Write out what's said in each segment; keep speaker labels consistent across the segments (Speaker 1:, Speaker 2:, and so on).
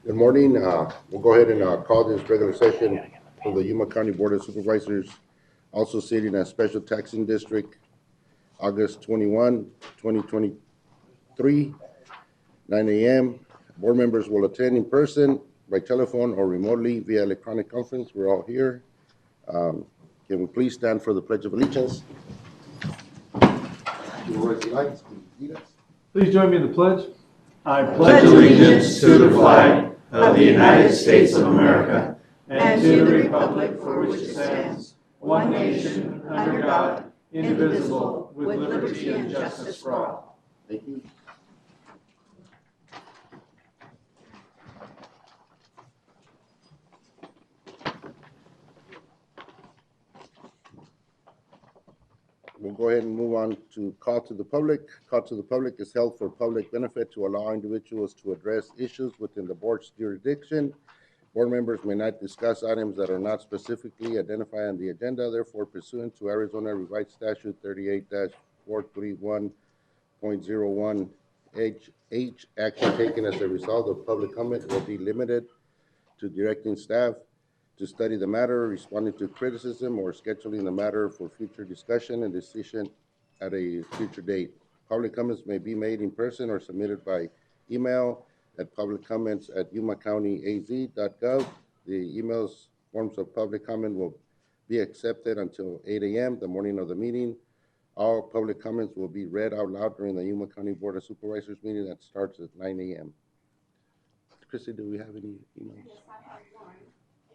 Speaker 1: Good morning. We'll go ahead and call this regular session for the Yuma County Board of Supervisors, also sitting as Special Taxing District, August 21, 2023, 9 a.m. Board members will attend in person, by telephone, or remotely via electronic conference. We're all here. Can we please stand for the Pledge of Allegiance?
Speaker 2: Please join me in the pledge.
Speaker 3: I pledge allegiance to the flag of the United States of America and to the republic for which it stands, one nation, under God, indivisible, with liberty and justice for all.
Speaker 1: Thank you. We'll go ahead and move on to call to the public. Call to the public is held for public benefit to allow individuals to address issues within the board's jurisdiction. Board members may not discuss items that are not specifically identified on the agenda. Therefore, pursuant to Arizona Revised Statute 38-431.01 H, action taken as a result of public comment will be limited to directing staff to study the matter, responding to criticism, or scheduling the matter for future discussion and decision at a future date. Public comments may be made in person or submitted by email at publiccomments@yumacountyaz.gov. The emails forms of public comment will be accepted until 8 a.m. the morning of the meeting. All public comments will be read out loud during the Yuma County Board of Supervisors meeting that starts at 9 a.m. Chrissy, do we have any emails?
Speaker 4: Yes, I have one,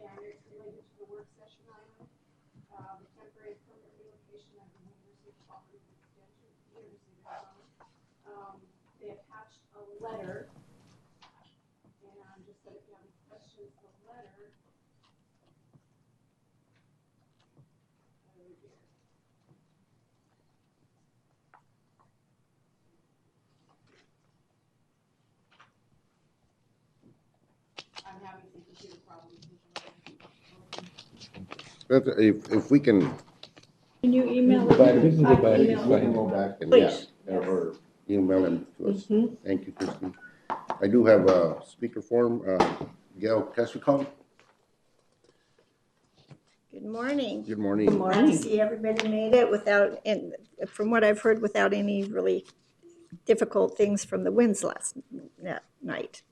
Speaker 4: and it's related to the work session item, the temporary permanent relocation of the University Property Extension, University of Arizona. They attached a letter, and just said if you have any questions, the letter. Over here. I'm having some computer problems.
Speaker 1: If we can
Speaker 5: Can you email it?
Speaker 2: Back, we can go back,
Speaker 5: Email
Speaker 2: it's
Speaker 5: it.
Speaker 2: fine.
Speaker 1: go back and,
Speaker 5: Please.
Speaker 1: or email them to us.
Speaker 5: Mhm.
Speaker 1: Thank you, Christine. I do have a speaker form, Gail Castricon.
Speaker 6: Good morning.
Speaker 1: Good morning.
Speaker 5: Good
Speaker 6: Glad to
Speaker 5: morning.
Speaker 6: see everybody made it without, and from what I've heard, without any really difficult things from the winds last night.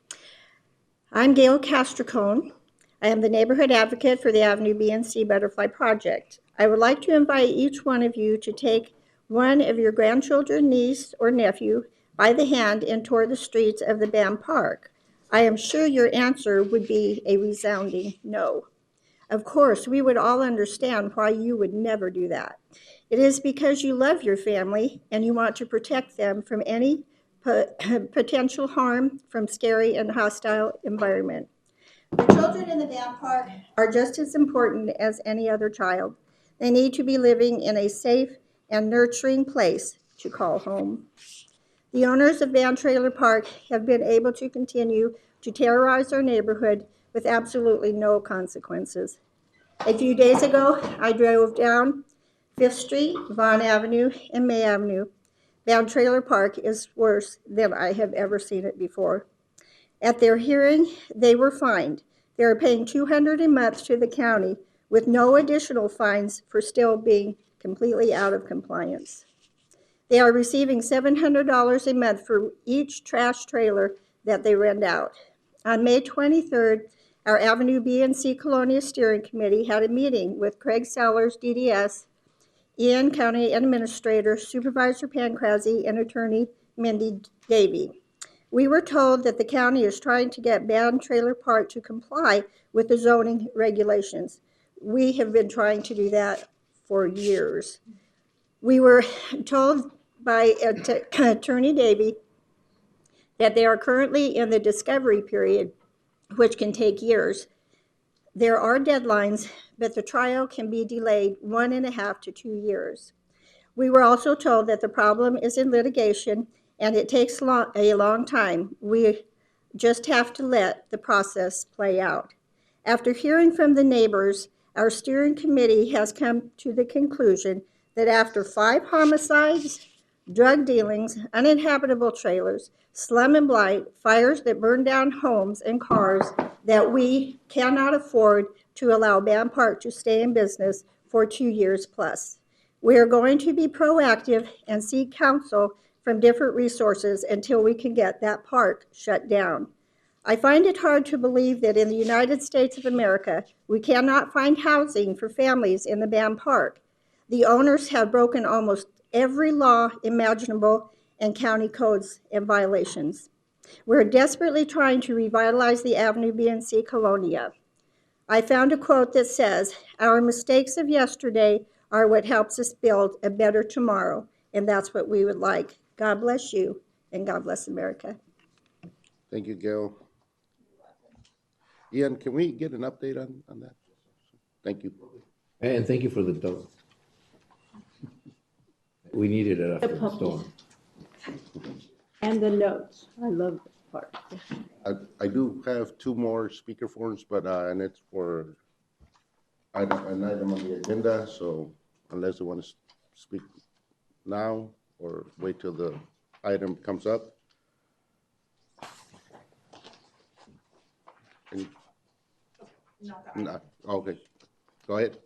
Speaker 6: I'm Gail Castricone. I am the neighborhood advocate for the Avenue B and C Butterfly Project. I would like to invite each one of you to take one of your grandchildren, niece, or nephew by the hand and tour the streets of the BAM Park. I am sure your answer would be a resounding no. Of course, we would all understand why you would never do that. It is because you love your family and you want to protect them from any potential harm from scary and hostile environment. The children in the BAM Park are just as important as any other child. They need to be living in a safe and nurturing place to call home. The owners of Van Trailer Park have been able to continue to terrorize our neighborhood with absolutely no consequences. A few days ago, I drove down 5th Street, Vaughn Avenue, and May Avenue. Van Trailer Park is worse than I have ever seen it before. At their hearing, they were fined. They are paying $200 a month to the county with no additional fines for still being completely out of compliance. They are receiving $700 a month for each trash trailer that they rent out. On May 23rd, our Avenue B and C Colonia Steering Committee had a meeting with Craig Sellers, DDS, Ian County Administrator, Supervisor Pancrazzi, and Attorney Mindy Davey. We were told that the county is trying to get Van Trailer Park to comply with the zoning regulations. We have been trying to do that for years. We were told by Attorney Davey that they are currently in the discovery period, which can take years. There are deadlines, but the trial can be delayed 1.5 to 2 years. We were also told that the problem is in litigation and it takes a long time. We just have to let the process play out. After hearing from the neighbors, our steering committee has come to the conclusion that after 5 homicides, drug dealings, uninhabitable trailers, slum and blight, fires that burn down homes and cars that we cannot afford to allow Bam Park to stay in business for 2 years plus. We are going to be proactive and seek counsel from different resources until we can get that park shut down. I find it hard to believe that in the United States of America, we cannot find housing for families in the Bam Park. The owners have broken almost every law imaginable and county codes and violations. We're desperately trying to revitalize the Avenue B and C Colonia. I found a quote that says, "Our mistakes of yesterday are what helps us build a better tomorrow," and that's what we would like. God bless you, and God bless America.
Speaker 1: Thank you, Gail. Ian, can we get an update on that? Thank you.
Speaker 2: And thank you for the dog. We needed it after the storm.
Speaker 5: And the notes. I love this part.
Speaker 1: I do have two more speaker forms, but, and it's for an item on the agenda, so unless you want to speak now or wait till the item comes up. No, okay, go ahead.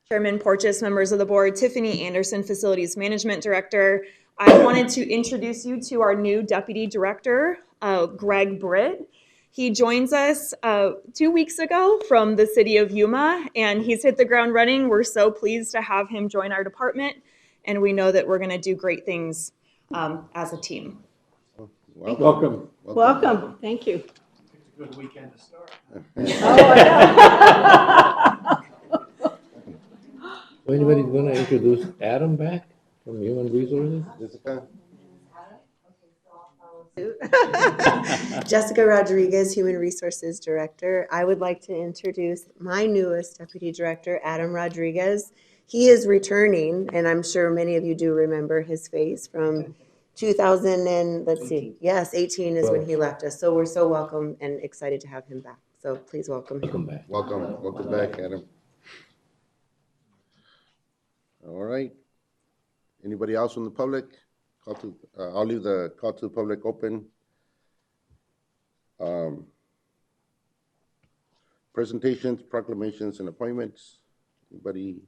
Speaker 7: Chairman Porches, members of the board, Tiffany Anderson, Facilities Management Director. I wanted to introduce you to our new Deputy Director, Greg Britt. He joins us 2 weeks ago from the city of Yuma, and he's hit the ground running. We're so pleased to have him join our department, and we know that we're going to do great things as a team.
Speaker 3: Welcome.
Speaker 5: Welcome. Thank you.
Speaker 3: Good weekend to start.
Speaker 2: So anybody's gonna introduce Adam back from Human Resources?
Speaker 1: Jessica?
Speaker 8: Jessica Rodriguez, Human Resources Director. I would like to introduce my newest Deputy Director, Adam Rodriguez. He is returning, and I'm sure many of you do remember his face from 2000 and, let's see, yes, 18 is when he left us. So we're so welcome and excited to have him back. So please welcome him.
Speaker 2: Welcome back.
Speaker 1: Welcome back, Adam. All right. Anybody else from the public? I'll leave the call to the public open. Presentations, proclamations, and appointments. Anybody,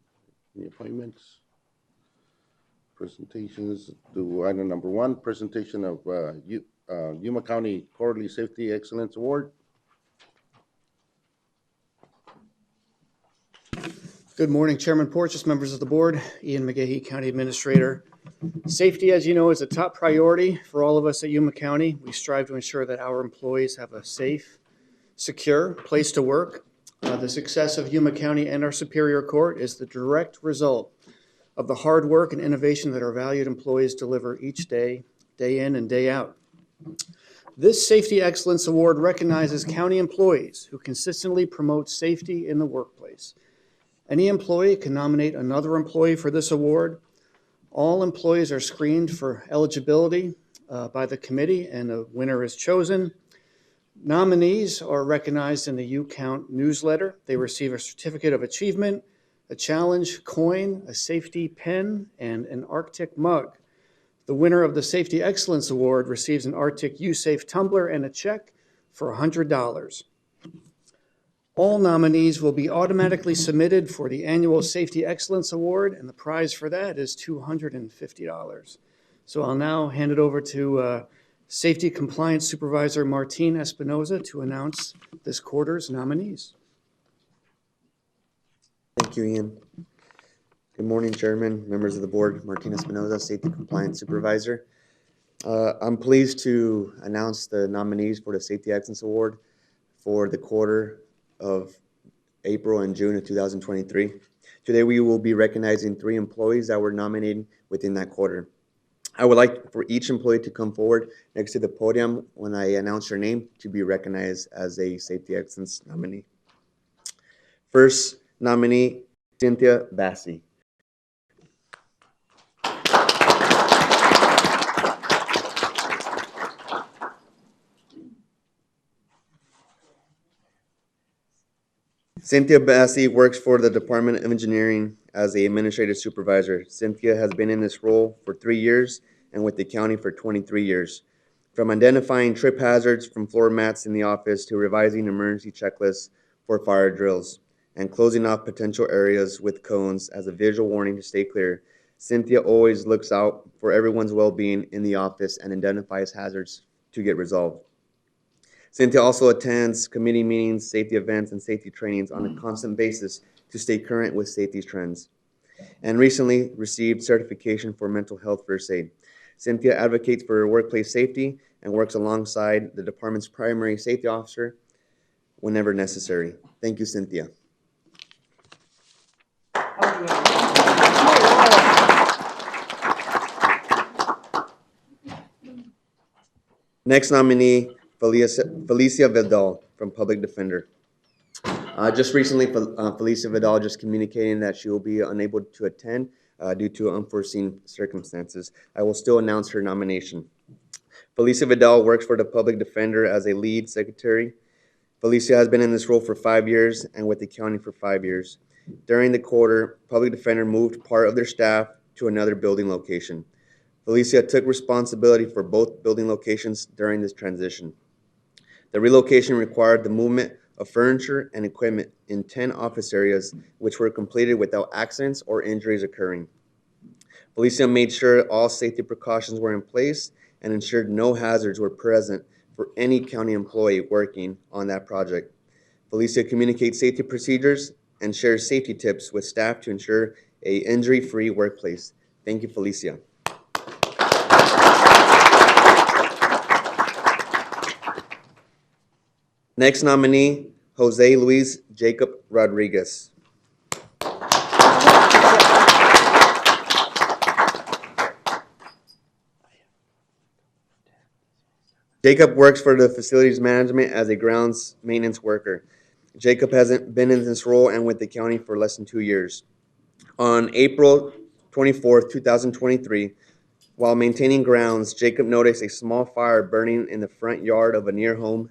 Speaker 1: any appointments? Presentations, do item number 1, presentation of Yuma County Quarterly Safety Excellence Award.
Speaker 9: Good morning, Chairman Porches, members of the board, Ian McGahee, County Administrator. Safety, as you know, is a top priority for all of us at Yuma County. We strive to ensure that our employees have a safe, secure place to work. The success of Yuma County and our Superior Court is the direct result of the hard work and innovation that our valued employees deliver each day, day in and day out. This Safety Excellence Award recognizes county employees who consistently promote safety in the workplace. Any employee can nominate another employee for this award. All employees are screened for eligibility by the committee, and a winner is chosen. Nominees are recognized in the UCount newsletter. They receive a certificate of achievement, a challenge coin, a safety pin, and an Arctic mug. The winner of the Safety Excellence Award receives an Arctic USafe tumbler and a check for $100. All nominees will be automatically submitted for the annual Safety Excellence Award, and the prize for that is $250. So I'll now hand it over to Safety Compliance Supervisor Martine Espinoza to announce this quarter's nominees.
Speaker 10: Thank you, Ian. Good morning, Chairman, members of the board. Martin Espinoza, Safety Compliance Supervisor. I'm pleased to announce the nominees for the Safety Excellence Award for the quarter of April and June of 2023. Today, we will be recognizing 3 employees that were nominated within that quarter. I would like for each employee to come forward next to the podium when I announce your name to be recognized as a Safety Excellence nominee. First nominee, Cynthia Bassi. Cynthia Bassi works for the Department of Engineering as the administrative supervisor. Cynthia has been in this role for 3 years and with the county for 23 years. From identifying trip hazards from floor mats in the office to revising emergency checklists for fire drills and closing off potential areas with cones as a visual warning to stay clear, Cynthia always looks out for everyone's well-being in the office and identifies hazards to get resolved. Cynthia also attends committee meetings, safety events, and safety trainings on a constant basis to stay current with safety trends, and recently received certification for mental health first aid. Cynthia advocates for workplace safety and works alongside the department's primary safety officer whenever necessary. Thank you, Cynthia. Next nominee, Felicia Vidal from Public Defender. Just recently, Felicia Vidal just communicating that she will be unable to attend due to unforeseen circumstances. I will still announce her nomination. Felicia Vidal works for the Public Defender as a lead secretary. Felicia has been in this role for 5 years and with the county for 5 years. During the quarter, Public Defender moved part of their staff to another building location. Felicia took responsibility for both building locations during this transition. The relocation required the movement of furniture and equipment in 10 office areas, which were completed without accidents or injuries occurring. Felicia made sure all safety precautions were in place and ensured no hazards were present for any county employee working on that project. Felicia communicates safety procedures and shares safety tips with staff to ensure an injury-free workplace. Thank you, Felicia. Next nominee, Jose Luis Jacob Rodriguez. Jacob works for the facilities management as a grounds maintenance worker. Jacob hasn't been in this role and with the county for less than 2 years. On April 24th, 2023, while maintaining grounds, Jacob noticed a small fire burning in the front yard of a near home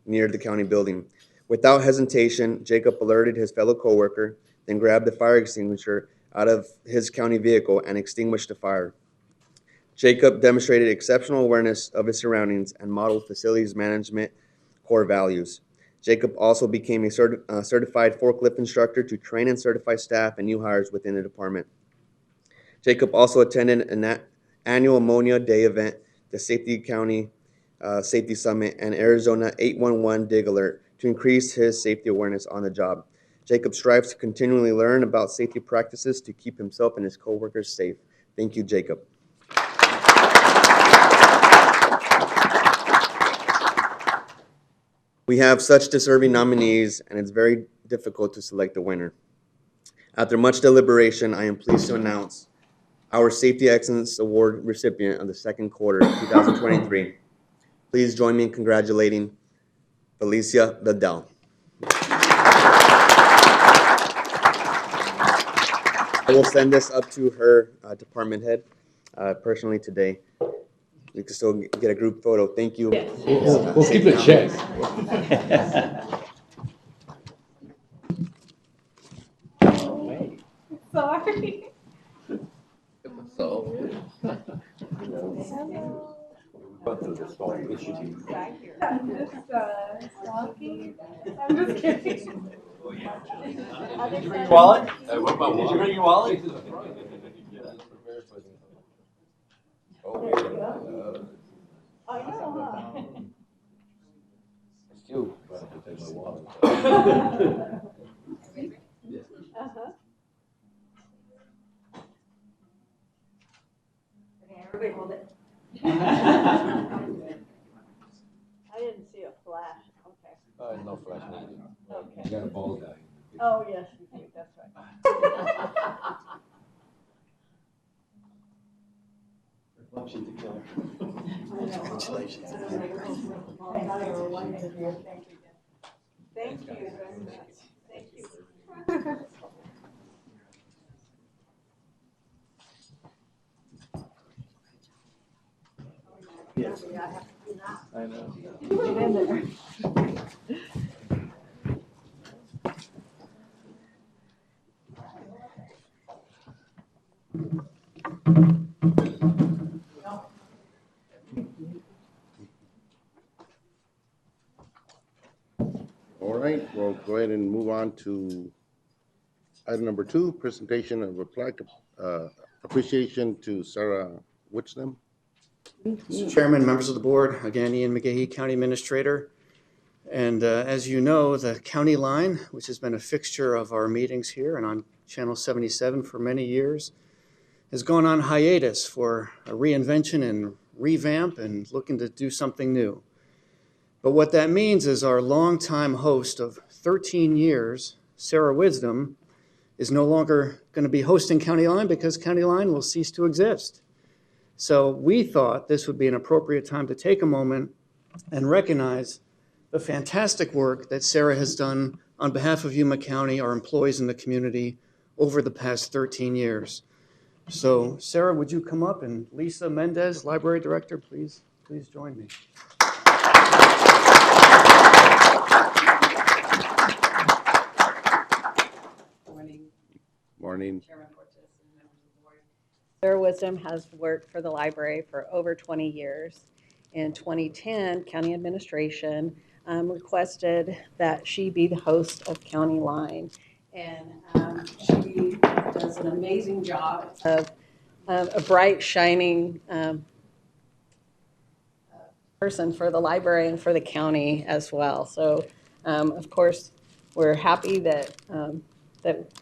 Speaker 10: near the county building. Without hesitation, Jacob alerted his fellow coworker, then grabbed the fire extinguisher out of his county vehicle and extinguished the fire. Jacob demonstrated exceptional awareness of his surroundings and modeled facilities management core values. Jacob also became a certified forklift instructor to train and certify staff and new hires within the department. Jacob also attended an annual Ammonia Day event, the Safety County Safety Summit, and Arizona 811 Dig Alert to increase his safety awareness on the job. Jacob strives to continually learn about safety practices to keep himself and his coworkers safe. Thank you, Jacob. We have such deserving nominees, and it's very difficult to select a winner. After much deliberation, I am pleased to announce our Safety Excellence Award recipient of the second quarter of 2023. Please join me in congratulating Felicia Vidal. I will send this up to her department head personally today. We can still get a group photo. Thank you.
Speaker 2: Yes. We'll keep the check.
Speaker 4: Sorry.
Speaker 2: So.
Speaker 4: I'm just kidding.
Speaker 3: Did you bring your wallet? Did you bring your wallet?
Speaker 4: I know,
Speaker 2: You.
Speaker 4: huh?
Speaker 5: Everybody hold it. I didn't see a flash. Okay.
Speaker 2: No flash needed.
Speaker 5: Okay.
Speaker 2: You got a ball guy.
Speaker 5: Oh, yes, you do. That's right.
Speaker 3: Congratulations.
Speaker 5: Thank you very much. Thank you.
Speaker 3: I know.
Speaker 5: Get in there.
Speaker 1: All right, we'll go ahead and move on to item number 2, presentation of a plaque appreciation to Sarah Wichdom.
Speaker 9: Mr. Chairman, members of the board, again, Ian McGahee, County Administrator. And as you know, the county line, which has been a fixture of our meetings here and on Channel 77 for many years, has gone on hiatus for a reinvention and revamp and looking to do something new. But what that means is our longtime host of 13 years, Sarah Wisdom, is no longer going to be hosting County Line because County Line will cease to exist. So we thought this would be an appropriate time to take a moment and recognize the fantastic work that Sarah has done on behalf of Yuma County, our employees in the community, over the past 13 years. So Sarah, would you come up, and Lisa Mendez, Library Director, please join me.
Speaker 1: Morning.
Speaker 5: Chairman Portis and members of the board. Sarah Wisdom has worked for the library for over 20 years. In 2010, County Administration requested that she be the host of County Line. And she does an amazing job of a bright, shining person for the library and for the county as well. So, of course, we're happy that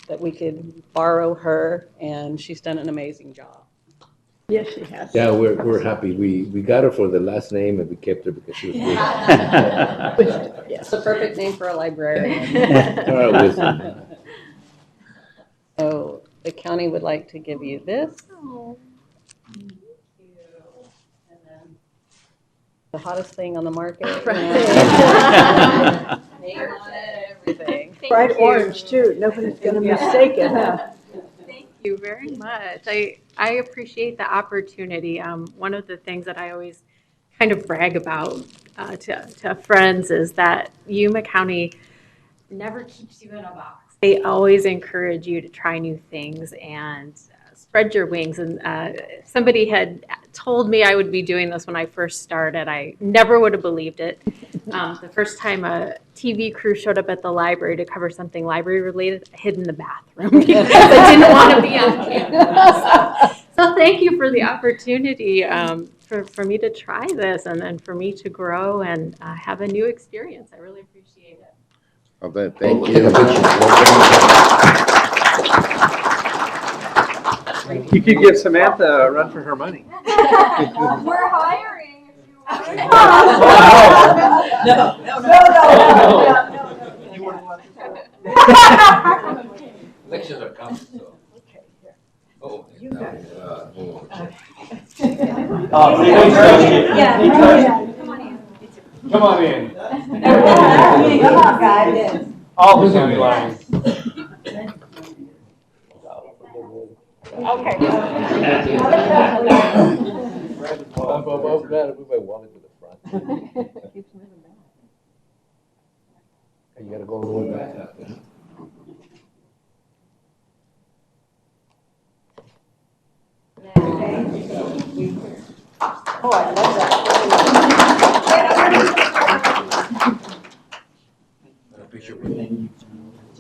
Speaker 5: that we could borrow her, and she's done an amazing job.
Speaker 6: Yes, she has.
Speaker 2: Yeah, we're happy. We got her for the last name, and we kept her because she was good.
Speaker 5: Yes, the perfect name for a librarian.
Speaker 2: Sarah Wisdom.
Speaker 5: So the county would like to give you this. Thank you. And then the hottest thing on the market. Name on it, everything.
Speaker 6: Bright orange, too. Nobody's going to mistake it, huh?
Speaker 11: Thank you very much. I appreciate the opportunity. One of the things that I always kind of brag about to friends is that Yuma County never keeps you in a box. They always encourage you to try new things and spread your wings. And somebody had told me I would be doing this when I first started. I never would have believed it. The first time a TV crew showed up at the library to cover something library related, I hid in the bathroom because I didn't want to be on camera. So thank you for the opportunity for me to try this and then for me to grow and have a new experience. I really appreciate it.
Speaker 1: I'll bet. Thank you.
Speaker 3: You could give Samantha a run for her money.
Speaker 4: We're hiring if you want.
Speaker 2: No. Elections are coming, so. Oh.
Speaker 3: Come on in.
Speaker 6: Come on, guys.
Speaker 3: All the county lines.
Speaker 5: Okay.
Speaker 2: I'm glad I moved my wallet to the front. You gotta go all the way back.
Speaker 5: Oh, I love that.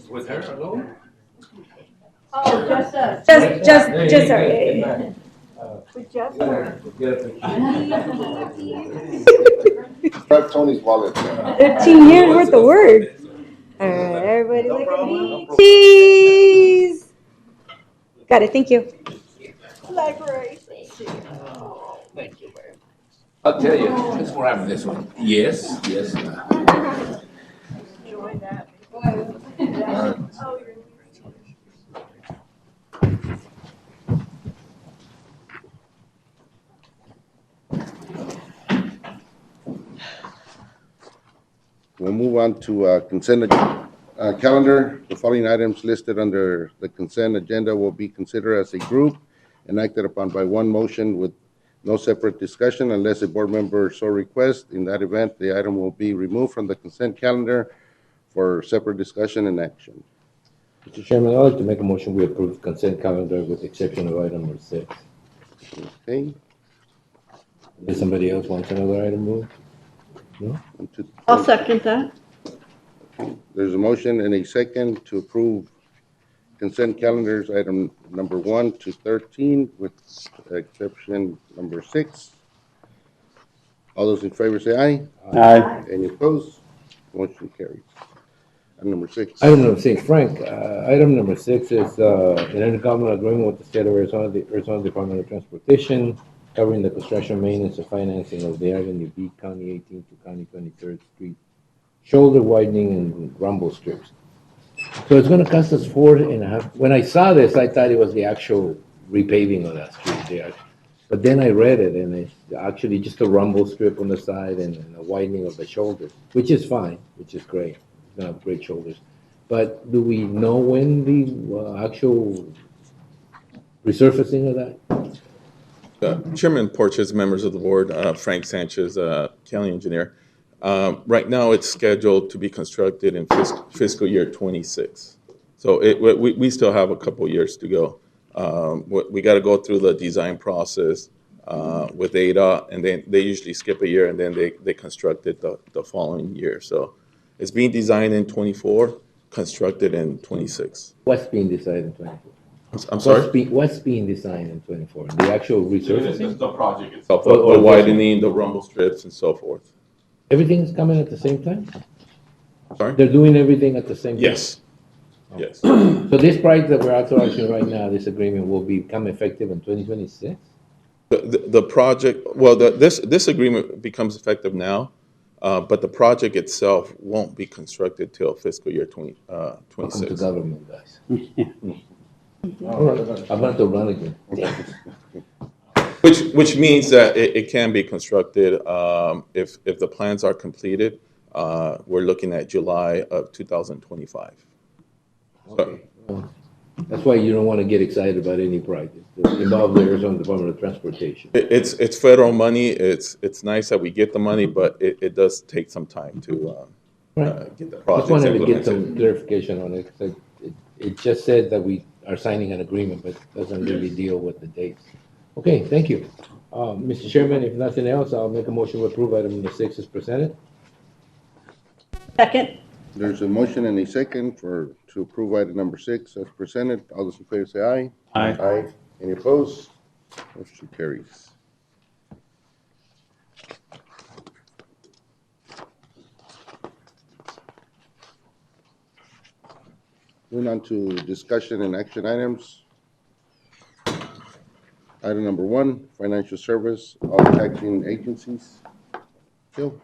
Speaker 2: With her alone?
Speaker 6: Oh, just us.
Speaker 5: Just her.
Speaker 6: With just her.
Speaker 1: Grab Tony's wallet.
Speaker 6: 13 years worth of work. All right, everybody look at me. Cheese. Got it, thank you. Library.
Speaker 2: Thank you very much. I'll tell you, it's more after this one. Yes.
Speaker 6: Enjoy that.
Speaker 1: We'll move on to consent calendar. The following items listed under the consent agenda will be considered as a group and acted upon by one motion with no separate discussion unless a board member so requests. In that event, the item will be removed from the consent calendar for separate discussion and action.
Speaker 2: Mr. Chairman, I'd like to make a motion we approve consent calendar with the exception of item number 6.
Speaker 1: Okay.
Speaker 2: Does somebody else want another item moved? No?
Speaker 1: One, two,
Speaker 3: I'll second that.
Speaker 1: There's a motion and a second to approve consent calendars, item number 1 to 13, with exception number 6. All those in favor say aye.
Speaker 3: Aye.
Speaker 1: Any opposed? Motion carries. Item number 6.
Speaker 2: Item number 6, Frank, item number 6 is an intergovernmental agreement with the state of Arizona, the Arizona Department of Transportation, covering the construction, maintenance, and financing of the Avenue B, County 18th to County 23rd Street shoulder widening and rumble strips. So it's gonna cost us $4.5. When I saw this, I thought it was the actual repaving of that street there. But then I read it, and it's actually just a rumble strip on the side and a widening of the shoulders, which is fine, which is great. It's gonna have great shoulders. But do we know when the actual resurfacing of that?
Speaker 12: Chairman Porches, members of the board, Frank Sanchez, county engineer. Right now, it's scheduled to be constructed in fiscal year '26. So we still have a couple years to go. We got to go through the design process with ADA, and then they usually skip a year, and then they construct it the following year. So it's being designed in '24, constructed in '26.
Speaker 2: What's being decided in '24?
Speaker 12: I'm sorry?
Speaker 2: What's being designed in '24? The actual resurfacing?
Speaker 12: The project itself, the widening, the rumble strips, and so forth.
Speaker 2: Everything's coming at the same time?
Speaker 12: Sorry?
Speaker 2: They're doing everything at the same time?
Speaker 12: Yes. Yes.
Speaker 2: So this price that we're authorizing right now, this agreement will become effective in 2026?
Speaker 12: The project, well, this agreement becomes effective now, but the project itself won't be constructed till fiscal year
Speaker 2: Welcome to
Speaker 12: 26.
Speaker 2: government, guys. All right, I'm about to run again.
Speaker 12: Which means that it can be constructed, if the plans are completed, we're looking at July of 2025.
Speaker 2: Okay. Well, that's why you don't want to get excited about any project that involves the Arizona Department of Transportation.
Speaker 12: It's federal money, it's nice that we get the money, but it does take some time to get the
Speaker 2: Just
Speaker 12: projects
Speaker 2: wanted to get
Speaker 12: implemented.
Speaker 2: some clarification on it, 'cause it just said that we are signing an agreement, but doesn't really deal with the dates. Okay, thank you. Mr. Chairman, if nothing else, I'll make a motion to approve item number 6 as presented.
Speaker 3: Second.
Speaker 1: There's a motion and a second to approve item number 6 as presented. All those in favor say aye.
Speaker 3: Aye.
Speaker 1: Aye. Any opposed? Motion carries. Moving on to discussion and action items. Item number 1, financial service, all taxing agencies. Phil?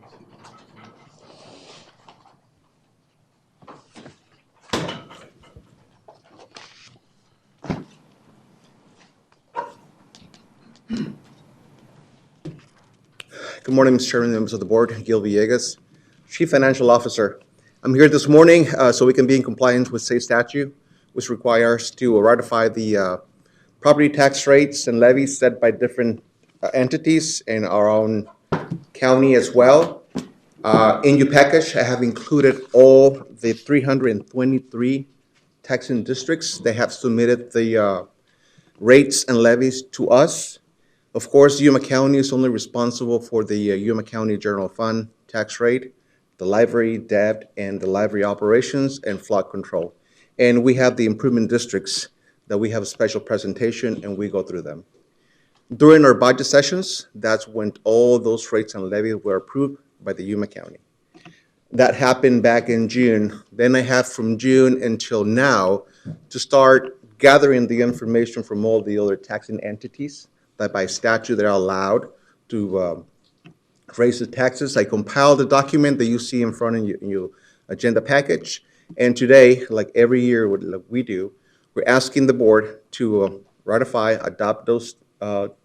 Speaker 13: Good morning, Mr. Chairman, members of the board. Gil Villegas, Chief Financial Officer. I'm here this morning so we can be in compliance with state statute, which requires to ratify the property tax rates and levies set by different entities in our own county as well. In your package, I have included all the 323 taxing districts. They have submitted the rates and levies to us. Of course, Yuma County is only responsible for the Yuma County General Fund tax rate, the library debt, and the library operations and flood control. And we have the improvement districts that we have a special presentation and we go through them. During our budget sessions, that's when all those rates and levies were approved by the Yuma County. That happened back in June. Then I have from June until now to start gathering the information from all the other taxing entities that by statute they're allowed to raise the taxes. I compiled the document that you see in front of you in your agenda package. And today, like every year like we do, we're asking the board to ratify, adopt those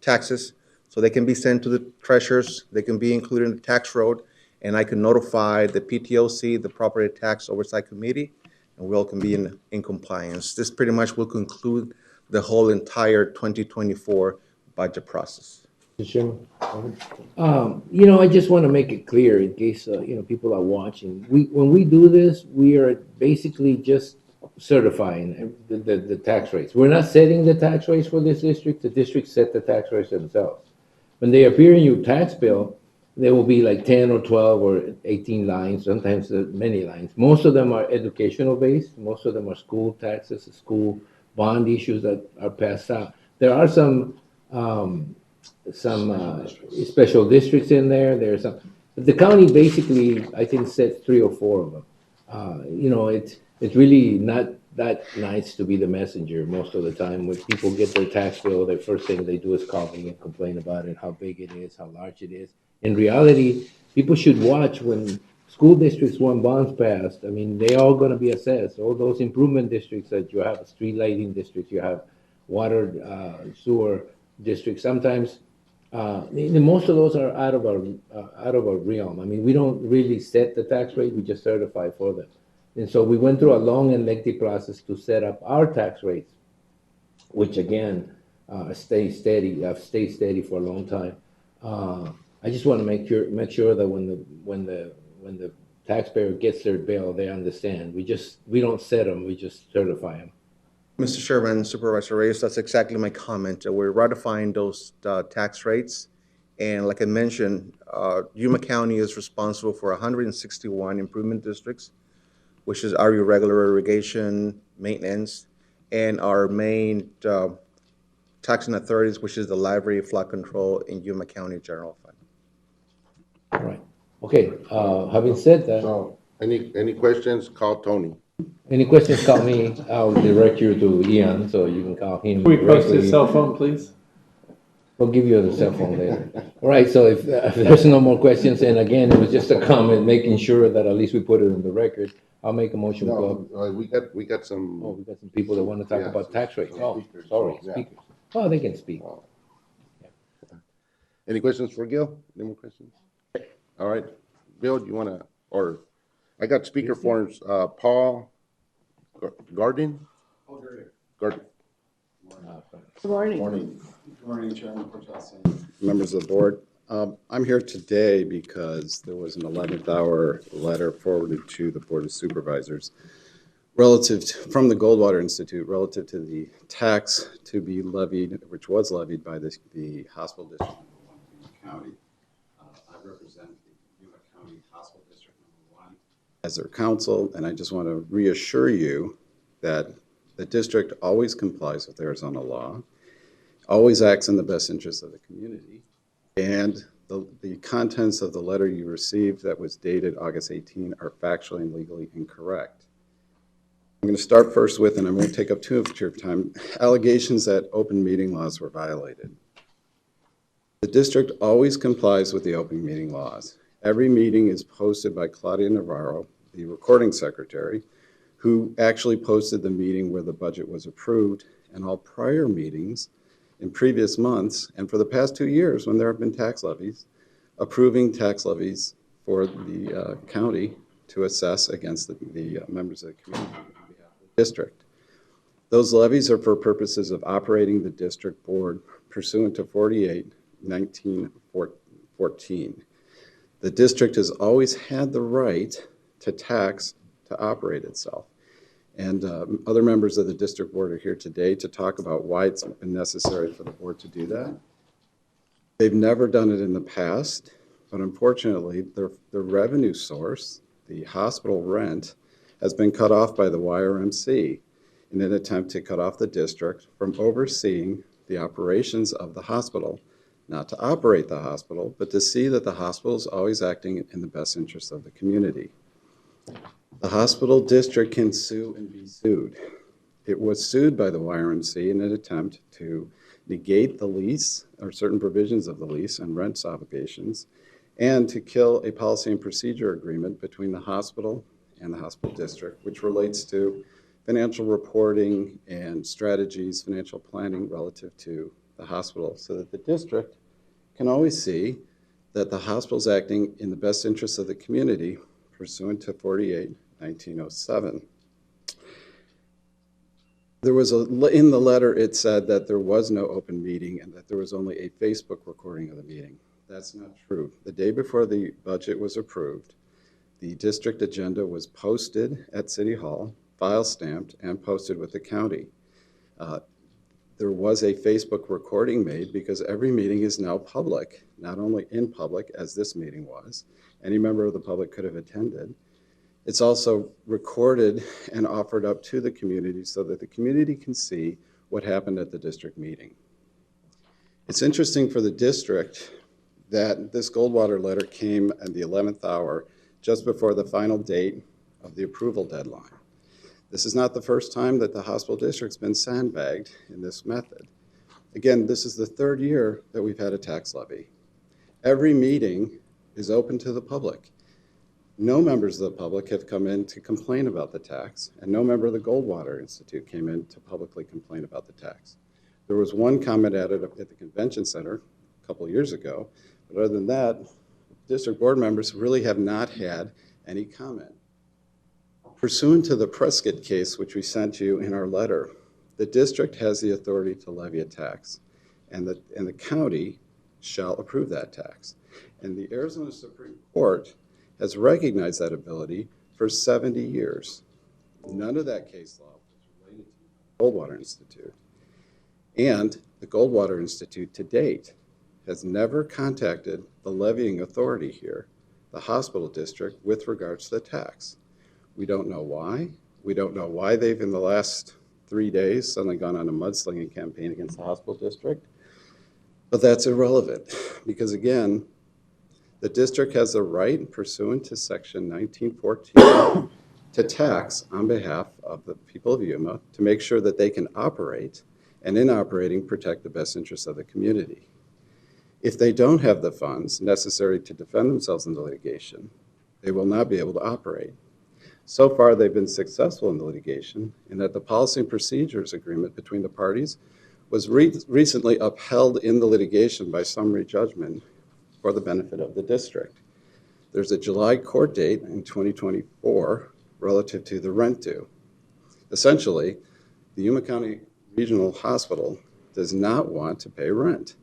Speaker 13: taxes so they can be sent to the treasurers, they can be included in the tax road, and I can notify the PTOC, the Property Tax Oversight Committee, and we all can be in compliance. This pretty much will conclude the whole entire 2024 budget process.
Speaker 2: Mr. Chairman? I just want to make it clear in case, people are watching. When we do this, we are basically just certifying the tax rates. We're not setting the tax rates for this district. The district set the tax rates themselves. When they appear in your tax bill, there will be like 10 or 12 or 18 lines, sometimes many lines. Most of them are educational based. Most of them are school taxes, school bond issues that are passed out. There are some special districts in there. There's some, but the county basically, I think, sets 3 or 4 of them. It's really not that nice to be the messenger most of the time. When people get their tax bill, the first thing they do is call me and complain about it, how big it is, how large it is. In reality, people should watch when school districts want bonds passed. I mean, they all going to be assessed. All those improvement districts that you have, street lighting districts, you have water, sewer districts. Sometimes most of those are out of our realm. I mean, we don't really set the tax rate; we just certify for them. And so we went through a long and lengthy process to set up our tax rates, which again stay steady. Have stayed steady for a long time. I just want to make sure that when the taxpayer gets their bill, they understand. We don't set them; we just certify them.
Speaker 13: Mr. Chairman, Supervisor Reyes, that's exactly my comment. We're ratifying those tax rates. And like I mentioned, Yuma County is responsible for 161 improvement districts, which is our irregular irrigation, maintenance, and our main taxing authorities, which is the library, flood control, and Yuma County General Fund.
Speaker 2: All right. Okay. Having said that,
Speaker 1: So, any questions, call Tony.
Speaker 2: any questions, call me. I'll direct you to Ian, so you can call him.
Speaker 3: Can we post
Speaker 2: directly.
Speaker 3: his cell phone, please?
Speaker 2: We'll give you the cell phone later. All right, so if there's no more questions, and again, it was just a comment, making sure that at least we put it in the record. I'll make a motion.
Speaker 1: No, we got some.
Speaker 2: Oh, we got some people that want to talk
Speaker 1: Yeah,
Speaker 2: about
Speaker 1: some
Speaker 2: tax rates. Oh,
Speaker 1: speakers.
Speaker 2: sorry,
Speaker 1: Yeah.
Speaker 2: speakers. Oh, they can speak.
Speaker 1: Any questions for Gil? Any more questions? All right, Bill, do you want to, or, I got speaker forms, Paul Gardin? Gardin.
Speaker 14: Good morning.
Speaker 1: Morning.
Speaker 14: Good morning, Chairman Cortez and members of the board. I'm here today because there was an 11th hour letter forwarded to the Board of Supervisors from the Goldwater Institute relative to the tax to be levied, which was levied by the hospital district of Yuma County. I represent the Yuma County Hospital District #1 as their counsel, and I just want to reassure you that the district always complies with Arizona law, always acts in the best interest of the community, and the contents of the letter you received that was dated August 18 are factually and legally incorrect. I'm going to start first with, and I won't take up too much of your time, allegations that open meeting laws were violated. The district always complies with the open meeting laws. Every meeting is posted by Claudia Navarro, the recording secretary, who actually posted the meeting where the budget was approved, and all prior meetings in previous months, and for the past 2 years when there have been tax levies, approving tax levies for the county to assess against the members of the community on behalf of the district. Those levies are for purposes of operating the district board pursuant to 48-1914. The district has always had the right to tax to operate itself. And other members of the district board are here today to talk about why it's been necessary for the board to do that. They've never done it in the past, but unfortunately, their revenue source, the hospital rent, has been cut off by the YRMC in an attempt to cut off the district from overseeing the operations of the hospital, not to operate the hospital, but to see that the hospital is always acting in the best interest of the community. The hospital district can sue and be sued. It was sued by the YRMC in an attempt to negate the lease or certain provisions of the lease and rent obligations, and to kill a policy and procedure agreement between the hospital and the hospital district, which relates to financial reporting and strategies, financial planning relative to the hospital, so that the district can always see that the hospital is acting in the best interest of the community pursuant to 48-1907. There was in the letter, it said that there was no open meeting and that there was only a Facebook recording of the meeting. That's not true. The day before the budget was approved, the district agenda was posted at City Hall, file stamped, and posted with the county. There was a Facebook recording made because every meeting is now public, not only in public as this meeting was. Any member of the public could have attended. It's also recorded and offered up to the community so that the community can see what happened at the district meeting. It's interesting for the district that this Goldwater letter came at the 11th hour, just before the final date of the approval deadline. This is not the first time that the hospital district's been sandbagged in this method. Again, this is the third year that we've had a tax levy. Every meeting is open to the public. No members of the public have come in to complain about the tax, and no member of the Goldwater Institute came in to publicly complain about the tax. There was one comment added at the convention center a couple of years ago, but other than that, district board members really have not had any comment. Pursuant to the Prescott case, which we sent you in our letter, the district has the authority to levy a tax, and the county shall approve that tax. And the Arizona Supreme Court has recognized that ability for 70 years. None of that case law was related to the Goldwater Institute. And the Goldwater Institute to date has never contacted the levying authority here, the hospital district, with regards to the tax. We don't know why. We don't know why they've, in the last 3 days, suddenly gone on a mudslinging campaign against the hospital district. But that's irrelevant because, again, the district has the right, pursuant to Section 1914, to tax on behalf of the people of Yuma to make sure that they can operate, and in operating, protect the best interests of the community. If they don't have the funds necessary to defend themselves in the litigation, they will not be able to operate. So far, they've been successful in the litigation in that the policy and procedures agreement between the parties was recently upheld in the litigation by summary judgment for the benefit of the district. There's a July court date in 2024 relative to the rent due. Essentially, the Yuma County Regional Hospital does not want to pay rent.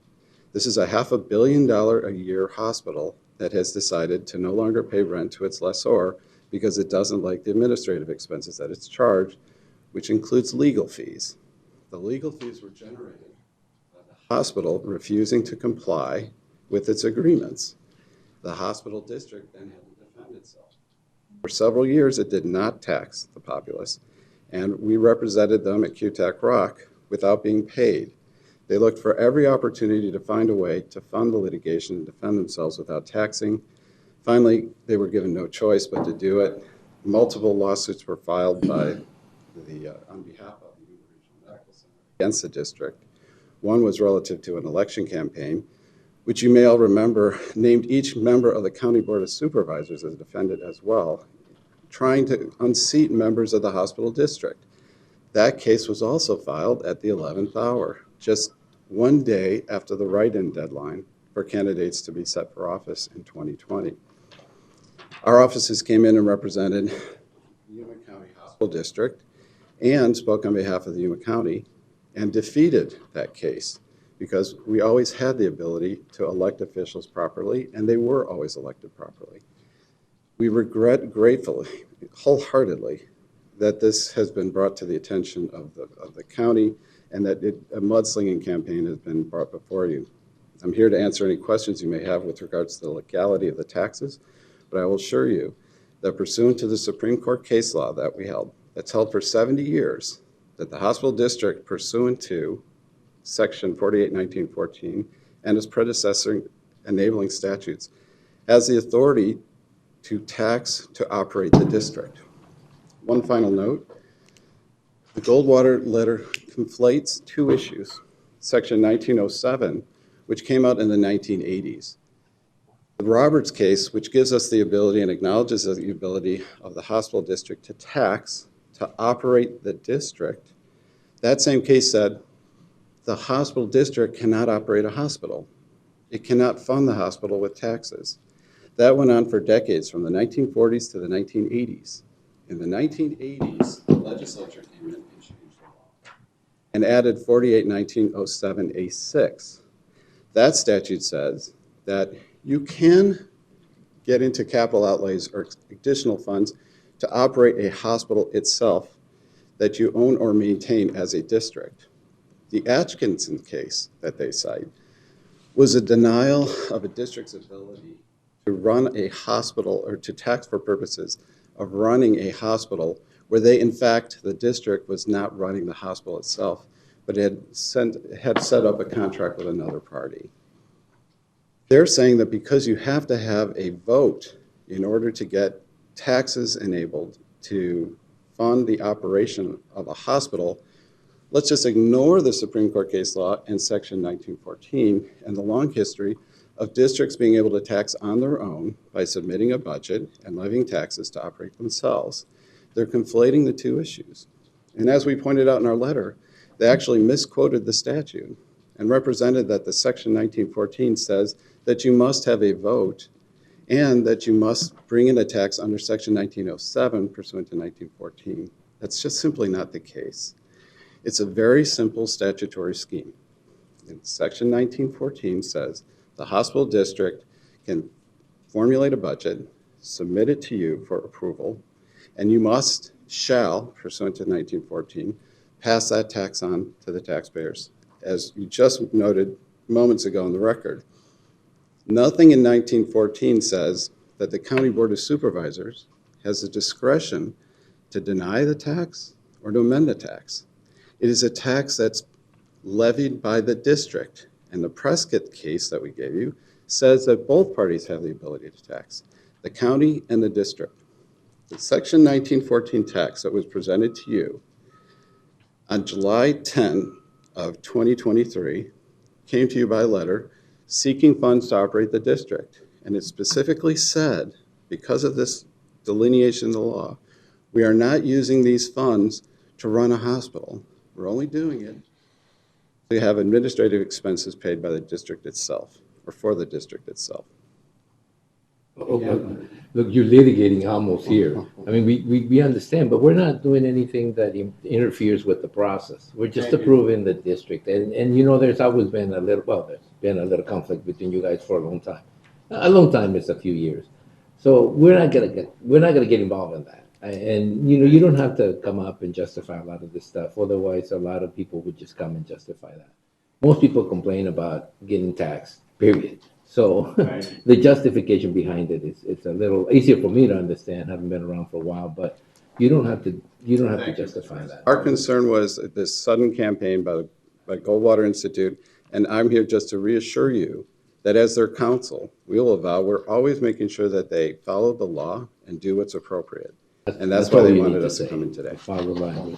Speaker 14: This is a $500 million a year hospital that has decided to no longer pay rent to its lessor because it doesn't like the administrative expenses that it's charged, which includes legal fees. The legal fees were generated by the hospital refusing to comply with its agreements. The hospital district then had to defend itself. For several years, it did not tax the populace, and we represented them at QTAC Rock without being paid. They looked for every opportunity to find a way to fund the litigation and defend themselves without taxing. Finally, they were given no choice but to do it. Multiple lawsuits were filed by on behalf of the Yuma Regional Medical Center against the district. One was relative to an election campaign, which you may all remember named each member of the County Board of Supervisors as a defendant as well, trying to unseat members of the hospital district. That case was also filed at the 11th hour, just 1 day after the write-in deadline for candidates to be set for office in 2020. Our offices came in and represented the Yuma County Hospital District and spoke on behalf of the Yuma County and defeated that case because we always had the ability to elect officials properly, and they were always elected properly. We regret gratefully, wholeheartedly, that this has been brought to the attention of the county and that a mudslinging campaign has been brought before you. I'm here to answer any questions you may have with regards to the legality of the taxes, but I will assure you that pursuant to the Supreme Court case law that we held, that's held for 70 years, that the hospital district, pursuant to Section 48-1914 and its predecessor enabling statutes, has the authority to tax to operate the district. One final note, the Goldwater letter conflates two issues. Section 1907, which came out in the 1980s. The Roberts case, which gives us the ability and acknowledges the ability of the hospital district to tax to operate the district, that same case said the hospital district cannot operate a hospital. It cannot fund the hospital with taxes. That went on for decades, from the 1940s to the 1980s. In the 1980s, the legislature came in and changed the law and added 48-1907A6. That statute says that you can get into capital outlays or additional funds to operate a hospital itself that you own or maintain as a district. The Atkinson case that they cite was a denial of a district's ability to run a hospital or to tax for purposes of running a hospital where they, in fact, the district was not running the hospital itself, but had set up a contract with another party. They're saying that because you have to have a vote in order to get taxes enabled to fund the operation of a hospital, let's just ignore the Supreme Court case law and Section 1914 and the long history of districts being able to tax on their own by submitting a budget and levying taxes to operate themselves. They're conflating the two issues. And as we pointed out in our letter, they actually misquoted the statute and represented that the Section 1914 says that you must have a vote and that you must bring in a tax under Section 1907 pursuant to 1914. That's just simply not the case. It's a very simple statutory scheme. And Section 1914 says the hospital district can formulate a budget, submit it to you for approval, and you shall, pursuant to 1914, pass that tax on to the taxpayers. As you just noted moments ago in the record, nothing in 1914 says that the County Board of Supervisors has the discretion to deny the tax or to amend the tax. It is a tax that's levied by the district. And the Prescott case that we gave you says that both parties have the ability to tax, the county and the district. The Section 1914 tax that was presented to you on July 10 of 2023 came to you by letter seeking funds to operate the district. And it specifically said, because of this delineation in the law, we are not using these funds to run a hospital. We're only doing it to have administrative expenses paid by the district itself or for the district itself.
Speaker 2: Look, you're litigating almost here. I mean, we understand, but we're not doing anything that interferes with the process. We're just approving the district. And you know, there's always been there's been a little conflict between you guys for a long time. A long time is a few years. So we're not gonna get involved in that. And you know, you don't have to come up and justify a lot of this stuff. Otherwise, a lot of people would just come and justify that. Most people complain about getting taxed, period. So the justification behind it it's a little easier for me to understand, having been around for a while, but you don't have to justify that.
Speaker 14: Our concern was this sudden campaign by Goldwater Institute, and I'm here just to reassure you that as their counsel, we will avow we're always making sure that they follow the law and do what's appropriate. And that's why they wanted us to come in today.
Speaker 2: Follow the law.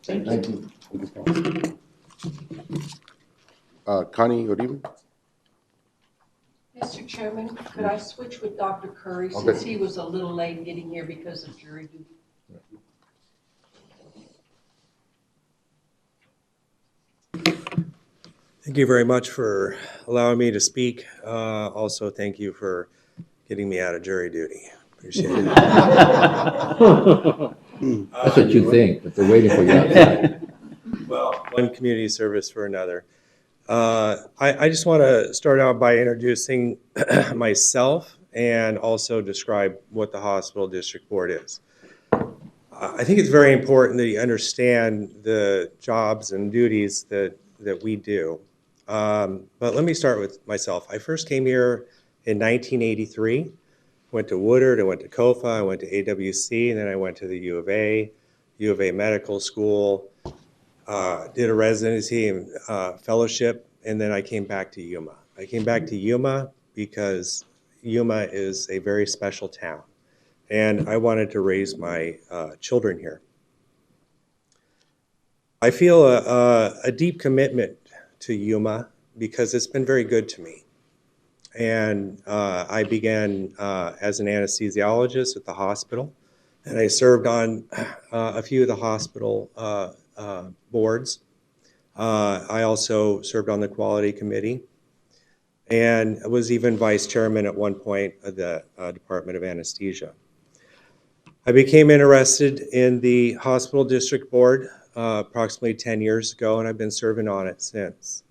Speaker 1: Thank you. Connie Uribe?
Speaker 15: Mr. Chairman, could I switch with Dr. Curry
Speaker 1: Okay.
Speaker 15: since he was a little late getting here because of jury duty?
Speaker 16: Thank you very much for allowing me to speak. Also, thank you for getting me out of jury duty. Appreciate it.
Speaker 2: That's what you think, but they're waiting for you outside.
Speaker 16: Well, one community service for another. I just want to start out by introducing myself and also describe what the Hospital District Board is. I think it's very important that you understand the jobs and duties that we do. But let me start with myself. I first came here in 1983, went to Woodard, I went to COFA, I went to AWC, and then I went to the U of A Medical School, did a residency and fellowship, and then I came back to Yuma. I came back to Yuma because Yuma is a very special town, and I wanted to raise my children here. I feel a deep commitment to Yuma because it's been very good to me. And I began as an anesthesiologist at the hospital, and I served on a few of the hospital boards. I also served on the quality committee and was even vice chairman at one point of the Department of Anesthesia. I became interested in the Hospital District Board approximately 10 years ago, and I've been serving on it since.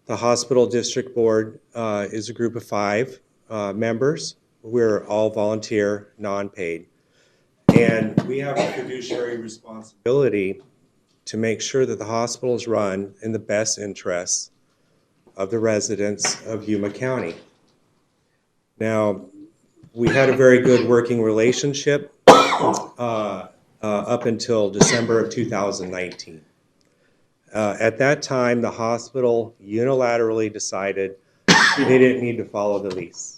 Speaker 16: The Hospital District Board is a group of 5 members. We're all volunteer, non-paid. And we have a fiduciary responsibility to make sure that the hospital is run in the best interests of the residents of Yuma County. Now, we had a very good working relationship up until December of 2019. At that time, the hospital unilaterally decided they didn't need to follow the lease.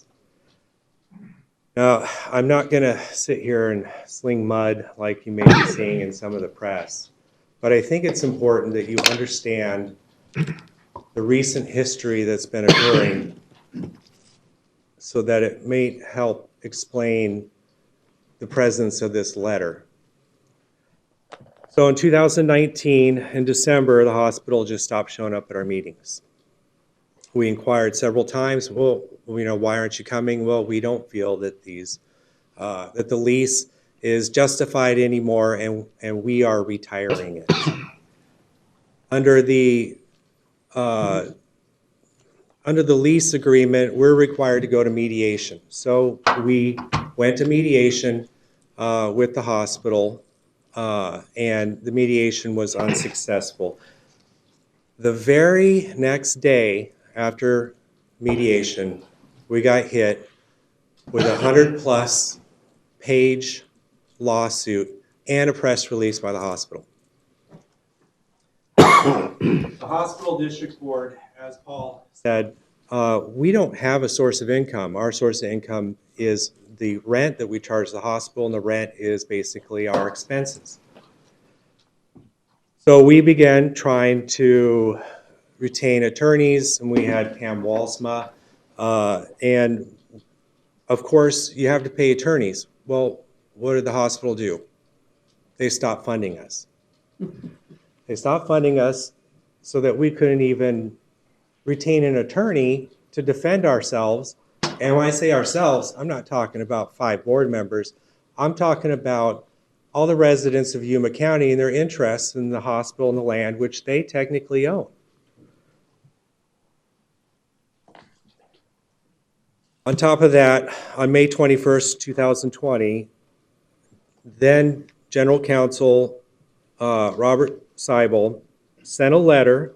Speaker 16: Now, I'm not going to sit here and sling mud like you may be seeing in some of the press, but I think it's important that you understand the recent history that's been occurring so that it may help explain the presence of this letter. So in 2019, in December, the hospital just stopped showing up at our meetings. We inquired several times, well, why aren't you coming? Well, we don't feel that that the lease is justified anymore, and we are retiring it. Under the lease agreement, we're required to go to mediation. So we went to mediation with the hospital, and the mediation was unsuccessful. The very next day after mediation, we got hit with a 100+ page lawsuit and a press release by the hospital. The hospital district board, as Paul said, we don't have a source of income. Our source of income is the rent that we charge the hospital, and the rent is basically our expenses. So we began trying to retain attorneys, and we had Pam Walsma, and of course you have to pay attorneys. Well, what did the hospital do? They stopped funding us. They stopped funding us so that we couldn't even retain an attorney to defend ourselves. And when I say ourselves, I'm not talking about 5 board members. I'm talking about all the residents of Yuma County and their interests in the hospital and the land, which they technically own. On top of that, on May 21st, 2020, then General Counsel Robert Seibel sent a letter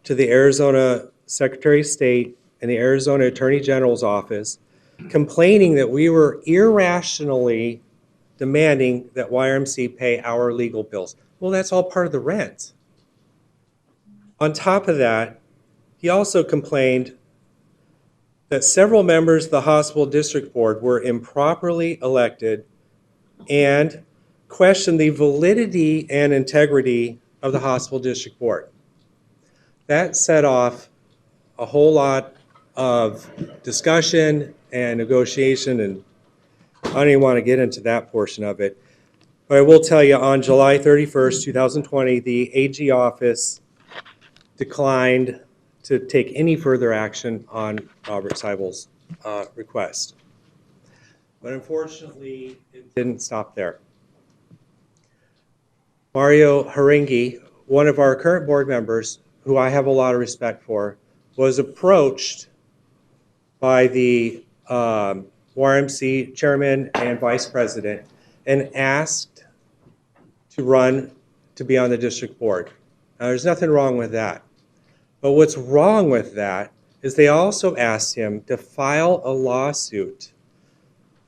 Speaker 16: to the Arizona Secretary of State and the Arizona Attorney General's office complaining that we were irrationally demanding that YRMC pay our legal bills. Well, that's all part of the rent. On top of that, he also complained that several members of the hospital district board were improperly elected and questioned the validity and integrity of the hospital district board. That set off a whole lot of discussion and negotiation, and I don't even want to get into that portion of it. But I will tell you, on July 31st, 2020, the AG office declined to take any further action on Robert Seibel's request. But unfortunately, it didn't stop there. Mario Haringi, one of our current board members, who I have a lot of respect for, was approached by the YRMC chairman and vice president and asked to be on the district board. Now, there's nothing wrong with that. But what's wrong with that is they also asked him to file a lawsuit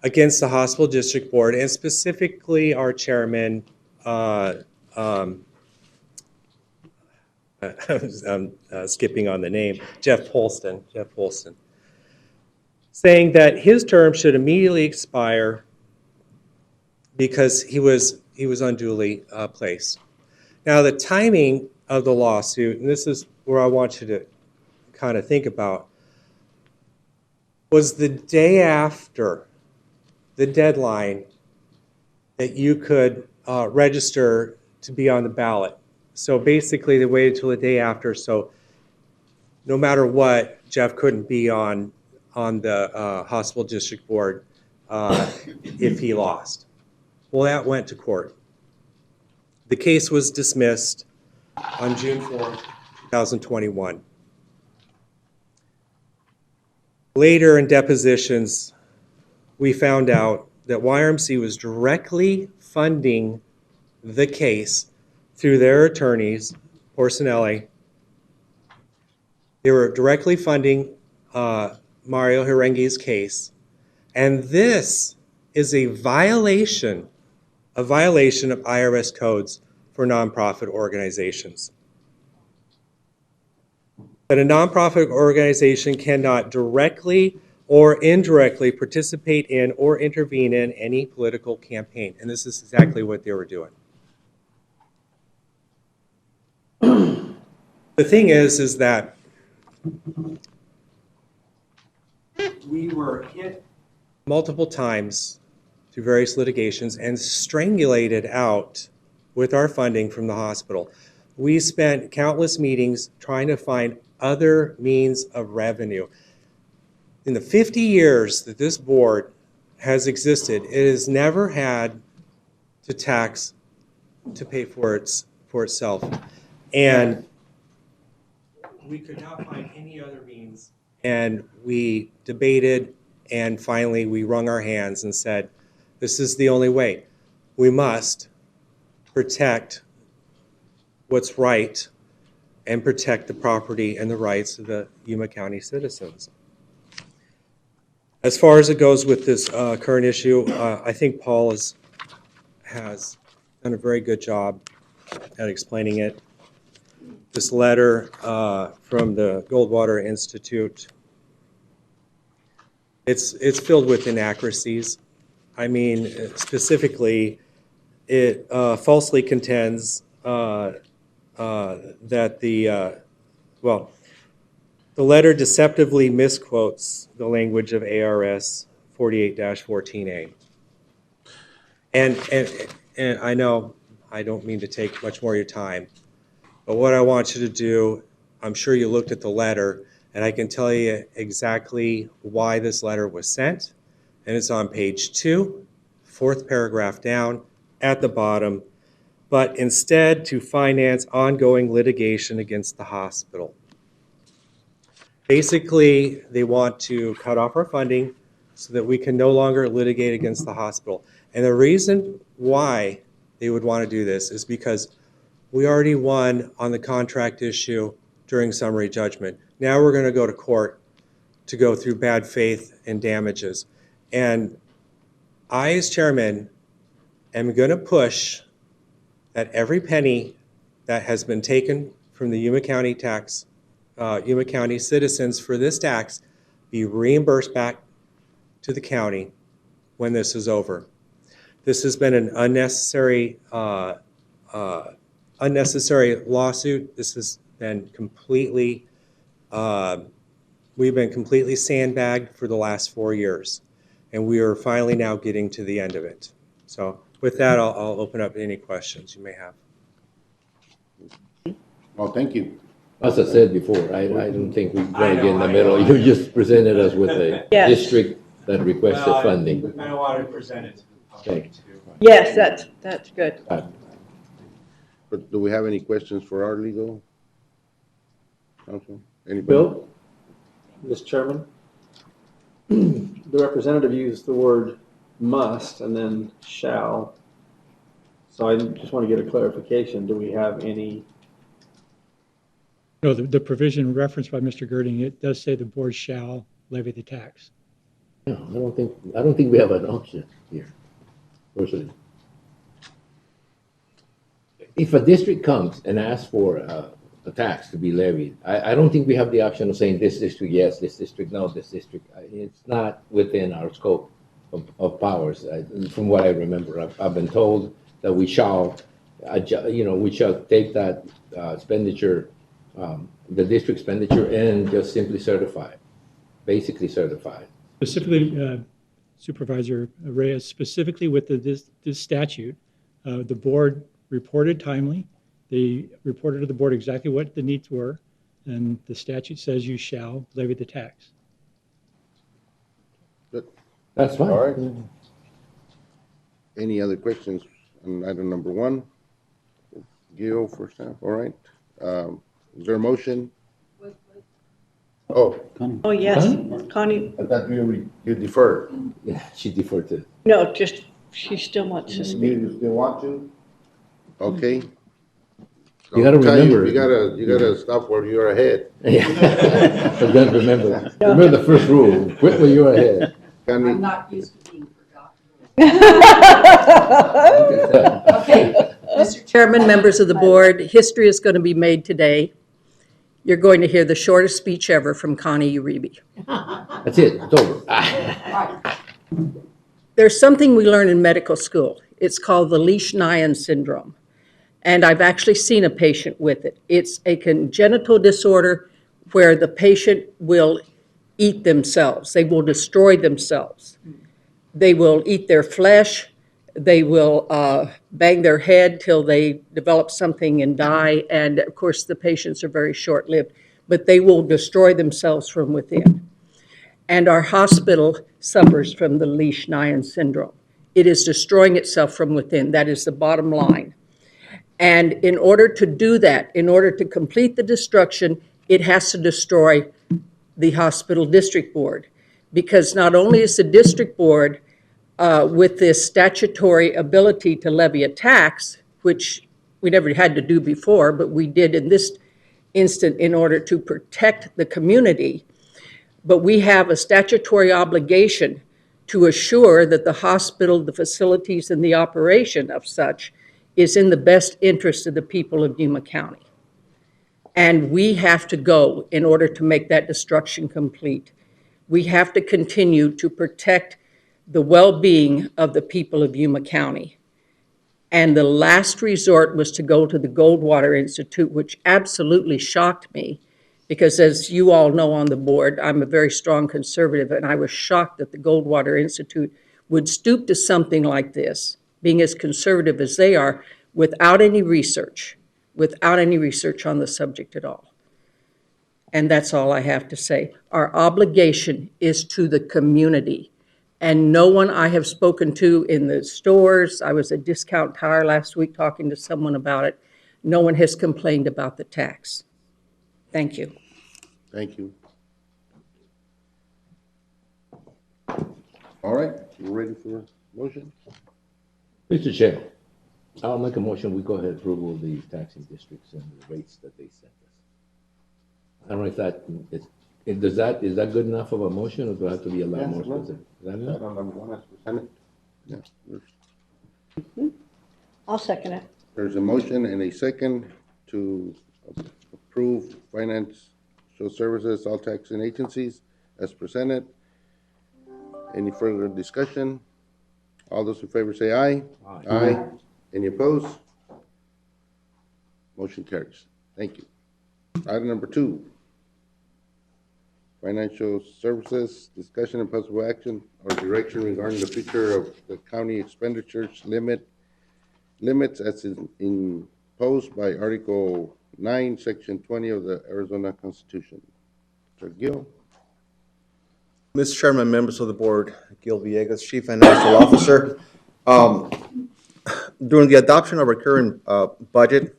Speaker 16: against the hospital district board, and specifically our chairman, I'm skipping on the name, Jeff Polston, saying that his term should immediately expire because he was unduly placed. Now, the timing of the lawsuit, and this is where I want you to kind of think about, was the day after the deadline that you could register to be on the ballot. So basically, they waited till the day after, so no matter what, Jeff couldn't be on the hospital district board if he lost. Well, that went to court. The case was dismissed on June 4th, 2021. Later in depositions, we found out that YRMC was directly funding the case through their attorneys, Porcinelli. They were directly funding Mario Harengi's case. And this is a violation of IRS codes for nonprofit organizations. That a nonprofit organization cannot directly or indirectly participate in or intervene in any political campaign. And this is exactly what they were doing. The thing is that we were hit multiple times through various litigations and strangulated out with our funding from the hospital. We spent countless meetings trying to find other means of revenue. In the 50 years that this board has existed, it has never had to tax to pay for itself. And we could not find any other means. And we debated, and finally we wrung our hands and said, this is the only way. We must protect what's right and protect the property and the rights of the Yuma County citizens. As far as it goes with this current issue, I think Paul has done a very good job at explaining it. This letter from the Goldwater Institute, it's filled with inaccuracies. I mean, specifically, it falsely contends that the letter deceptively misquotes the language of ARS 48-14A. And I know I don't mean to take much more of your time, but what I want you to do, I'm sure you looked at the letter, and I can tell you exactly why this letter was sent. And it's on page 2, 4th paragraph down at the bottom. But instead, to finance ongoing litigation against the hospital. Basically, they want to cut off our funding so that we can no longer litigate against the hospital. And the reason why they would want to do this is because we already won on the contract issue during summary judgment. Now we're going to go to court to go through bad faith and damages. And I, as chairman, am going to push that every penny that has been taken from the Yuma County Yuma County citizens for this tax be reimbursed back to the county when this is over. This has been an unnecessary lawsuit. This has been completely, we've been completely sandbagged for the last 4 years, and we are finally now getting to the end of it. So with that, I'll open up any questions you may have.
Speaker 1: Well, thank you.
Speaker 2: As I said before, I don't think we're going to get in the middle. You just presented us with a
Speaker 5: Yes.
Speaker 2: district that requested funding.
Speaker 16: We kind of want to present it to the public too.
Speaker 5: Yes, that's good.
Speaker 1: But do we have any questions for our legal counsel? Anybody?
Speaker 17: Bill, Mr. Chairman, the representative used the word must and then shall. So I just want to get a clarification. Do we have any?
Speaker 18: No, the provision referenced by Mr. Girding, it does say the board shall levy the tax.
Speaker 2: No, I don't think we have an option here, personally. If a district comes and asks for a tax to be levied, I don't think we have the option of saying this district yes, this district no, this district. It's not within our scope of powers. From what I remember, I've been told that we shall, we shall take that expenditure, the district expenditure, and just simply certify it, basically certify it.
Speaker 18: Specifically, Supervisor Reyes, specifically with this statute, the board reported timely. They reported to the board exactly what the needs were, and the statute says you shall levy the tax.
Speaker 1: Good.
Speaker 2: That's fine.
Speaker 1: All right. Any other questions on item number 1? Gil for staff, all right. Is there a motion? Oh,
Speaker 19: Oh, yes,
Speaker 2: Connie?
Speaker 19: Connie,
Speaker 1: I thought you deferred.
Speaker 2: Yeah, she deferred to.
Speaker 19: no, just, she still wants to speak.
Speaker 1: You still want to? Okay.
Speaker 2: You gotta
Speaker 1: I'll tell
Speaker 2: remember.
Speaker 1: You gotta stop where you're ahead.
Speaker 2: Yeah. But then remember the first rule, quit when you're ahead.
Speaker 1: Connie,
Speaker 15: I'm not used to being forgotten.
Speaker 2: Okay.
Speaker 15: Mr. Chairman, members of the board, history is going to be made today. You're going to hear the shortest speech ever from Connie Uribe.
Speaker 2: That's it, it's over.
Speaker 15: There's something we learn in medical school. It's called the Lesch-Nyhan syndrome. And I've actually seen a patient with it. It's a congenital disorder where the patient will eat themselves. They will destroy themselves. They will eat their flesh. They will bang their head till they develop something and die. And of course, the patients are very short-lived, but they will destroy themselves from within. And our hospital suffers from the Lesch-Nyhan syndrome. It is destroying itself from within. That is the bottom line. And in order to do that, in order to complete the destruction, it has to destroy the hospital district board. Because not only is the district board with this statutory ability to levy a tax, which we never had to do before, but we did in this instant in order to protect the community, but we have a statutory obligation to assure that the hospital, the facilities, and the operation of such is in the best interest of the people of Yuma County. And we have to go in order to make that destruction complete. We have to continue to protect the well-being of the people of Yuma County. And the last resort was to go to the Goldwater Institute, which absolutely shocked me, because as you all know on the board, I'm a very strong conservative, and I was shocked that the Goldwater Institute would stoop to something like this, being as conservative as they are, without any research on the subject at all. And that's all I have to say. Our obligation is to the community. And no one I have spoken to in the stores, I was at Discount Tire last week talking to someone about it, no one has complained about the tax. Thank you.
Speaker 1: thank you. All right, you ready for motion?
Speaker 2: Mr. Chair, I'll make a motion, we go ahead and approve of the taxing districts and the rates that they sent us. I don't know if that, is that good enough of a motion, or do I have to be a lot more specific? Is that enough?
Speaker 1: Yeah.
Speaker 19: I'll second it.
Speaker 1: There's a motion and a second to approve financial services, all taxing agencies as presented. Any further discussion? All those in favor say aye. Aye. Any opposed? Motion carries. Thank you. Item number 2, financial services, discussion and possible action or direction regarding the future of the county expenditures limits as imposed by Article 9, Section 20 of the Arizona Constitution. Mr. Gil.
Speaker 13: Mr. Chairman, members of the board, Gil Villegas, Chief Financial Officer. During the adoption of our current budget,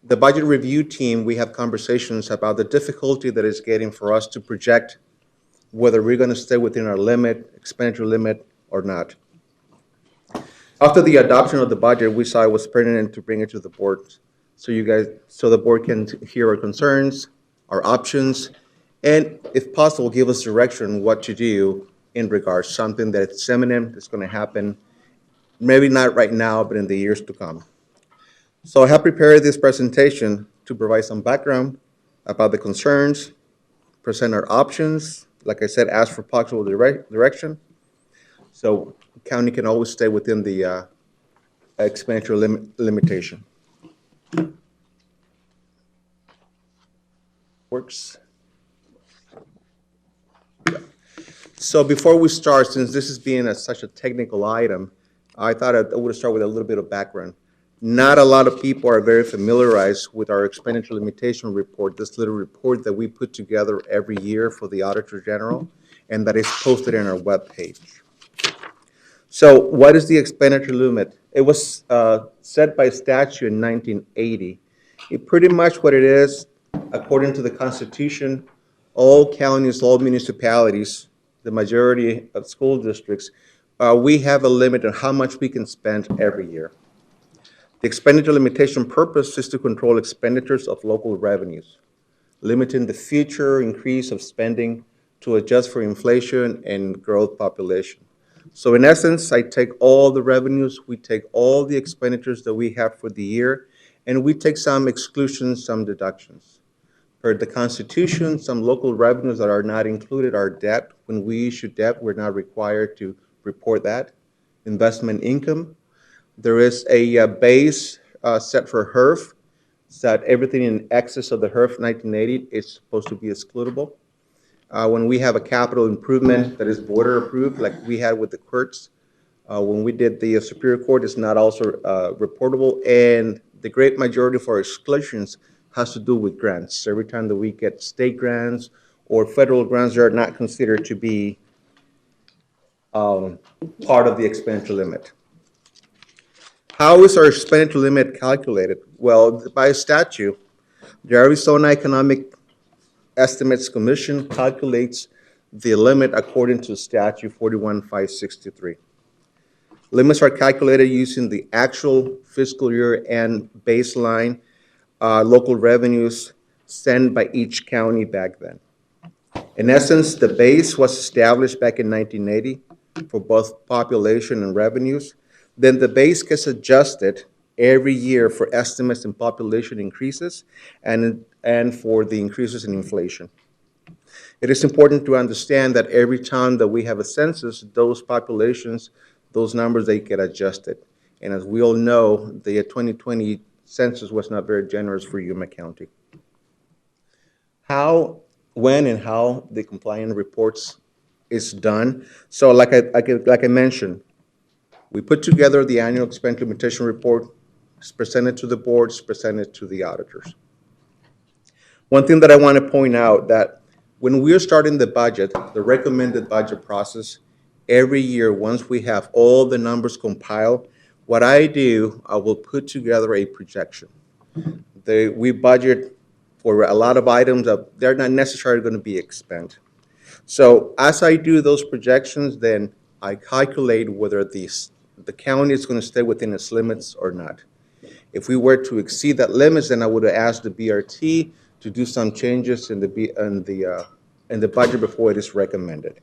Speaker 13: the budget review team, we have conversations about the difficulty that it's getting for us to project whether we're going to stay within our expenditure limit, or not. After the adoption of the budget, we saw it was pertinent to bring it to the board so the board can hear our concerns, our options, and if possible, give us direction on what to do in regards to something that's imminent, that's going to happen, maybe not right now, but in the years to come. So I have prepared this presentation to provide some background about the concerns, present our options, like I said, ask for possible direction, so the county can always stay within the expenditure limitation. Works. So before we start, since this is being such a technical item, I thought I would start with a little bit of background. Not a lot of people are very familiarized with our expenditure limitation report, this little report that we put together every year for the Auditor General, and that is posted on our webpage. So what is the expenditure limit? It was set by statute in 1980. Pretty much what it is, according to the Constitution, all counties, all municipalities, the majority of school districts, we have a limit on how much we can spend every year. The expenditure limitation purpose is to control expenditures of local revenues, limiting the future increase of spending to adjust for inflation and growth population. So in essence, I take all the revenues, we take all the expenditures that we have for the year, and we take some exclusions, some deductions. Per the Constitution, some local revenues that are not included are debt. When we issue debt, we're not required to report that. Investment income. There is a base set for HERF, that everything in excess of the HERF 1980 is supposed to be excludable. When we have a capital improvement that is border approved, like we had with the courts, when we did the Superior Court, it's not also reportable, and the great majority of our exclusions has to do with grants. Every time that we get state grants or federal grants, they are not considered to be part of the expenditure limit. How is our expenditure limit calculated? Well, by statute, the Arizona Economic Estimates Commission calculates the limit according to statute 41563. Limits are calculated using the actual fiscal year and baseline local revenues sent by each county back then. In essence, the base was established back in 1980 for both population and revenues. Then the base gets adjusted every year for estimates in population increases and for the increases in inflation. It is important to understand that every time that we have a census, those populations, those numbers, they get adjusted. And as we all know, the 2020 census was not very generous for Yuma County. How, when, and how the compliant reports is done. So like I mentioned, we put together the annual expenditure limitation report. It's presented to the board, it's presented to the auditors. One thing that I want to point out that when we're starting the budget, the recommended budget process, every year, once we have all the numbers compiled, what I do, I will put together a projection. We budget for a lot of items that they're not necessarily going to be expended. So as I do those projections, then I calculate whether the county is going to stay within its limits or not. If we were to exceed that limits, then I would have asked the BRT to do some changes in the budget before it is recommended.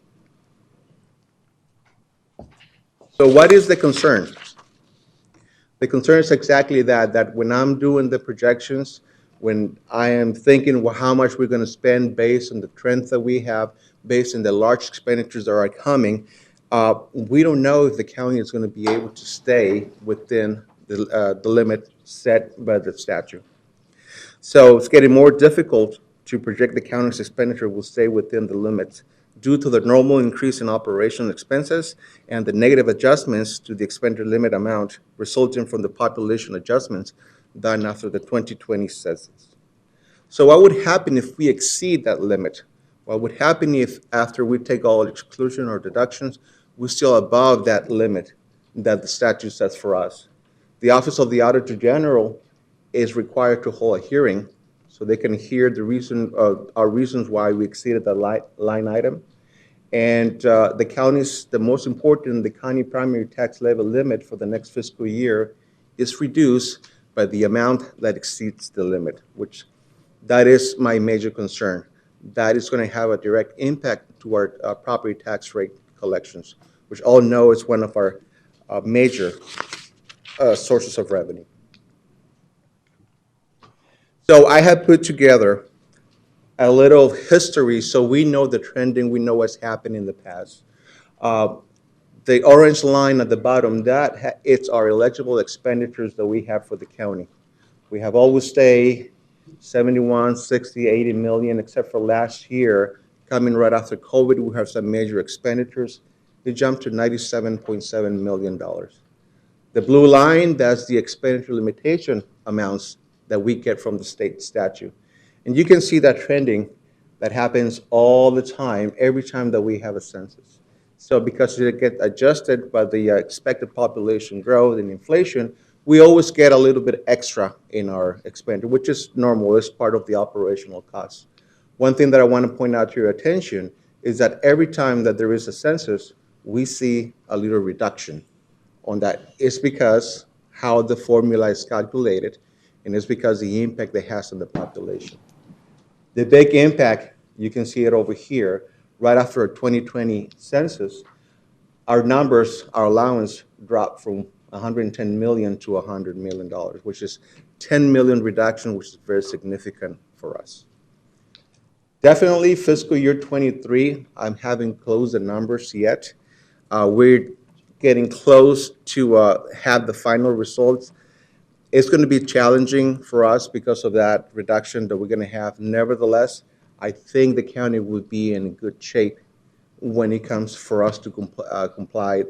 Speaker 13: So what is the concern? The concern is exactly that when I'm doing the projections, when I am thinking how much we're going to spend based on the trends that we have, based on the large expenditures that are coming, we don't know if the county is going to be able to stay within the limit set by the statute. So it's getting more difficult to project the county's expenditure will stay within the limits due to the normal increase in operational expenses and the negative adjustments to the expenditure limit amount resulting from the population adjustments done after the 2020 census. So what would happen if we exceed that limit? What would happen if after we take all exclusion or deductions, we're still above that limit that the statute sets for us? The Office of the Auditor General is required to hold a hearing so they can hear the our reasons why we exceeded the line item. And the most important, the county primary tax levy limit for the next fiscal year is reduced by the amount that exceeds the limit, which that is my major concern. That is going to have a direct impact to our property tax rate collections, which all know is one of our major sources of revenue. So I have put together a little history so we know the trending, we know what's happened in the past. The orange line at the bottom, it's our eligible expenditures that we have for the county. We have always stayed 71, 60, 80 million, except for last year, coming right after COVID, we have some major expenditures. It jumped to $97.7 million. The blue line, that's the expenditure limitation amounts that we get from the state statute. And you can see that trending that happens all the time, every time that we have a census. So because it gets adjusted by the expected population growth and inflation, we always get a little bit extra in our expenditure, which is normal, it's part of the operational costs. One thing that I want to point out to your attention is that every time that there is a census, we see a little reduction on that. It's because how the formula is calculated, and it's because the impact it has on the population. The big impact, you can see it over here, right after a 2020 census, our numbers, our allowance dropped from 110 million to $100 million, which is 10 million reduction, which is very significant for us. Definitely fiscal year 23, I haven't closed the numbers yet. We're getting close to have the final results. It's going to be challenging for us because of that reduction that we're going to have. Nevertheless, I think the county would be in good shape when it comes for us to comply,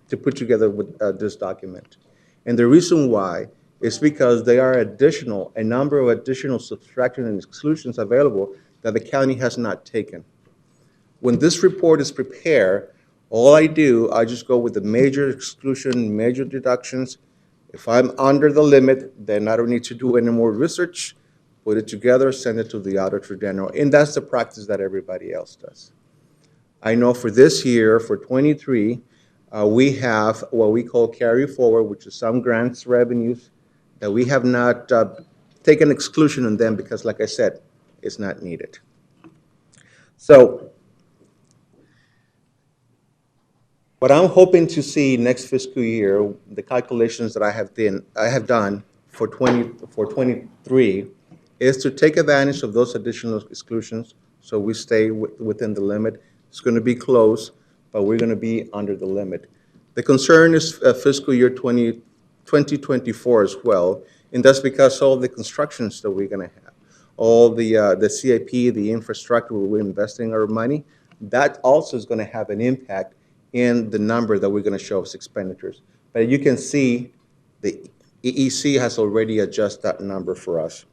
Speaker 13: to put together with this document. And the reason why is because there are a number of additional subtractions and exclusions available that the county has not taken. When this report is prepared, all I do, I just go with the major exclusion, major deductions. If I'm under the limit, then I don't need to do any more research, put it together, send it to the Auditor General. And that's the practice that everybody else does. I know for this year, for 23, we have what we call carry forward, which is some grants revenues that we have not taken exclusion on them because, like I said, it's not needed. So what I'm hoping to see next fiscal year, the calculations that I have done for 23, is to take advantage of those additional exclusions so we stay within the limit. It's going to be close, but we're going to be under the limit. The concern is fiscal year 2024 as well, and that's because all the constructions that we're going to have, all the CIP, the infrastructure where we're investing our money, that also is going to have an impact in the number that we're going to show as expenditures. But you can see the EEC has already adjusted that number for us.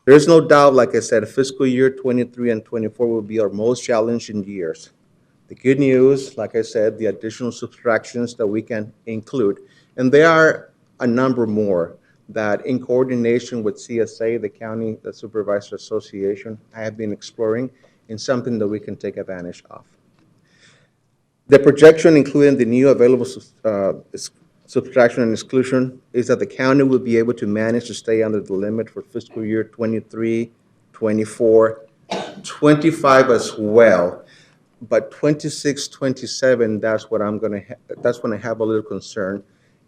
Speaker 13: There's no doubt, like I said, fiscal year 23 and 24 will be our most challenging years. The good news, like I said, the additional subtractions that we can include, and there are a number more that in coordination with CSA, the County Supervisor Association, I have been exploring in something that we can take advantage of. The projection, including the new available subtraction and exclusion, is that the county will be able to manage to stay under the limit for fiscal year 23, 24, 25 as well. But 26, 27, that's what I'm going to that's when I have a little concern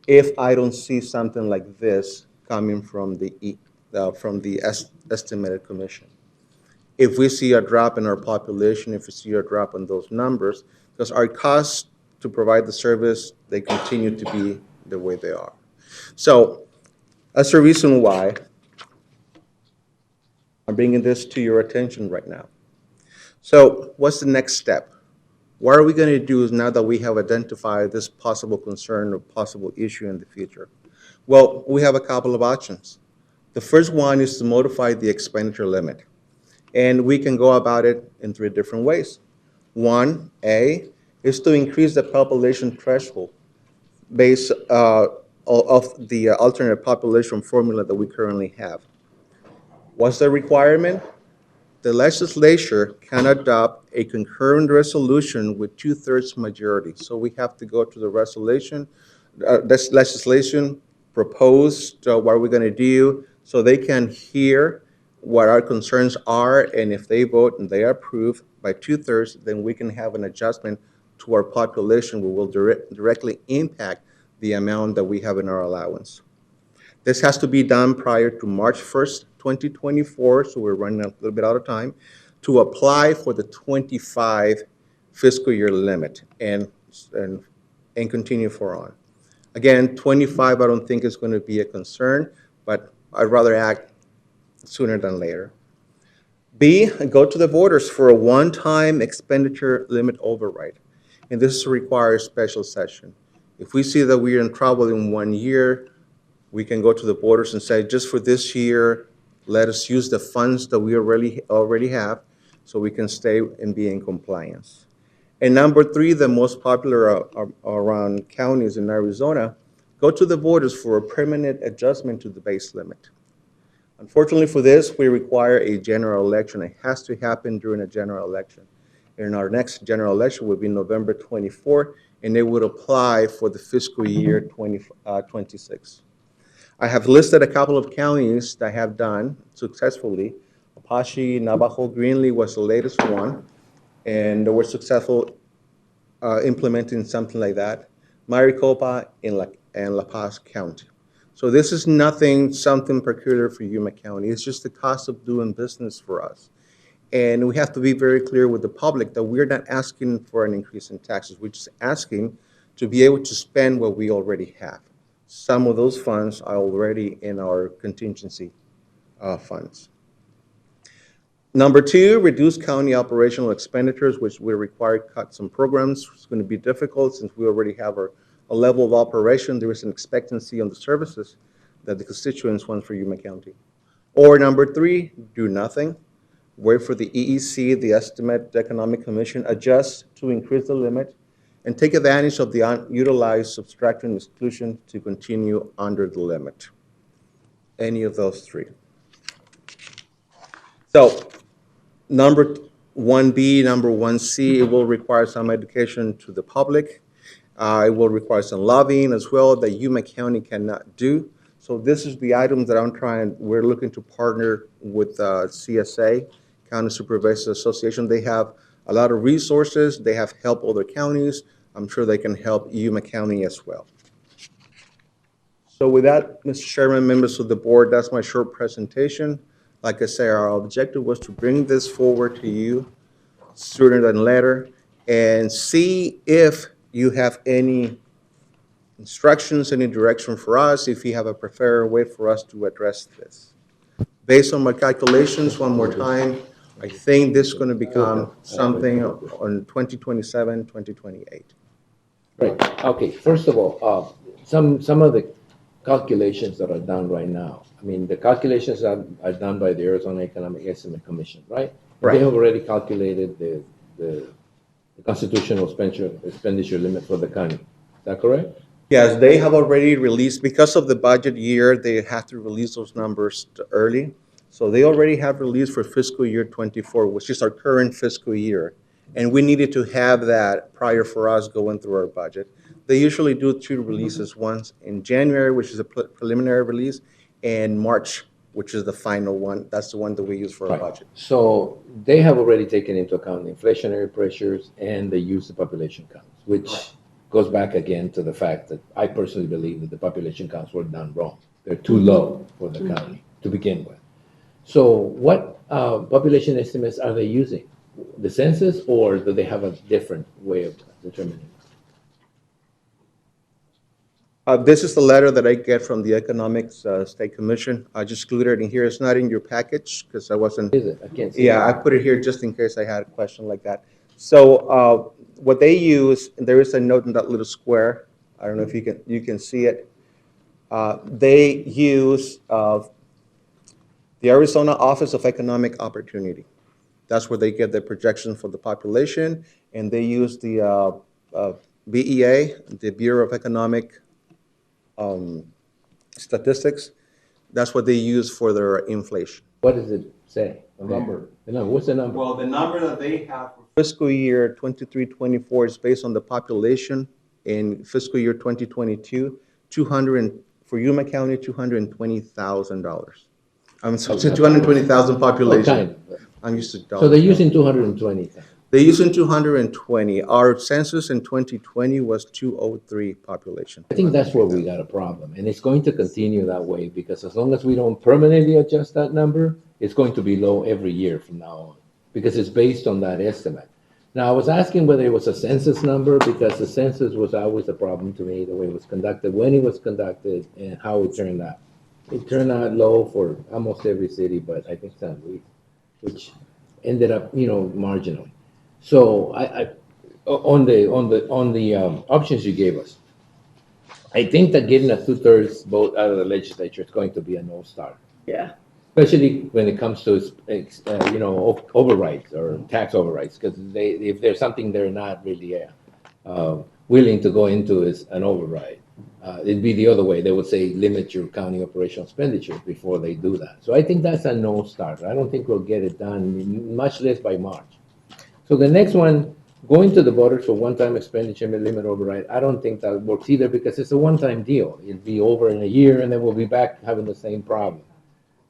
Speaker 13: if I don't see something like this coming from the estimated commission. If we see a drop in our population, if we see a drop in those numbers, because our costs to provide the service, they continue to be the way they are. So that's the reason why I'm bringing this to your attention right now. So what's the next step? What are we going to do now that we have identified this possible concern or possible issue in the future? Well, we have a couple of options. The first one is to modify the expenditure limit. And we can go about it in 3 different ways. 1A is to increase the population threshold based of the alternate population formula that we currently have. What's the requirement? The legislature can adopt a concurrent resolution with 2/3 majority. So we have to go to the resolution, this legislation proposed what we're going to do so they can hear what our concerns are, and if they vote and they approve by 2/3, then we can have an adjustment to our population which will directly impact the amount that we have in our allowance. This has to be done prior to March 1st, 2024, so we're running a little bit out of time, to apply for the 25 fiscal year limit and continue for on. Again, 25 I don't think is going to be a concern, but I'd rather act sooner than later. B, go to the voters for a one-time expenditure limit override. And this requires special session. If we see that we are in trouble in 1 year, we can go to the voters and say, just for this year, let us use the funds that we already have so we can stay and be in compliance. And number 3, the most popular around counties in Arizona, go to the voters for a permanent adjustment to the base limit. Unfortunately for this, we require a general election. It has to happen during a general election. And our next general election will be November 24, and they would apply for the fiscal year 2026. I have listed a couple of counties that have done successfully. Apache, Navajo, Greenlee was the latest one, and they were successful implementing something like that. Maricopa and La Paz County. So this is something peculiar for Yuma County. It's just the cost of doing business for us. And we have to be very clear with the public that we're not asking for an increase in taxes. We're just asking to be able to spend what we already have. Some of those funds are already in our contingency funds. Number two, reduce county operational expenditures, which will require cuts in programs. It's going to be difficult since we already have a level of operation. There is an expectancy on the services that the constituents want for Yuma County. Or number three, do nothing. Wait for the EEC, the Estimate Economic Commission, adjust to increase the limit, and take advantage of the unutilized subtraction exclusion to continue under the limit. Any of those three. So, number 1B, number 1C, it will require some education to the public. It will require some lobbying as well that Yuma County cannot do. So this is the items that we're looking to partner with CSA, County Supervisors Association. They have a lot of resources. They have helped other counties. I'm sure they can help Yuma County as well. So with that, Mr. Chairman, members of the board, that's my short presentation. Like I say, our objective was to bring this forward to you sooner than later and see if you have any instructions, any direction for us, if you have a preferred way for us to address this. Based on my calculations, one more time, I think this is going to become something on 2027, 2028.
Speaker 2: Right. Okay. First of all, some of the calculations that are done right now. I mean, the calculations are done by the Arizona Economic Estimate Commission, right?
Speaker 13: Right.
Speaker 2: They have already calculated the constitutional expenditure limit for the county. Is that correct?
Speaker 13: Yes, they have already released, because of the budget year, they have to release those numbers early. So they already have released for fiscal year 24, which is our current fiscal year. And we needed to have that prior for us going through our budget. They usually do 2 releases, once in January, which is a preliminary release, and March, which is the final one. That's the one that we use for our budget.
Speaker 2: So they have already taken into account the inflationary pressures and the use of population counts, which goes back again to the fact that I personally believe that the population counts were done wrong. They're too low for the county to begin with. So what population estimates are they using? The census, or do they have a different way of determining?
Speaker 13: This is the letter that I get from the Economics State Commission. I just included it in here. It's not in your package because I wasn't.
Speaker 2: Is it? I can't see.
Speaker 13: Yeah, I put it here just in case I had a question like that. So what they use, there is a note in that little square. I don't know if you can see it. They use the Arizona Office of Economic Opportunity. That's where they get their projection for the population, and they use the BEA, the Bureau of Economic Statistics. That's what they use for their inflation.
Speaker 2: What does it say? The number? The number. What's the number?
Speaker 13: Well, the number that they have for fiscal year 23-24 is based on the population in fiscal year 2022, for Yuma County, $220,000. I'm sorry, 220,000 population. I'm used to dollars.
Speaker 2: So they're using 220,000.
Speaker 13: They're using 220. Our census in 2020 was 203 population.
Speaker 2: I think that's where we got a problem, and it's going to continue that way because as long as we don't permanently adjust that number, it's going to be low every year from now on because it's based on that estimate. Now, I was asking whether it was a census number because the census was always a problem to me, the way it was conducted, when it was conducted, and how it turned out. It turned out low for almost every city, but I think San Luis, which ended up, marginally. So on the options you gave us, I think that getting a 2/3 vote out of the legislature is going to be a no-starter.
Speaker 15: Yeah.
Speaker 2: Especially when it comes to overrides or tax overrides, because if there's something they're not really willing to go into is an override. It'd be the other way. They would say limit your county operational expenditures before they do that. So I think that's a no-starter. I don't think we'll get it done, much less by March. So the next one, going to the voters for one-time expenditure and limit override, I don't think that works either because it's a one-time deal. It'll be over in a year and then we'll be back having the same problem.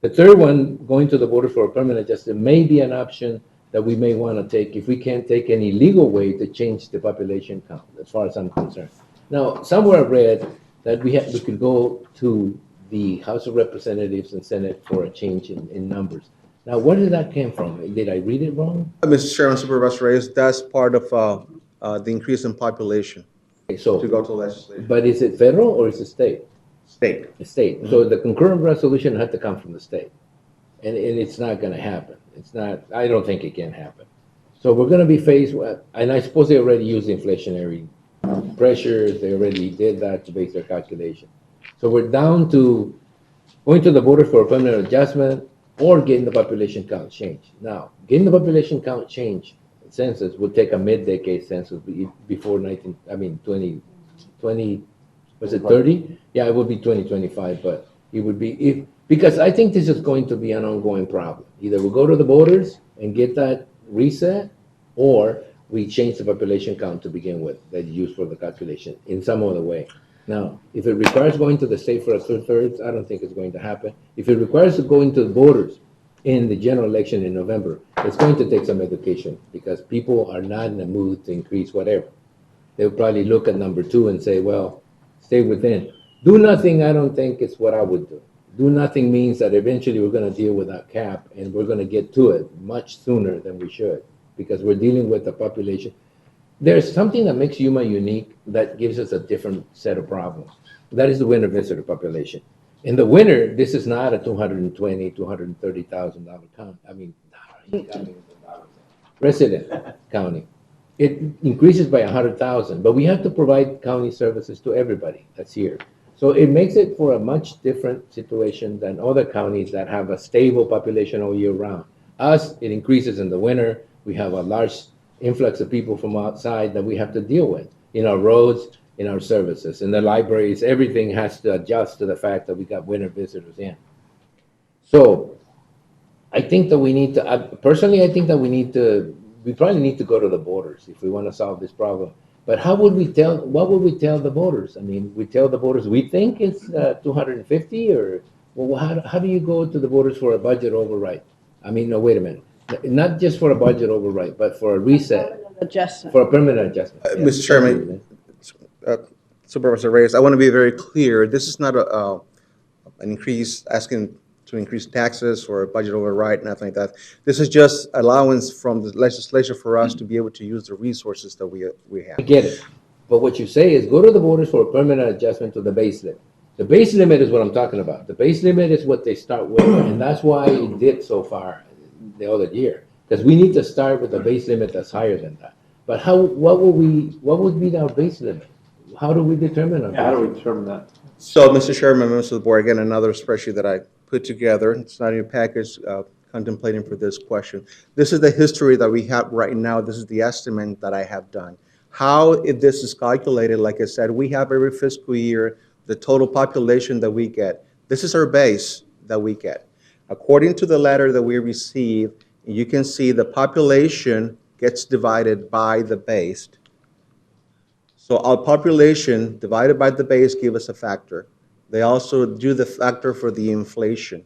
Speaker 2: The third one, going to the voters for a permanent adjustment, may be an option that we may want to take if we can't take any legal way to change the population count, as far as I'm concerned. Now, somewhere I read that we could go to the House of Representatives and Senate for a change in numbers. Now, where did that come from? Did I read it wrong?
Speaker 13: Mr. Chairman, Supervisor Reyes, that's part of the increase in population
Speaker 2: Okay, so,
Speaker 13: to go to legislature.
Speaker 2: but is it federal or is it state?
Speaker 13: State.
Speaker 2: It's state. So the concurrent resolution had to come from the state. And it's not gonna happen. It's not, I don't think it can happen. So we're gonna be faced with, and I suppose they already used inflationary pressures, they already did that to base their calculation. So we're down to going to the voters for a permanent adjustment or getting the population count changed. Now, getting the population count changed, census would take a mid-decade census before 2020, was it 30? Yeah, it would be 2025, but it would be, because I think this is going to be an ongoing problem. Either we'll go to the voters and get that reset, or we change the population count to begin with that you use for the calculation in some other way. Now, if it requires going to the state for a two-thirds, I don't think it's going to happen. If it requires going to the voters in the general election in November, it's going to take some education because people are not in the mood to increase whatever. They'll probably look at number 2 and say, well, stay within. Do nothing, I don't think is what I would do. Do nothing means that eventually we're going to deal with that cap and we're going to get to it much sooner than we should because we're dealing with the population. There's something that makes Yuma unique that gives us a different set of problems. That is the winter visitor population. In the winter, this is not a $220,000, $230,000 count. Resident county. It increases by 100,000, but we have to provide county services to everybody that's here. So it makes it for a much different situation than other counties that have a stable population all year round. Us, it increases in the winter. We have a large influx of people from outside that we have to deal with in our roads, in our services, in the libraries. Everything has to adjust to the fact that we got winter visitors in. So I think that we need to, personally, I think that we probably need to go to the voters if we want to solve this problem. But what would we tell the voters? I mean, we tell the voters we think it's 250, or well, how do you go to the voters for a budget override? I mean, no, wait a minute. Not just for a budget override, but for a reset.
Speaker 19: Adjustment.
Speaker 2: For a permanent adjustment.
Speaker 13: Mr. Chairman, Supervisor Reyes, I want to be very clear. This is not an increase, asking to increase taxes or a budget override, nothing like that. This is just allowance from the legislature for us to be able to use the resources that we have.
Speaker 2: I get it. But what you say is go to the voters for a permanent adjustment to the base limit. The base limit is what I'm talking about. The base limit is what they start with, and that's why it did so far the other year. Because we need to start with a base limit that's higher than that. But what would be our base limit? How do we determine our
Speaker 17: How do we determine that?
Speaker 13: So, Mr. Chairman, members of the board, again, another spreadsheet that I put together. It's not in your package, contemplating for this question. This is the history that we have right now. This is the estimate that I have done. How this is calculated, like I said, we have every fiscal year the total population that we get. This is our base that we get. According to the letter that we received, you can see the population gets divided by the base. So our population divided by the base give us a factor. They also do the factor for the inflation.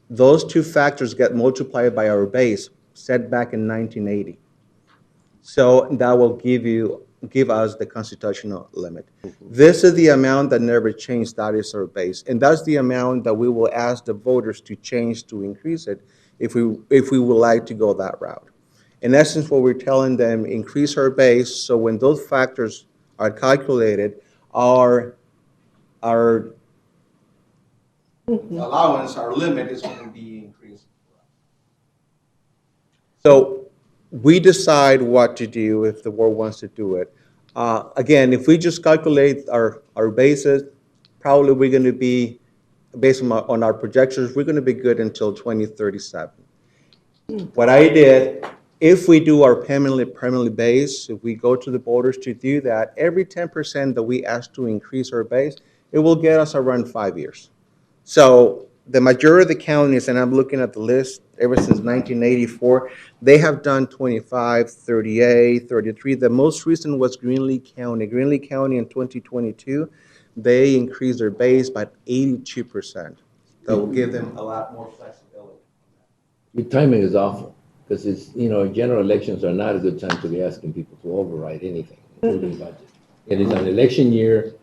Speaker 13: Those two factors get multiplied by our base set back in 1980. So that will give us the constitutional limit. This is the amount that never changed. That is our base. And that's the amount that we will ask the voters to change to increase it if we would like to go that route. In essence, what we're telling them, increase our base, so when those factors are calculated, our allowance, our limit is going to be increased. So we decide what to do if the board wants to do it. Again, if we just calculate our bases, probably we're going to be, based on our projections, we're going to be good until 2037. What I did, if we do our permanently base, if we go to the voters to do that, every 10% that we ask to increase our base it will get us around 5 years. So the majority of the counties, and I'm looking at the list, ever since 1984, they have done 25, 38, 33. The most recent was Greenlee County. Greenlee County in 2022, they increased their base by 82%. That will give them a lot more flexibility.
Speaker 2: Your timing is awful, because it's, general elections are not a good time to be asking people to override anything, including budget. It is an election year.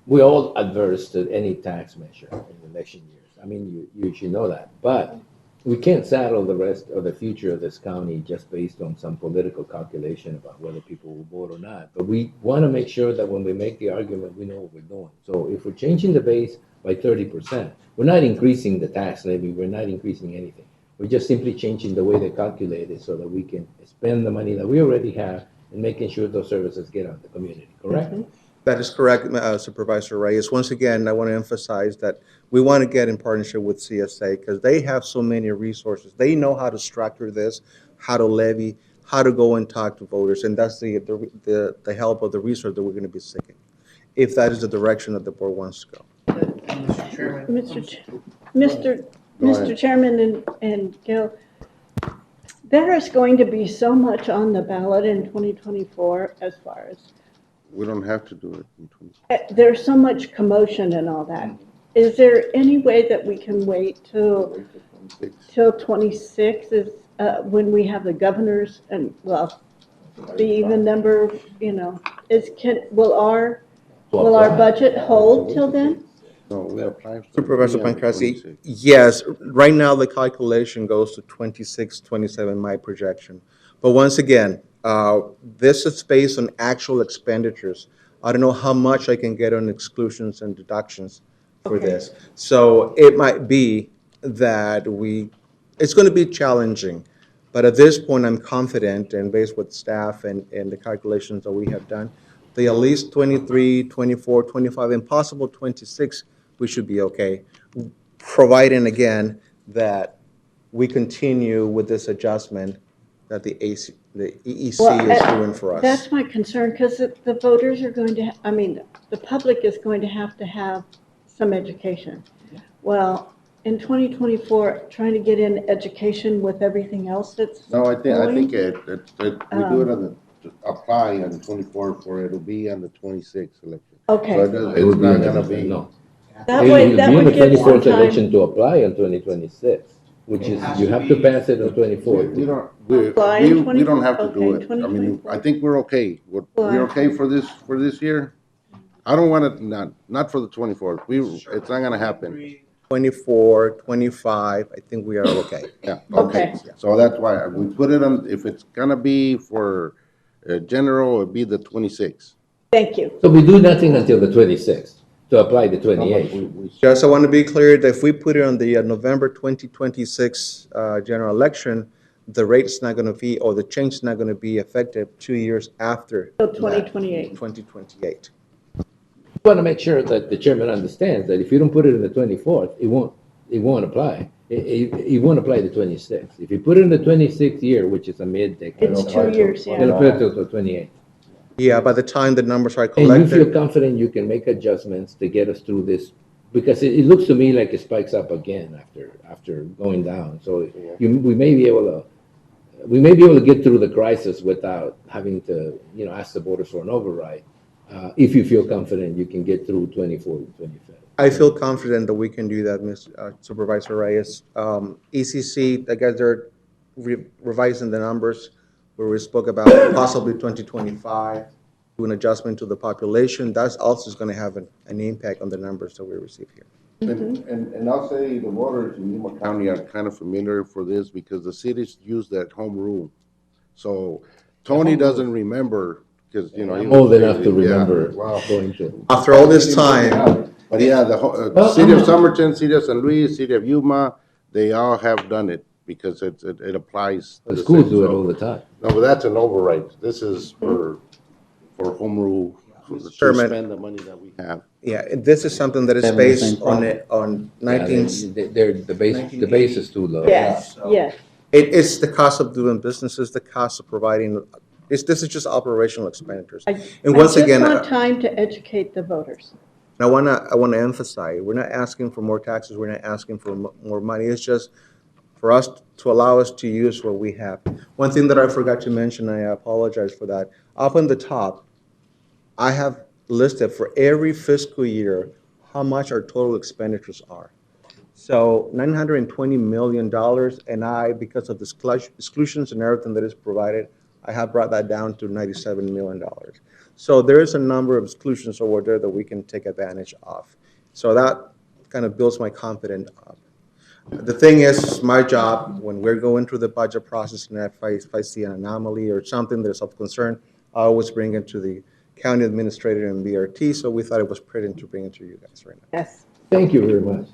Speaker 2: We're all adverse to any tax measure in election years. I mean, you should know that. But we can't saddle the rest of the future of this county just based on some political calculation about whether people will vote or not. But we want to make sure that when we make the argument, we know what we're doing. So if we're changing the base by 30%, we're not increasing the tax levy, we're not increasing anything. We're just simply changing the way they calculate it so that we can spend the money that we already have and making sure those services get out to the community, correct?
Speaker 13: Mm-hmm. That is correct, Supervisor Reyes. Once again, I want to emphasize that we want to get in partnership with CSA because they have so many resources. They know how to structure this, how to levy, how to go and talk to voters, and that's the help of the resource that we're going to be seeking, if that is the direction that the board wants to go.
Speaker 19: Mr. Chairman and Gil, there is going to be so much on the ballot in 2024 as far as
Speaker 1: We don't have to do it in 20.
Speaker 19: there's so much commotion and all that. Is there any way that we can wait till 26 is when we have the governors and, well, the even number, will our budget hold till then?
Speaker 1: No, we apply for.
Speaker 13: Supervisor Pancrasi, yes, right now the calculation goes to 26, 27, my projection. But once again, this is based on actual expenditures. I don't know how much I can get on exclusions and deductions for this. So it might be that it's going to be challenging. But at this point, I'm confident, and based with staff and the calculations that we have done, the at least 23, 24, 25, and possible 26, we should be okay, providing, again, that we continue with this adjustment that the EEC is doing for us.
Speaker 19: That's my concern, because the voters are going to, the public is going to have some education. Well, in 2024, trying to get in education with everything else that's
Speaker 1: No, I think
Speaker 19: going,
Speaker 1: we do it on apply on the 24th, or it'll be on the 26th election.
Speaker 19: Okay.
Speaker 1: So it's not gonna be.
Speaker 2: No.
Speaker 19: That would give some
Speaker 2: 24th election
Speaker 19: time.
Speaker 2: to apply on 2026, which is, you have to pass it on 24th.
Speaker 19: Apply in
Speaker 1: We don't have to do
Speaker 19: okay,
Speaker 1: it. I mean,
Speaker 19: 2024.
Speaker 1: I think we're okay. We're
Speaker 19: Why?
Speaker 1: okay for this year. I don't want it, not for the 24th. It's not gonna happen.
Speaker 13: 24, 25, I think we are okay.
Speaker 1: Yeah,
Speaker 19: Okay.
Speaker 1: okay. So that's why we put it on, if it's gonna be for general, it'd be the 26th.
Speaker 19: Thank you.
Speaker 2: So we do nothing until the 26th to apply the 28th.
Speaker 13: Just, I want to be clear that if we put it on the November 2026 general election, the rate's not going to be, or the change is not going to be effective 2 years after.
Speaker 19: Till
Speaker 13: that,
Speaker 19: 2028.
Speaker 13: 2028.
Speaker 2: I want to make sure that the chairman understands that if you don't put it in the 24th, it won't apply. It won't apply the 26th. If you put it in the 26th year, which is a mid-decade.
Speaker 19: It's 2 years, yeah.
Speaker 2: It'll put it till the 28th.
Speaker 13: Yeah, by the time the numbers are
Speaker 2: And you feel
Speaker 13: collected,
Speaker 2: confident you can make adjustments to get us through this? Because it looks to me like it spikes up again after going down. So we may be able to get through the crisis without having to, ask the voters for an override. If you feel confident you can get through 24 and 25.
Speaker 13: I feel confident that we can do that, Supervisor Reyes. ECC, I guess they're revising the numbers where we spoke about possibly 2025, do an adjustment to the population. That's also going to have an impact on the numbers that we receive here.
Speaker 1: And I'll say the voters in Yuma County are kind of familiar for this because the cities use that home rule. So Tony doesn't remember because,
Speaker 2: I'm old enough to remember going to.
Speaker 13: After all this time.
Speaker 1: But yeah, the city of Somerton, city of San Luis, city of Yuma, they all have done it because it applies.
Speaker 2: The schools do it all the time.
Speaker 1: No, but that's an override. This is for home rule, to
Speaker 13: Chairman.
Speaker 1: spend the money that we have.
Speaker 13: Yeah, this is something that is based on 19.
Speaker 2: The base is too low.
Speaker 19: Yes, yes.
Speaker 13: It's the cost of doing business, it's the cost of providing, this is just operational expenditures. And once again,
Speaker 19: I just want time to educate the voters.
Speaker 13: And I wanna emphasize, we're not asking for more taxes, we're not asking for more money. It's just for us to allow us to use what we have. One thing that I forgot to mention, I apologize for that. Up on the top, I have listed for every fiscal year how much our total expenditures are. So $920 million, and I, because of the exclusions and everything that is provided, I have brought that down to $97 million. So there is a number of exclusions over there that we can take advantage of. So that kind of builds my confidence up. The thing is, my job, when we're going through the budget process, and if I see an anomaly or something that's of concern, I always bring it to the county administrator and BRT, so we thought it was prudent to bring it to you guys right now.
Speaker 15: Yes. Thank you very much.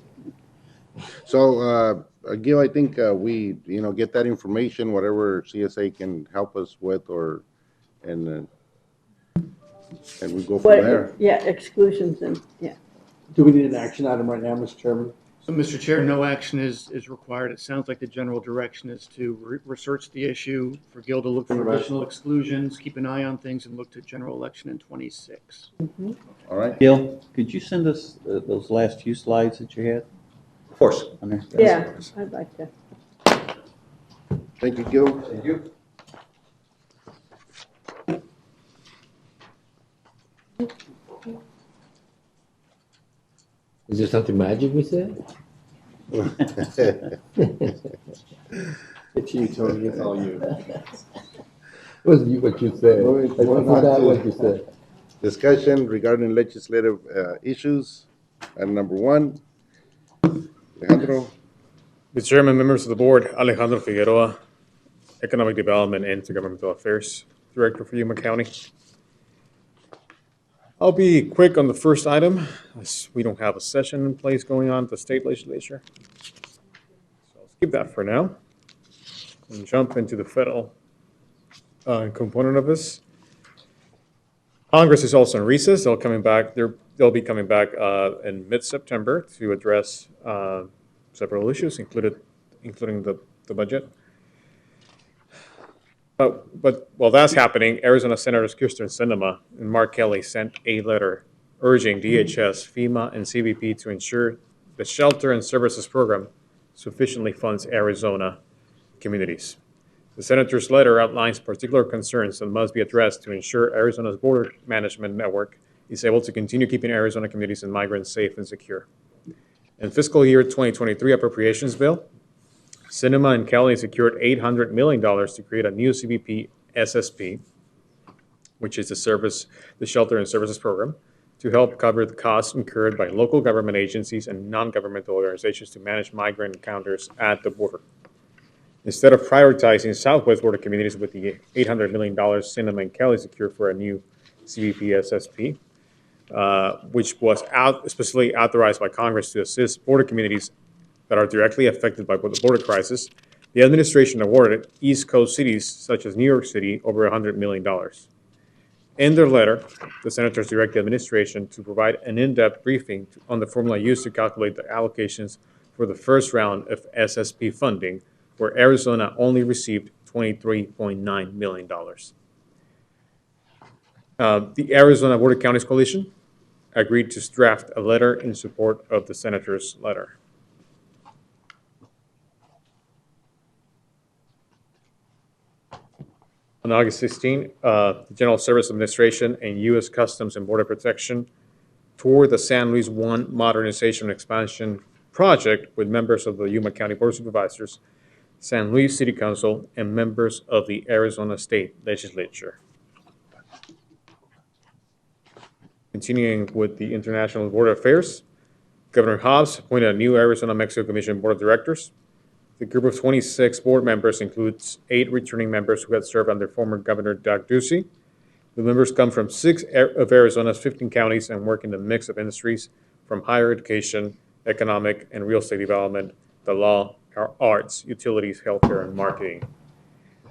Speaker 1: So, Gil, I think we, get that information, whatever CSA can help us with, and we go from there.
Speaker 19: Yeah, exclusions and, yeah.
Speaker 17: Do we need an action item right now, Mr. Chairman?
Speaker 9: So, Mr. Chair, no action is required. It sounds like the general direction is to research the issue, for Gil to look for additional exclusions, keep an eye on things, and look to general election in '26.
Speaker 1: All right.
Speaker 3: Gil, could you send us those last few slides that you had?
Speaker 13: Of course.
Speaker 3: On there?
Speaker 19: Yeah, I'd like to.
Speaker 1: Thank you, Gil. Thank you.
Speaker 2: Is there something magic we said?
Speaker 17: It's you, Tony, it's all you.
Speaker 2: Was you what you said? I forgot what you said.
Speaker 1: Discussion regarding legislative issues. Item number 1. Alejandro.
Speaker 20: Mr. Chairman, members of the board, Alejandro Figueroa, Economic Development and Intergovernmental Affairs Director for Yuma County. I'll be quick on the first item, as we don't have a session in place going on at the state legislature. So I'll skip that for now and jump into the federal component of this. Congress is also in recess. They'll be coming back in mid-September to address several issues, including the budget. But while that's happening, Arizona Senators Kyrsten Sinema and Mark Kelly sent a letter urging DHS, FEMA, and CBP to ensure the Shelter and Services Program sufficiently funds Arizona communities. The Senator's letter outlines particular concerns that must be addressed to ensure Arizona's border management network is able to continue keeping Arizona communities and migrants safe and secure. In fiscal year 2023 appropriations bill, Sinema and Kelly secured $800 million to create a new CBP SSP, which is the Shelter and Services Program, to help cover the costs incurred by local government agencies and non-governmental organizations to manage migrant encounters at the border. Instead of prioritizing Southwest border communities with the $800 million Sinema and Kelly secured for a new CBP SSP, which was specifically authorized by Congress to assist border communities that are directly affected by the border crisis, the administration awarded East Coast cities such as New York City over $100 million. In their letter, the senators direct the administration to provide an in-depth briefing on the formula used to calculate the allocations for the first round of SSP funding, where Arizona only received $23.9 million. The Arizona Border Counties Coalition agreed to draft a letter in support of the senator's letter. On August 16, the General Service Administration and U.S. Customs and Border Protection toured the San Luis 1 Modernization and Expansion Project with members of the Yuma County Board of Supervisors, San Luis City Council, and members of the Arizona State Legislature. Continuing with the International Border Affairs, Governor Hobbs appointed a new Arizona-Mexico Commission Board of Directors. The group of 26 board members includes 8 returning members who had served under former Governor Doug Ducey. The members come from 6 of Arizona's 15 counties and work in a mix of industries from higher education, economic and real estate development, the law, arts, utilities, healthcare, and marketing.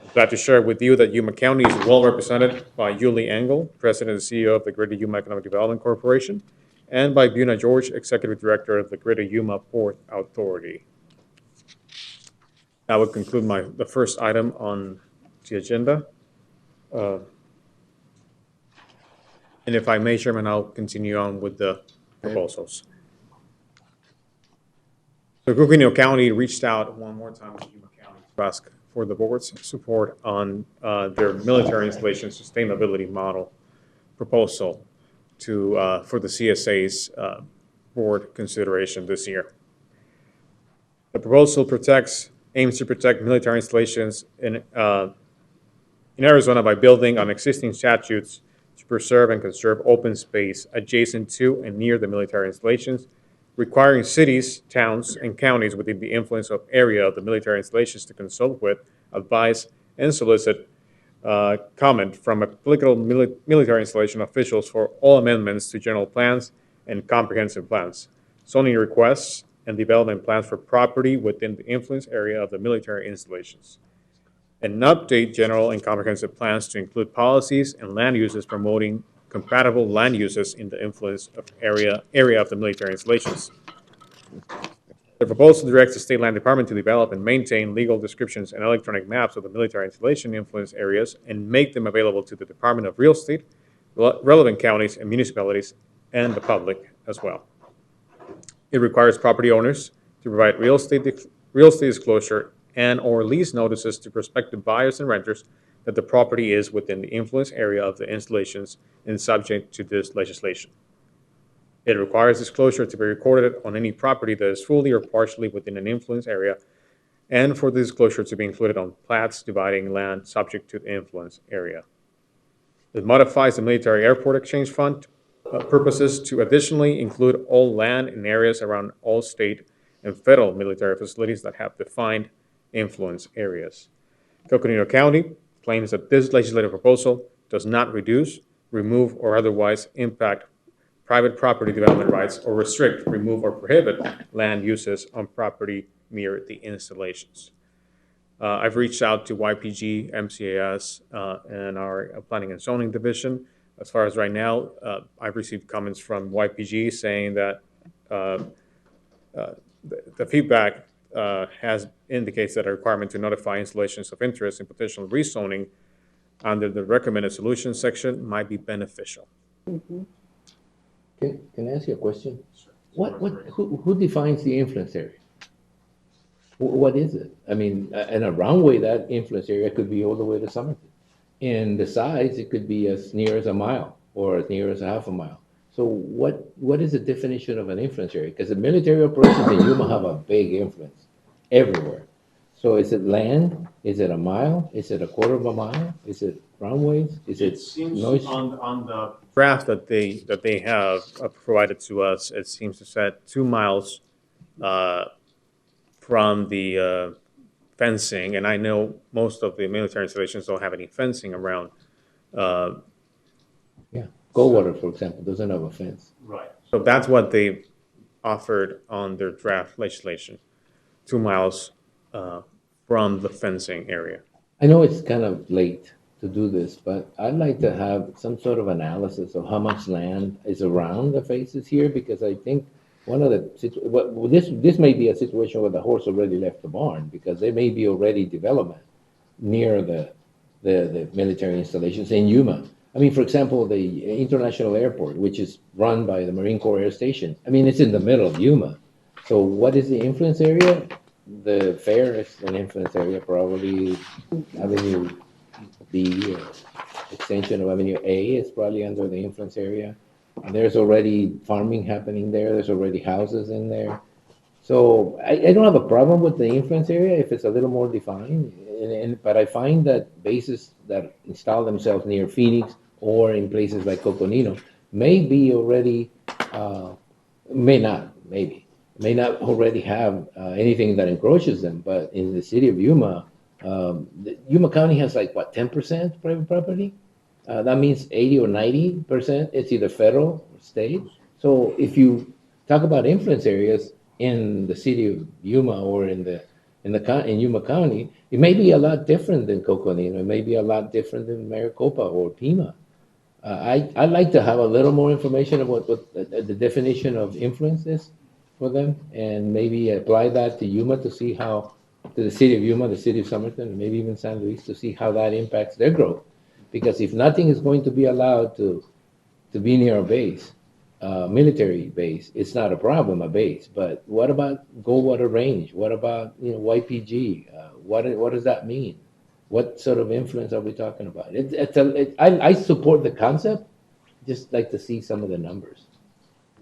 Speaker 20: I'm glad to share with you that Yuma County is well represented by Yuli Engel, President and CEO of the Greater Yuma Economic Development Corporation, and by Buna George, Executive Director of the Greater Yuma Port Authority. That would conclude the first item on the agenda. And if I may, Chairman, I'll continue on with the proposals. So Coconino County reached out one more time to Yuma County to ask for the board's support on their military installation sustainability model proposal for the CSA's board consideration this year. The proposal aims to protect military installations in Arizona by building on existing statutes to preserve and conserve open space adjacent to and near the military installations, requiring cities, towns, and counties within the influence of area of the military installations to consult with, advise, and solicit comment from applicable military installation officials for all amendments to general plans and comprehensive plans, zoning requests, and development plans for property within the influence area of the military installations, and update general and comprehensive plans to include policies and land uses promoting compatible land uses in the influence of area of the military installations. The proposal directs the State Land Department to develop and maintain legal descriptions and electronic maps of the military installation influence areas and make them available to the Department of Real Estate, relevant counties and municipalities, and the public as well. It requires property owners to provide real estate disclosure and/or lease notices to prospective buyers and renters that the property is within the influence area of the installations and subject to this legislation. It requires disclosure to be recorded on any property that is fully or partially within an influence area, and for the disclosure to be included on plats dividing land subject to the influence area. It modifies the Military Airport Exchange Fund purposes to additionally include all land in areas around all state and federal military facilities that have defined influence areas. Coconino County claims that this legislative proposal does not reduce, remove, or otherwise impact private property development rights or restrict, remove, or prohibit land uses on property near the installations. I've reached out to YPG, MCAS, and our Planning and Zoning Division. As far as right now, I've received comments from YPG saying that the feedback indicates that a requirement to notify installations of interest in potential rezoning under the recommended solutions section might be beneficial.
Speaker 2: Can I ask you a question? Who defines the influence area? What is it? I mean, in a roundway, that influence area could be all the way to Somerton. In the size, it could be as near as a mile or as near as a half a mile. So what is the definition of an influence area? Because the military operations in Yuma have a big influence everywhere. So is it land? Is it a mile? Is it a quarter of a mile? Is it roundways? Is it noise?
Speaker 20: On the draft that they have provided to us, it seems to set 2 miles from the fencing, and I know most of the military installations don't have any fencing around.
Speaker 2: Goldwater, for example, doesn't have a fence.
Speaker 20: Right. So that's what they offered on their draft legislation, 2 miles from the fencing area.
Speaker 2: I know it's kind of late to do this, but I'd like to have some sort of analysis of how much land is around the faces here, because I think one of the this may be a situation where the horse already left the barn, because there may be already development near the military installations in Yuma. I mean, for example, the International Airport, which is run by the Marine Corps Air Station. I mean, it's in the middle of Yuma. So what is the influence area? The fair is an influence area, probably Avenue B, or extension of Avenue A is probably under the influence area. And there's already farming happening there. There's already houses in there. So I don't have a problem with the influence area if it's a little more defined. But I find that bases that install themselves near Phoenix or in places like Coconino may be already, may not already have anything that encroaches them. But in the city of Yuma, Yuma County has like, what, 10% private property? That means 80 or 90%, it's either federal or state. So if you talk about influence areas in the city of Yuma or in Yuma County, it may be a lot different than Coconino. It may be a lot different than Maricopa or Pima. I'd like to have a little more information about what the definition of influence is for them, and maybe apply that to Yuma to see how, to the city of Yuma, the city of Somerton, and maybe even San Luis, to see how that impacts their growth. Because if nothing is going to be allowed to be near a base, military base, it's not a problem, a base. But what about Goldwater Range? What about, YPG? What does that mean? What sort of influence are we talking about? I support the concept, just like to see some of the numbers.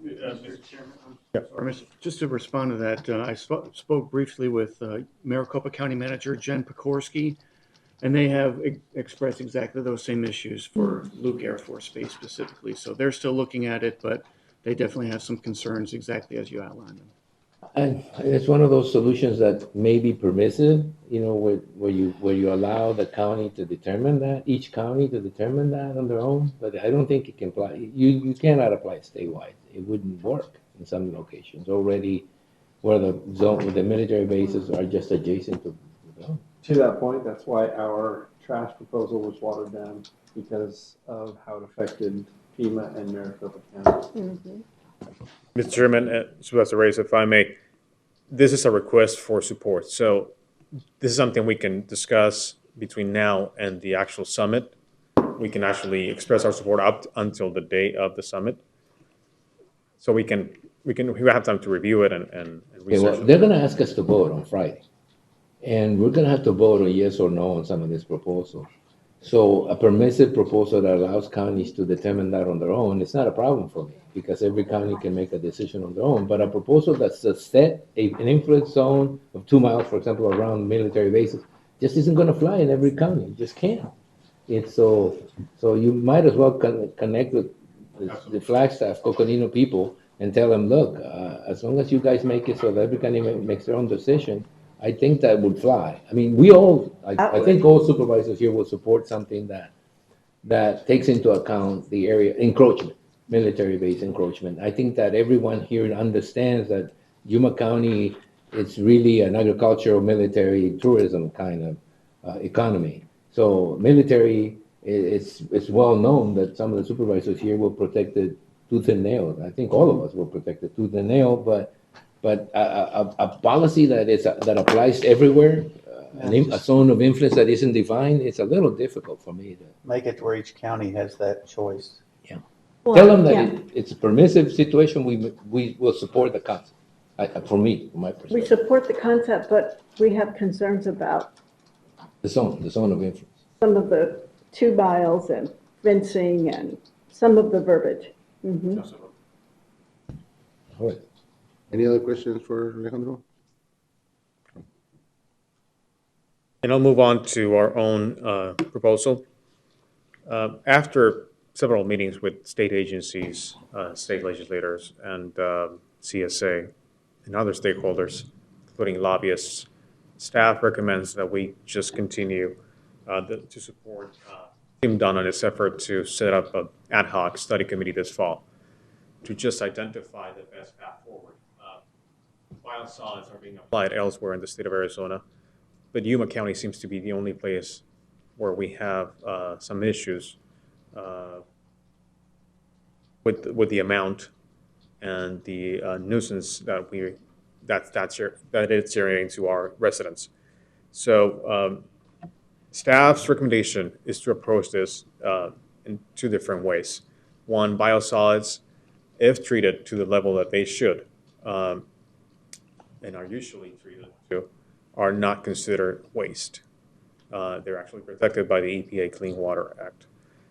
Speaker 9: Mr. Chairman, just to respond to that, I spoke briefly with Maricopa County Manager Jen Pekorski, and they have expressed exactly those same issues for Luke Air Force Base specifically. So they're still looking at it, but they definitely have some concerns exactly as you outlined them.
Speaker 2: And it's one of those solutions that may be permissive, where you allow the county to determine that, each county to determine that on their own, but I don't think it can apply, you cannot apply it statewide. It wouldn't work in some locations already where the military bases are just adjacent to the zone.
Speaker 17: To that point, that's why our trash proposal was watered down, because of how it affected FEMA and Maricopa County.
Speaker 20: Mr. Chairman, Supervisor Reyes, if I may, this is a request for support. So this is something we can discuss between now and the actual summit. We can actually express our support up until the day of the summit. So we have time to review it and research it.
Speaker 2: They're going to ask us to vote on Friday, and we're going to have to vote on yes or no on some of this proposal. So a permissive proposal that allows counties to determine that on their own, it's not a problem for me, because every county can make a decision on their own. But a proposal that's a set an influence zone of 2 miles, for example, around military bases, just isn't going to fly in every county. It just can't. It's so you might as well connect with the Flagstaff, Coconino people and tell them, look, as long as you guys make it so that every county makes their own decision, I think that would fly. I mean, I think all supervisors here will support something that takes into account the area encroachment, military base encroachment. I think that everyone here understands that Yuma County, it's really an agricultural, military, tourism kind of economy. So military, it's well known that some of the supervisors here will protect it tooth and nail. I think all of us will protect it tooth and nail, but a policy that applies everywhere, a zone of influence that isn't defined, it's a little difficult for me to
Speaker 3: Make it where each county has that choice.
Speaker 2: tell them that it's a permissive situation. We will support the concept. From my perspective,
Speaker 19: We support the concept, but we have concerns about
Speaker 2: the zone of influence.
Speaker 19: some of the 2 miles and fencing and some of the verbiage. Mhm.
Speaker 1: All right. Any other questions for Alejandro?
Speaker 20: And I'll move on to our own proposal. After several meetings with state agencies, state legislators, and CSA, and other stakeholders, including lobbyists, staff recommends that we just continue to support Tim Dunn on his effort to set up an ad hoc study committee this fall to just identify the best path forward. Biosolids are being applied elsewhere in the state of Arizona, but Yuma County seems to be the only place where we have some issues with the amount and the nuisance that it's generating to our residents. So staff's recommendation is to approach this in 2 different ways. One, biosolids, if treated to the level that they should, and are usually treated to, are not considered waste. They're actually protected by the EPA Clean Water Act.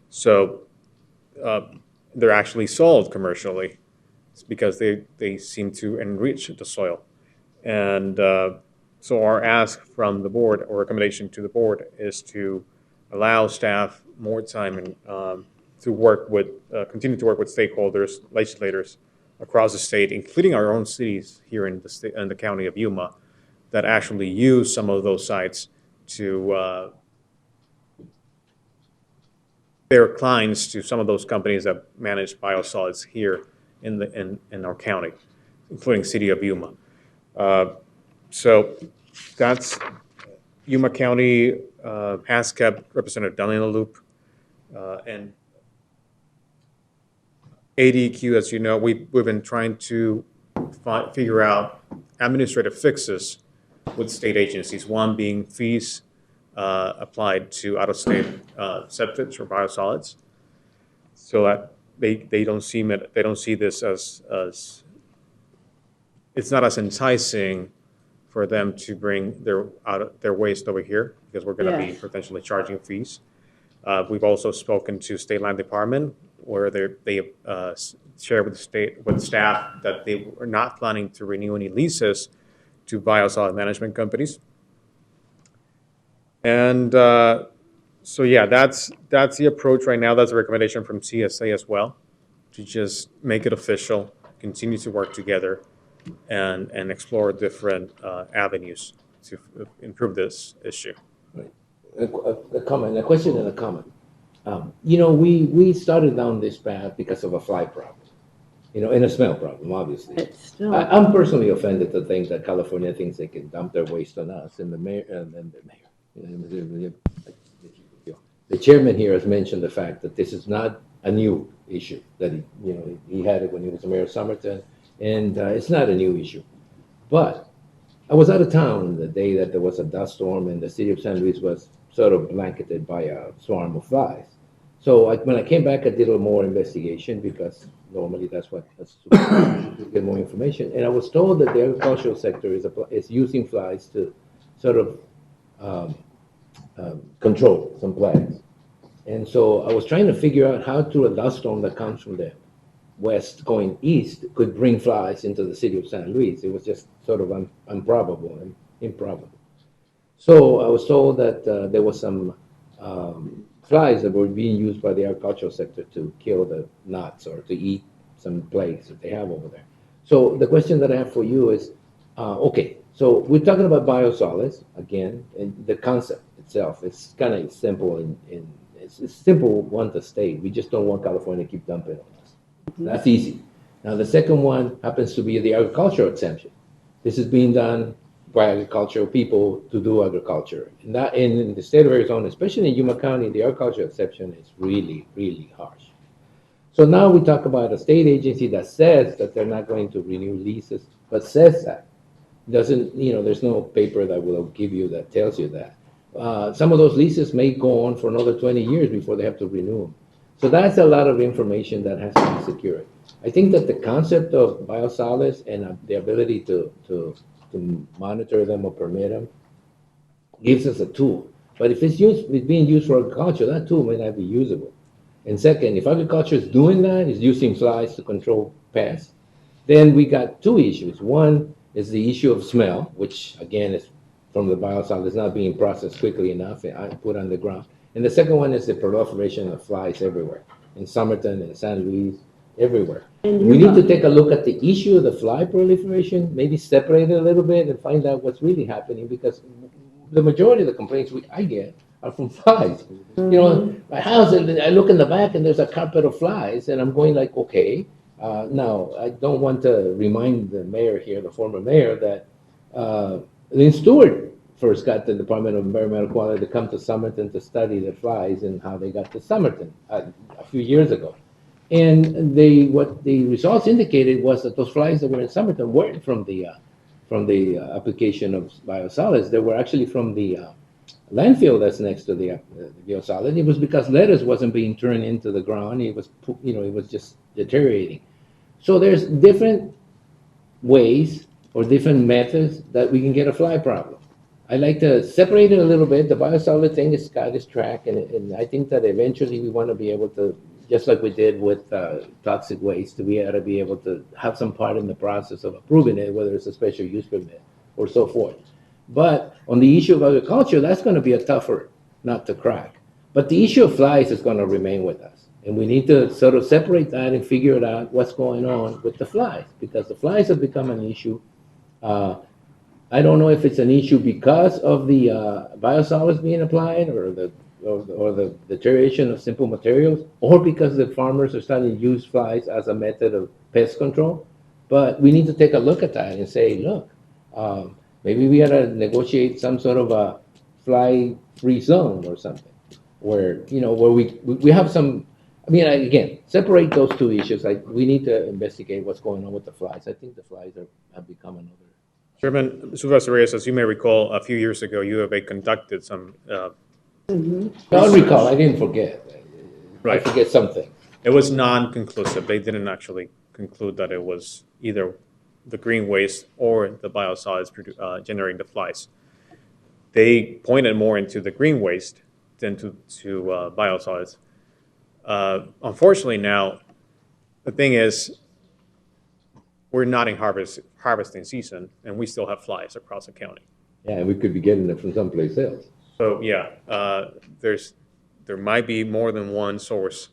Speaker 20: So they're actually sold commercially because they seem to enrich the soil. And so our ask from the board, or recommendation to the board, is to allow staff more time and continue to work with stakeholders, legislators across the state, including our own cities here in the county of Yuma, that actually use some of those sites to their clients, to some of those companies that manage biosolids here in our county, including city of Yuma. So that's Yuma County has kept Representative Dunn in the loop, and ADQ, as you know, we've been trying to figure out administrative fixes with state agencies. One being fees applied to out-of-state septics or biosolids, so that they don't see this as it's not as enticing for them to bring their waste over here because we're going to be
Speaker 19: Yes.
Speaker 20: potentially charging fees. We've also spoken to State Land Department where they share with staff that they are not planning to renew any leases to biosolid management companies. And so yeah, that's the approach right now. That's a recommendation from CSA as well, to just make it official, continue to work together, and explore different avenues to improve this issue.
Speaker 2: A comment, a question and a comment. We started down this path because of a fly problem, and a smell problem, obviously.
Speaker 19: It's still.
Speaker 2: I'm personally offended to think that California thinks they can dump their waste on us, and the chairman here has mentioned the fact that this is not a new issue, that he had it when he was the mayor of Somerton, and it's not a new issue. But I was out of town the day that there was a dust storm and the city of San Luis was sort of blanketed by a swarm of flies. So when I came back, I did a little more investigation because normally that's what to get more information. And I was told that the agricultural sector is using flies to sort of control some plagues. And so I was trying to figure out how through a dust storm that comes from the west going east could bring flies into the city of San Luis. It was just sort of improbable and improbable. So I was told that there was some flies that were being used by the agricultural sector to kill the nuts or to eat some plagues that they have over there. So the question that I have for you is, okay, so we're talking about biosolids again, and the concept itself is kind of simple it's a simple one to state. We just don't want California to keep dumping on us. That's easy. Now the second one happens to be the agricultural exemption. This is being done by agricultural people to do agriculture. And that in the state of Arizona, especially in Yuma County, the agricultural exception is really, really harsh. So now we talk about a state agency that says that they're not going to renew leases, but says that. Doesn't, there's no paper that will give you that tells you that. Some of those leases may go on for another 20 years before they have to renew them. So that's a lot of information that has to be secured. I think that the concept of biosolids and the ability to monitor them or permit them gives us a tool. But if it's being used for agriculture, that tool may not be usable. And second, if agriculture is doing that, is using flies to control pests, then we got two issues. One is the issue of smell, which again is from the biosolids not being processed quickly enough and put on the ground. And the second one is the proliferation of flies everywhere, in Somerton and San Luis, everywhere. We need to take a look at the issue of the fly proliferation, maybe separate it a little bit and find out what's really happening, because the majority of the complaints I get are from flies. My house, I look in the back and there's a carpet of flies, and I'm going like, okay. Now, I don't want to remind the mayor here, the former mayor, that Lynn Stewart first got the Department of Environmental Quality to come to Somerton to study the flies and how they got to Somerton a few years ago. And what the results indicated was that those flies that were in Somerton weren't from the application of biosolids. They were actually from the landfill that's next to the biosolid. It was because lettuce wasn't being turned into the ground. It was, it was just deteriorating. So there's different ways or different methods that we can get a fly problem. I like to separate it a little bit. The biosolid thing has got its track, and I think that eventually we want to be able to, just like we did with toxic waste, we ought to be able to have some part in the process of approving it, whether it's a special use permit or so forth. But on the issue of agriculture, that's going to be a tougher nut to crack. But the issue of flies is going to remain with us. And we need to sort of separate that and figure it out what's going on with the flies, because the flies have become an issue. I don't know if it's an issue because of the biosolids being applied or the deterioration of simple materials, or because the farmers are starting to use flies as a method of pest control. But we need to take a look at that and say, look, maybe we got to negotiate some sort of a fly-free zone or something, where where we have some. I mean, again, separate those two issues. We need to investigate what's going on with the flies. I think the flies have become another.
Speaker 20: Chairman, Supervisor Reyes, as you may recall, a few years ago, U of A conducted some.
Speaker 2: I recall. I didn't forget.
Speaker 20: Right.
Speaker 2: I forget something.
Speaker 20: It was non-conclusive. They didn't actually conclude that it was either the green waste or the biosolids generating the flies. They pointed more into the green waste than to biosolids. Unfortunately now, the thing is, we're not in harvesting season, and we still have flies across the county.
Speaker 2: Yeah, and we could be getting it from someplace else.
Speaker 20: So yeah, there might be more than one source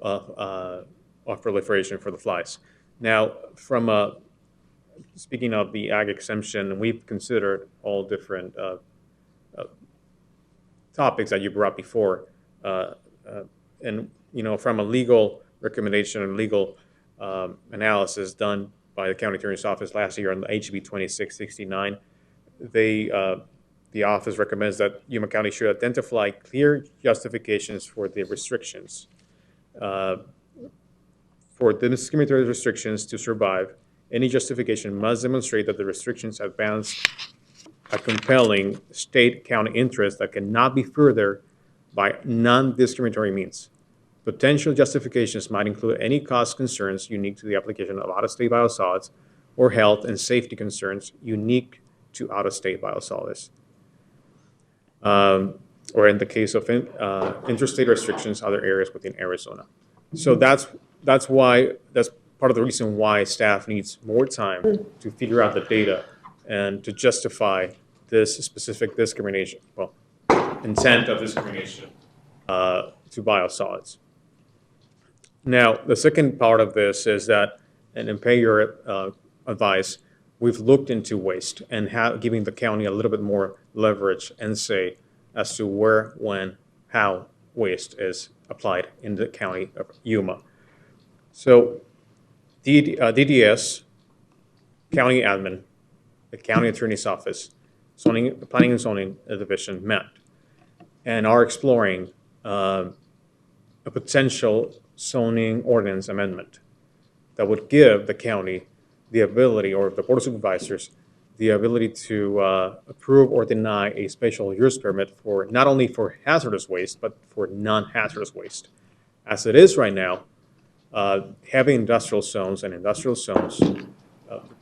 Speaker 20: of proliferation for the flies. Now, speaking of the ag exemption, we've considered all different topics that you brought before, and from a legal recommendation and legal analysis done by the county attorney's office last year on the HB 2669, the office recommends that Yuma County should identify clear justifications for the restrictions. For the discriminatory restrictions to survive, any justification must demonstrate that the restrictions advance a compelling state-county interest that cannot be furthered by non-discriminatory means. Potential justifications might include any cost concerns unique to the application of out-of-state biosolids or health and safety concerns unique to out-of-state biosolids. Or in the case of interstate restrictions, other areas within Arizona. So that's part of the reason why staff needs more time to figure out the data and to justify this specific discrimination, intent of discrimination to biosolids. Now, the second part of this is that, and in pay your advice, we've looked into waste and giving the county a little bit more leverage and say as to where, when, how waste is applied in the county of Yuma. So DDS, county admin, the county attorney's office, the planning and zoning division met and are exploring a potential zoning ordinance amendment that would give the county the ability, or the board of supervisors, the ability to approve or deny a special use permit for not only for hazardous waste, but for non-hazardous waste. As it is right now, heavy industrial zones and industrial zones,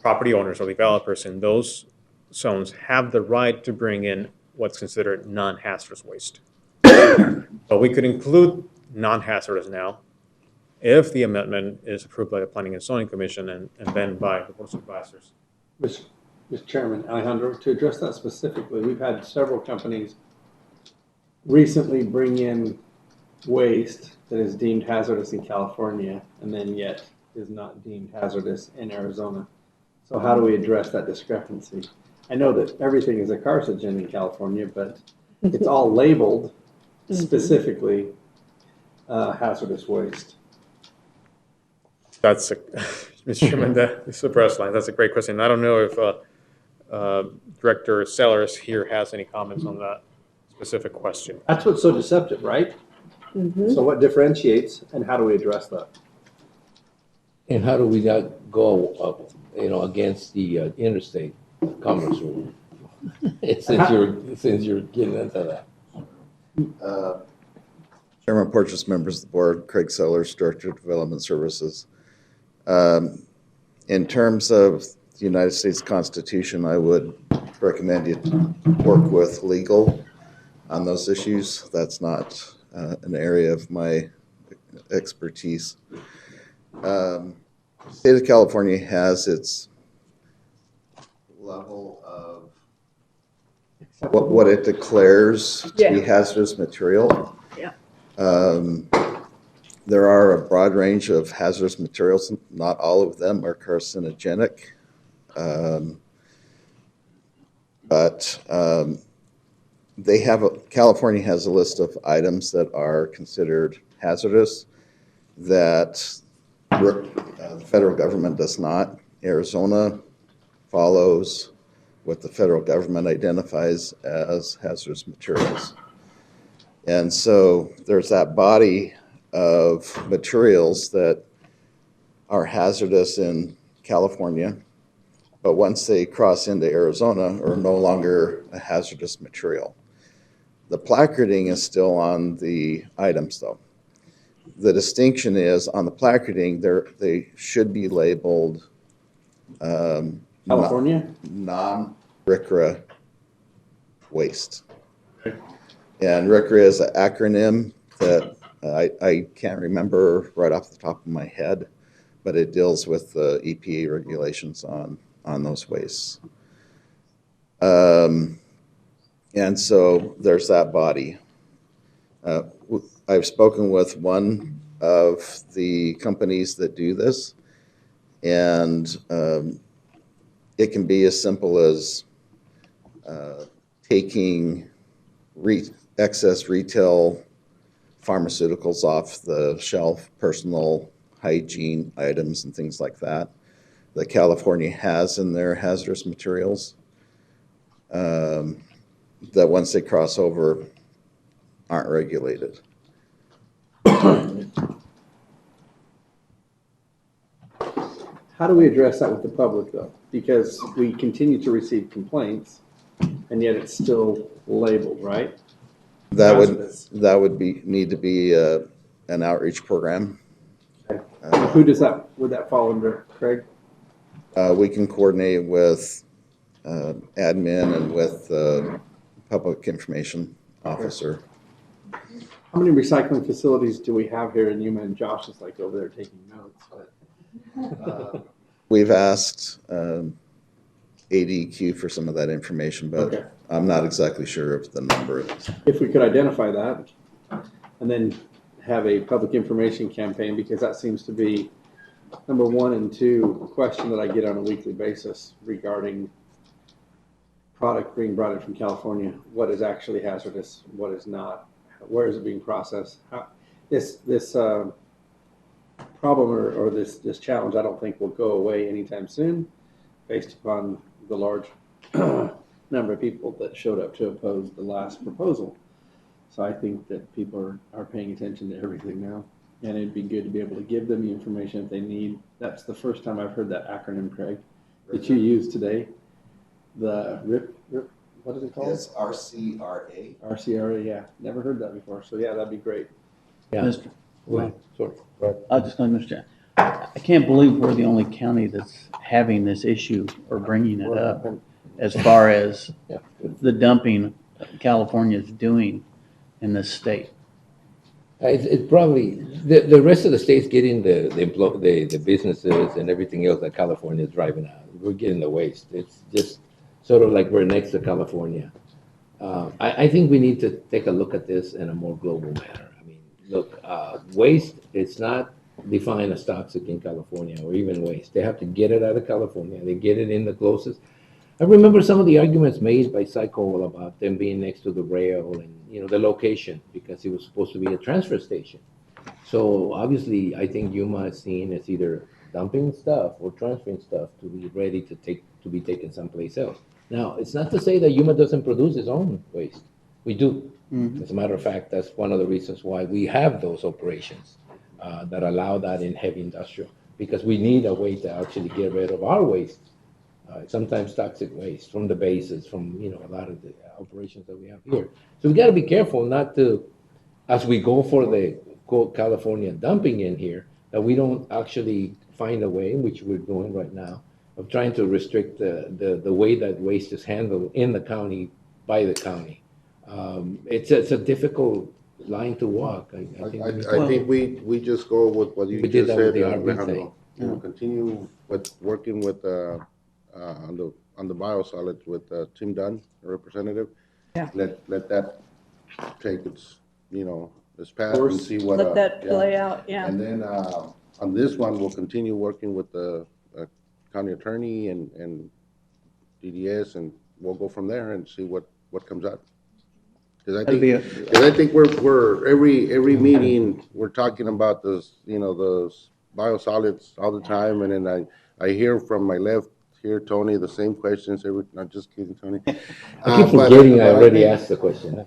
Speaker 20: property owners or developers in those zones have the right to bring in what's considered non-hazardous waste. But we could include non-hazardous now if the amendment is approved by the Planning and Zoning Commission and then by the Board of Supervisors.
Speaker 17: Mr. Chairman, Alejandro, to address that specifically, we've had several companies recently bring in waste that is deemed hazardous in California and then yet is not deemed hazardous in Arizona. So how do we address that discrepancy? I know that everything is a carcinogen in California, but it's all labeled specifically hazardous waste.
Speaker 20: That's Mr. Chairman, the press line. That's a great question. I don't know if Director Sellers here has any comments on that specific question.
Speaker 17: That's what's so deceptive, right? So what differentiates, and how do we address that?
Speaker 2: And how do we not go, against the interstate commerce rule? since you're getting into that.
Speaker 14: Chairman Porteous, members of the board, Craig Sellers, Director of Development Services. In terms of the United States Constitution, I would recommend you work with legal on those issues. That's not an area of my expertise. The state of California has its level of what it declares to be hazardous material. There are a broad range of hazardous materials. Not all of them are carcinogenic. California has a list of items that are considered hazardous that the federal government does not. Arizona follows what the federal government identifies as hazardous materials. And so there's that body of materials that are hazardous in California, but once they cross into Arizona are no longer a hazardous material. The placarding is still on the items though.
Speaker 13: The distinction is on the placarding, they should be labeled
Speaker 17: California?
Speaker 13: non-RCRA waste. And RCRA is an acronym that I can't remember right off the top of my head, but it deals with the EPA regulations on those wastes. And so there's that body. I've spoken with one of the companies that do this, and it can be as simple as taking excess retail pharmaceuticals off the shelf, personal hygiene items and things like that California has in their hazardous materials, that once they cross over aren't regulated.
Speaker 17: How do we address that with the public, though? Because we continue to receive complaints, and yet it's still labeled, right?
Speaker 13: That would need to be an outreach program.
Speaker 17: Who would that fall under, Craig?
Speaker 13: We can coordinate with admin and with the public information officer.
Speaker 17: How many recycling facilities do we have here in Yuma? And Josh is like over there taking notes. But,
Speaker 13: We've asked ADQ for some of that information, but
Speaker 17: okay.
Speaker 13: I'm not exactly sure of the number.
Speaker 17: If we could identify that and then have a public information campaign, because that seems to be number 1 and 2 question that I get on a weekly basis regarding product being brought in from California. What is actually hazardous? What is not? Where is it being processed? This problem or this challenge, I don't think will go away anytime soon, based upon the large number of people that showed up to oppose the last proposal. So I think that people are paying attention to everything now, and it'd be good to be able to give them the information if they need. That's the first time I've heard that acronym, Craig, that you used today. The RIP, what is it called?
Speaker 13: It's RCRA.
Speaker 17: RCRA, yeah. Never heard that before. So yeah, that'd be great.
Speaker 2: Yeah.
Speaker 21: Mr.
Speaker 2: Well, sorry.
Speaker 21: I was just going to understand. I can't believe we're the only county that's having this issue or bringing it up as far as the dumping California is doing in this state.
Speaker 2: It's probably, the rest of the state's getting the businesses and everything else that California is driving out. We're getting the waste. It's just sort of like we're next to California. I think we need to take a look at this in a more global manner. I mean, look, waste, it's not defined as toxic in California or even waste. They have to get it out of California. They get it in the closest. I remember some of the arguments made by Psychol about them being next to the rail and, the location, because it was supposed to be a transfer station. So obviously, I think Yuma is seen as either dumping stuff or transferring stuff to be ready to be taken someplace else. Now, it's not to say that Yuma doesn't produce its own waste. We do. As a matter of fact, that's one of the reasons why we have those operations that allow that in heavy industrial, because we need a way to actually get rid of our waste, sometimes toxic waste from the bases, from a lot of the operations that we have here. So we got to be careful not to, as we go for the California dumping in here, that we don't actually find a way, which we're doing right now, of trying to restrict the way that waste is handled in the county by the county. It's a difficult line to walk. I
Speaker 1: think we just go with what you just said, Alejandro. Continue with working with on the biosolids with Tim Dunn, the representative.
Speaker 15: Yeah.
Speaker 1: Let that take its its path and see what.
Speaker 15: Let that play out. Yeah.
Speaker 1: And then on this one, we'll continue working with the county attorney and DDS, and we'll go from there and see what comes out. Because I think we're every meeting we're talking about those those biosolids all the time, and then I hear from my left here, Tony, the same questions. Not just kidding, Tony.
Speaker 2: I keep forgetting I already asked the question.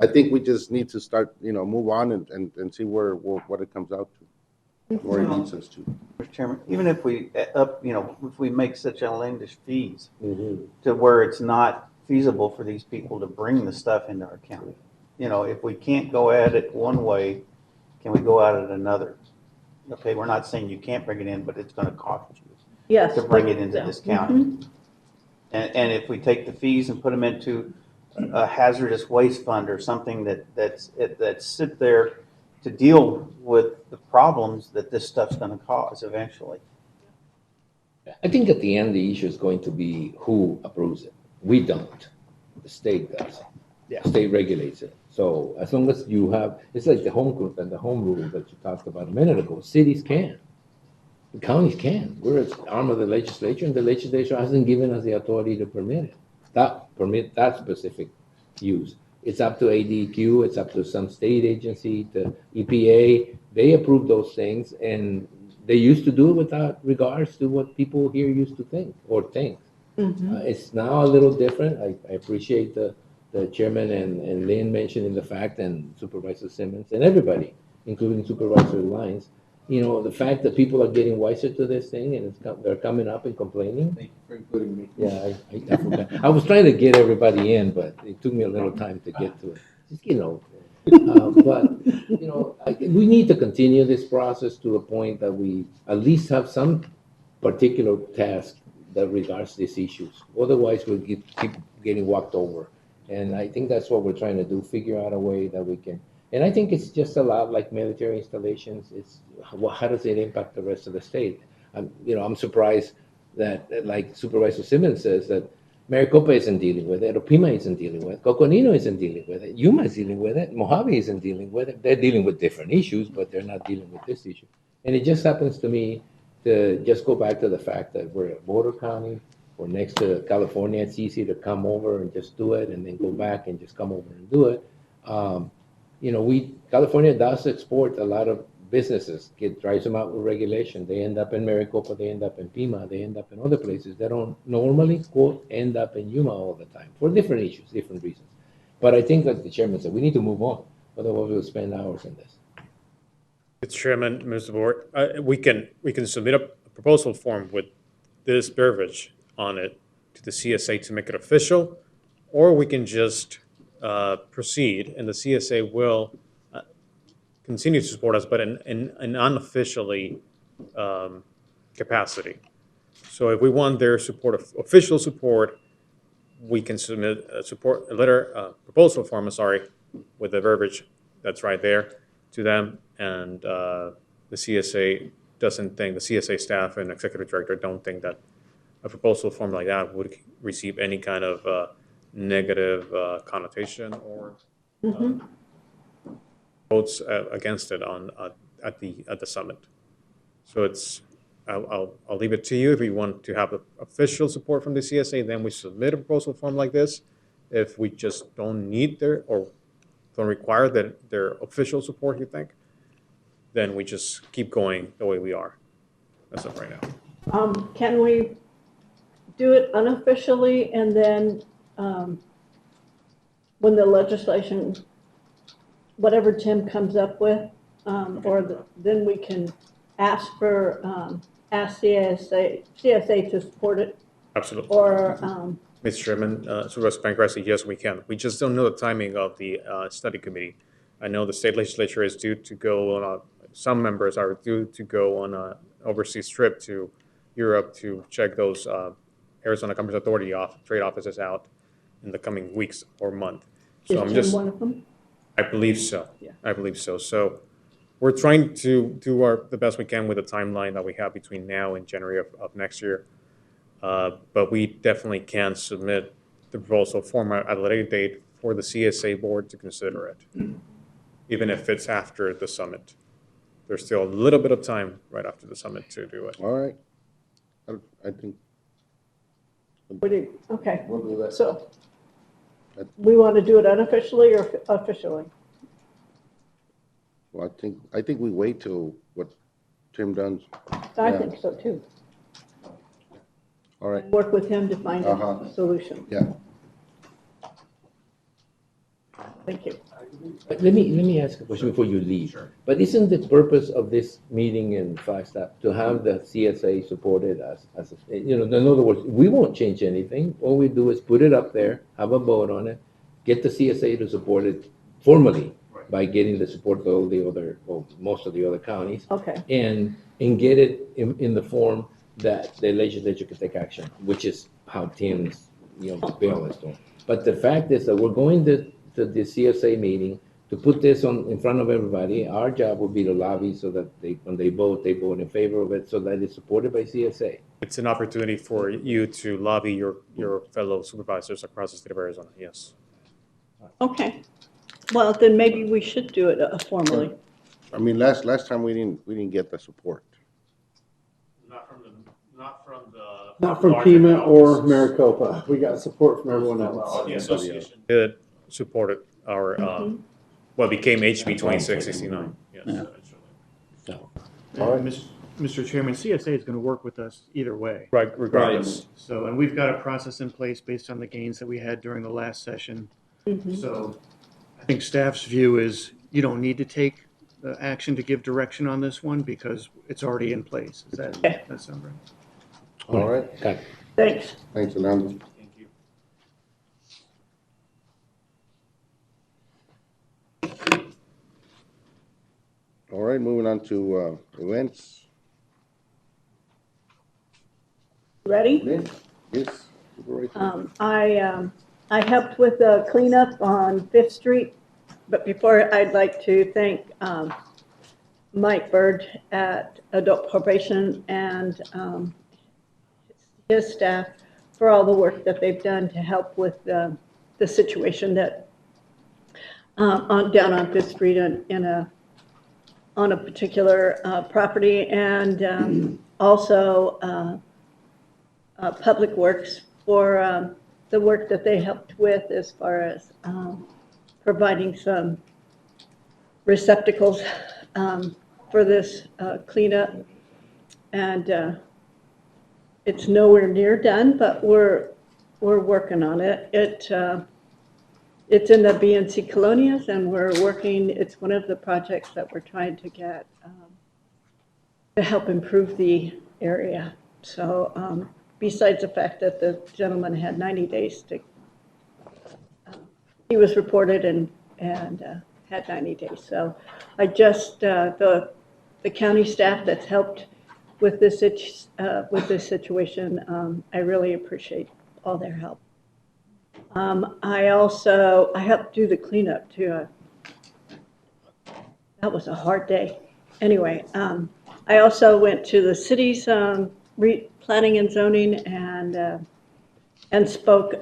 Speaker 1: I think we just need to start move on and see what it comes out to, where it leads us to.
Speaker 21: Mr. Chairman, even if we if we make such outlandish fees to where it's not feasible for these people to bring the stuff into our county, if we can't go at it one way can we go out at another? Okay, we're not saying you can't bring it in, but it's gonna cost you
Speaker 19: Yes.
Speaker 21: to bring it into this county.
Speaker 19: Mhm.
Speaker 21: And if we take the fees and put them into a hazardous waste fund or something that's sit there to deal with the problems that this stuff's gonna cause eventually.
Speaker 2: I think at the end, the issue is going to be who approves it. We don't. The state does.
Speaker 21: Yeah.
Speaker 2: The state regulates it. So as long as you have, it's like the home group and the home rule that you talked about a minute ago. Cities can. The counties can. We're an arm of the legislature, and the legislature hasn't given us the authority to permit that specific use. It's up to ADQ, it's up to some state agency, the EPA. They approve those things, and they used to do it without regards to what people here used to think or think. It's now a little different. I appreciate the chairman and Lynn mentioning the fact, and Supervisor Simmons and everybody, including Supervisor Lyons, the fact that people are getting wiser to this thing and they're coming up and complaining.
Speaker 14: Thank you for including me.
Speaker 2: Yeah, I forgot. I was trying to get everybody in, but it took me a little time to get to it. Just, we need to continue this process to the point that we at least have some particular task that regards these issues. Otherwise, we'll keep getting walked over. And I think that's what we're trying to do, figure out a way that we can. And I think it's just a lot like military installations. It's how does it impact the rest of the state? I'm surprised that, like Supervisor Simmons says, that Maricopa isn't dealing with it, Opima isn't dealing with it, Coconino isn't dealing with it, Yuma is dealing with it, Mojave isn't dealing with it. They're dealing with different issues, but they're not dealing with this issue. And it just happens to me to just go back to the fact that we're a border county, we're next to California. It's easy to come over and just do it, and then go back and just come over and do it. California does export a lot of businesses. It drives them out with regulation. They end up in Maricopa, they end up in Pima, they end up in other places. They don't normally, quote, end up in Yuma all the time for different issues, different reasons. But I think, like the chairman said, we need to move on. Otherwise, we'll spend hours in this.
Speaker 20: Mr. Chairman, members of the board, we can submit a proposal form with this verbiage on it to the CSA to make it official, or we can just proceed, and the CSA will continue to support us, but in an unofficially capacity. So if we want their support, official support, we can submit a proposal form, with the verbiage that's right there to them, and the CSA doesn't think, the CSA staff and executive director don't think that a proposal form like that would receive any kind of negative connotation or votes against it at the summit. So I'll leave it to you. If you want to have official support from the CSA, then we submit a proposal form like this. If we just don't need or don't require their official support, you think, then we just keep going the way we are as of right now.
Speaker 19: Can we do it unofficially, and then when the legislation, whatever Tim comes up with, then we can ask CSA to support it?
Speaker 20: Absolutely.
Speaker 19: Or
Speaker 20: Mr. Chairman, Supervisor Pancrase, yes, we can. We just don't know the timing of the study committee. I know the state legislature is due to go on some members are due to go on an overseas trip to Europe to check those Arizona Commerce Authority trade offices out in the coming weeks or month. So
Speaker 19: is Tim one of them?
Speaker 20: I believe so.
Speaker 19: Yeah.
Speaker 20: I believe so. So we're trying to do the best we can with the timeline that we have between now and January of next year. But we definitely can submit the proposal form at a later date for the CSA board to consider it, even if it's after the summit. There's still a little bit of time right after the summit to do it.
Speaker 1: All right. I think.
Speaker 19: Okay.
Speaker 1: We'll do that.
Speaker 19: So we want to do it unofficially or officially?
Speaker 1: Well, I think we wait till what Tim does.
Speaker 19: I think so too.
Speaker 1: All right.
Speaker 19: Work with him to find a solution.
Speaker 1: Yeah.
Speaker 19: Thank you.
Speaker 2: Let me ask a question before you leave. Sure. But isn't the purpose of this meeting in Flagstaff to have the CSA supported in other words, we won't change anything. All we do is put it up there, have a vote on it, get the CSA to support it formally. Right. by getting the support of all the other, well, most of the other counties.
Speaker 19: Okay.
Speaker 2: And get it in the form that the legislature can take action, which is how Tim's, bill is doing. But the fact is that we're going to the CSA meeting to put this in front of everybody. Our job will be to lobby so that when they vote in favor of it, so that it's supported by CSA.
Speaker 20: It's an opportunity for you to lobby your fellow supervisors across the state of Arizona, yes.
Speaker 19: Okay. Well, then maybe we should do it formally.
Speaker 1: I mean, last time we didn't get the support.
Speaker 20: Not from the.
Speaker 17: Not from Pima or Maricopa. We got support from everyone else.
Speaker 20: The association did supported our, what became HB 2669, yes.
Speaker 2: All right.
Speaker 9: Mr. Chairman, CSA is going to work with us either way.
Speaker 20: Right, regardless.
Speaker 9: So, and we've got a process in place based on the gains that we had during the last session. So I think staff's view is you don't need to take the action to give direction on this one because it's already in place. Does that sound right?
Speaker 2: All right. Okay.
Speaker 19: Thanks.
Speaker 1: Thanks, Alonso.
Speaker 20: Thank you.
Speaker 1: All right, moving on to events.
Speaker 19: Ready?
Speaker 1: Yes.
Speaker 19: I helped with the cleanup on Fifth Street, but before I'd like to thank Mike Bird at Adult Probation and his staff for all the work that they've done to help with the situation that down on Fifth Street on a particular property, and also Public Works for the work that they helped with as far as providing some receptacles for this cleanup. And it's nowhere near done, but we're working on it. It's in the BNC Colonias, and we're working, it's one of the projects that we're trying to get to help improve the area. So besides the fact that the gentleman had 90 days to, he was reported and had 90 days. So I just, the county staff that's helped with this situation, I really appreciate all their help. I helped do the cleanup too. That was a hard day. Anyway, I also went to the city's planning and zoning and spoke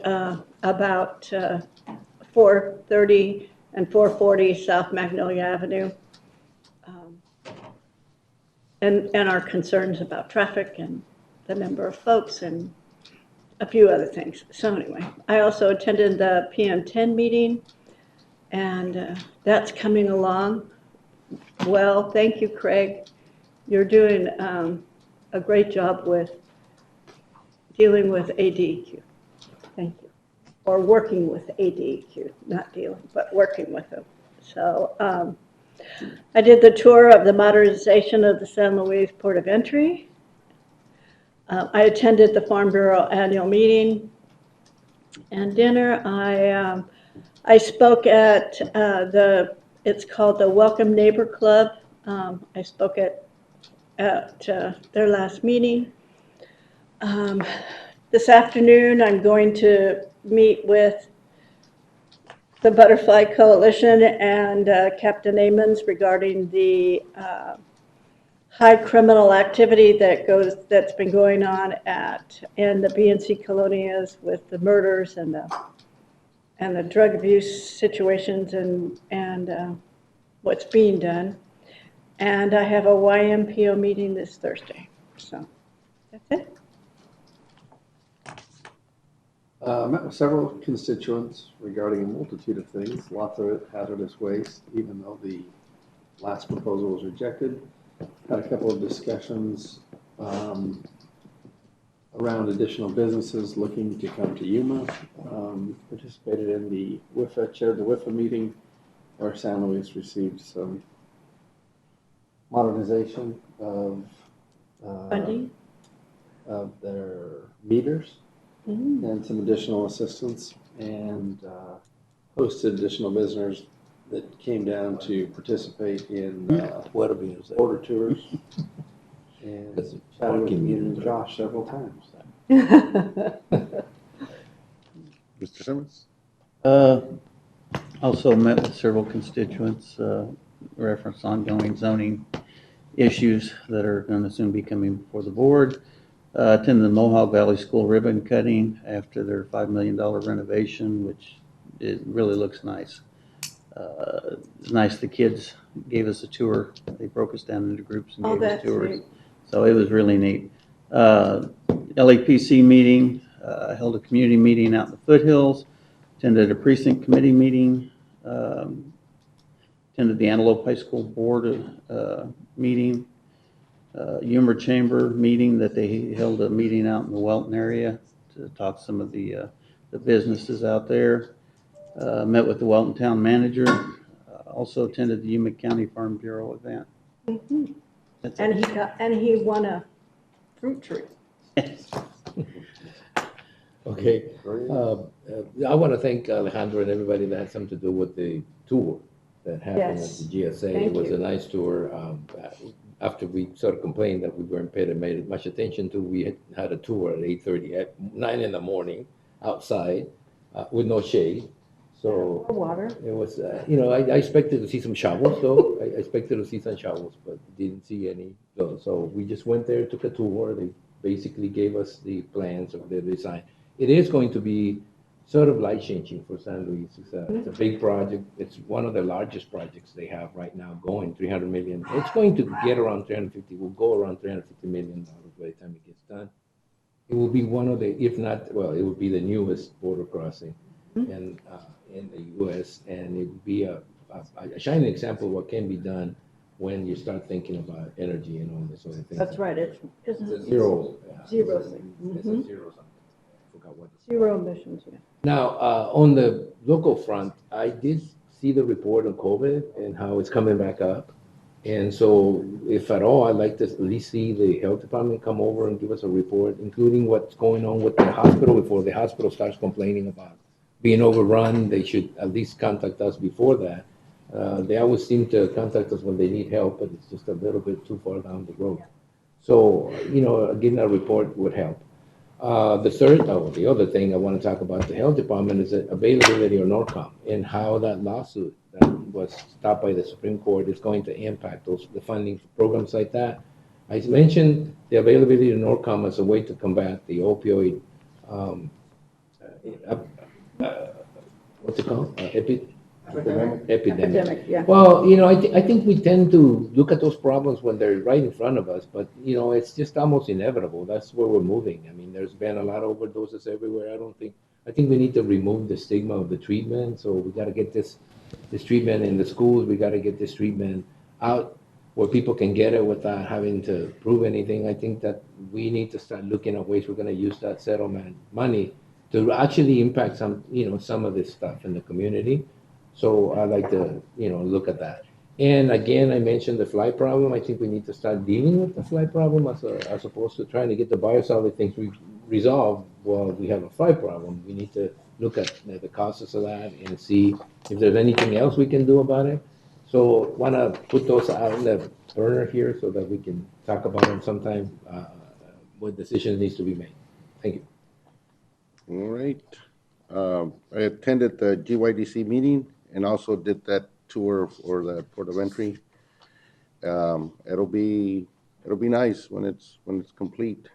Speaker 19: about 430 and 440 South Magnolia Avenue, and our concerns about traffic and the number of folks and a few other things. So anyway, I also attended the PM10 meeting, and that's coming along well. Thank you, Craig. You're doing a great job with dealing with ADEQ. Thank you. Or working with ADEQ, not dealing, but working with them. So I did the tour of the modernization of the San Luis Port of Entry. I attended the Farm Bureau annual meeting and dinner. I spoke at it's called the Welcome Neighbor Club. I spoke at their last meeting. This afternoon, I'm going to meet with the Butterfly Coalition and Captain Amons regarding the high criminal activity that's been going on in the BNC Colonias with the murders and the drug abuse situations and what's being done. And I have a YMPO meeting this Thursday. So that's it.
Speaker 17: I met with several constituents regarding a multitude of things, lots of it hazardous waste, even though the last proposal was rejected. Had a couple of discussions around additional businesses looking to come to Yuma. Participated in the WIFA, chaired the WIFA meeting where San Luis received some modernization of
Speaker 19: Funding?
Speaker 17: Of their meters. And some additional assistance, and hosted additional visitors that came down to participate in
Speaker 2: What a music.
Speaker 17: border tours. And chatted with me and Josh several times.
Speaker 1: Mr. Simmons?
Speaker 21: Also met with several constituents, reference ongoing zoning issues that are going to soon be coming before the board. Attended the Mohawk Valley School ribbon cutting after their $5 million renovation, which it really looks nice. It's nice the kids gave us a tour. They broke us down into groups and
Speaker 19: Oh,
Speaker 21: gave us
Speaker 19: that's
Speaker 21: tours.
Speaker 19: neat.
Speaker 21: So it was really neat. LAPC meeting, held a community meeting out in the foothills, attended a precinct committee meeting, attended the Antelope High School board meeting, Humor Chamber meeting that they held a meeting out in the Welton area to talk to some of the businesses out there. Met with the Welton Town Manager, also attended the Yuma County Farm Bureau event.
Speaker 19: Mhm.
Speaker 21: That's
Speaker 19: And
Speaker 21: it.
Speaker 19: he won a fruit tree.
Speaker 2: Okay. I want to thank Alejandro and everybody that had something to do with the tour that happened
Speaker 19: Yes.
Speaker 2: at the GSA.
Speaker 19: Thank
Speaker 2: It was
Speaker 19: you.
Speaker 2: a nice tour. After we sort of complained that we weren't paid and made much attention to, we had a tour at 8:30, at 9 in the morning, outside, with no shade. So
Speaker 19: Water.
Speaker 2: it was, I expected to see some shovels, though. I expected to see some shovels, but didn't see any. So we just went there, took a tour. They basically gave us the plans of the design. It is going to be sort of life-changing for San Luis. It's a big project. It's one of the largest projects they have right now going, 300 million. It's going to get around 350, will go around $350 million by the time it gets done. It will be one of the, if not, well, it will be the newest border crossing in the U.S. And it will be a shining example of what can be done when you start thinking about energy and all this sort of thing.
Speaker 19: That's right, it's
Speaker 2: It's a zero.
Speaker 19: Zero.
Speaker 2: It's a
Speaker 19: Mhm.
Speaker 2: zero something. I forgot what.
Speaker 19: Zero emissions, yeah.
Speaker 2: Now, on the local front, I did see the report on COVID and how it's coming back up. And so if at all, I'd like to at least see the health department come over and give us a report, including what's going on with the hospital before the hospital starts complaining about being overrun. They should at least contact us before that. They always seem to contact us when they need help, but it's just a little bit too far down the road. So, getting a report would help. The other thing I want to talk about the health department is the availability of NORCOM and how that lawsuit that was stopped by the Supreme Court is going to impact the funding for programs like that. I mentioned the availability of NORCOM as a way to combat the opioid, what's it called? Epidemic.
Speaker 19: Yeah.
Speaker 2: Well, I think we tend to look at those problems when they're right in front of us, but, it's just almost inevitable. That's where we're moving. I mean, there's been a lot of overdoses everywhere. I think we need to remove the stigma of the treatment. So we got to get this treatment in the schools. We got to get this treatment out where people can get it without having to prove anything. I think that we need to start looking at ways we're going to use that settlement money to actually impact some of this stuff in the community. So I'd like to, look at that. And again, I mentioned the fly problem. I think we need to start dealing with the fly problem as opposed to trying to get the biosolid things resolved while we have a fly problem. We need to look at the causes of that and see if there's anything else we can do about it. So want to put those out in the burner here so that we can talk about them sometime, what decision needs to be made. Thank you.
Speaker 1: All right. I attended the GYDC meeting and also did that tour for the port of entry. It'll be nice when it's complete.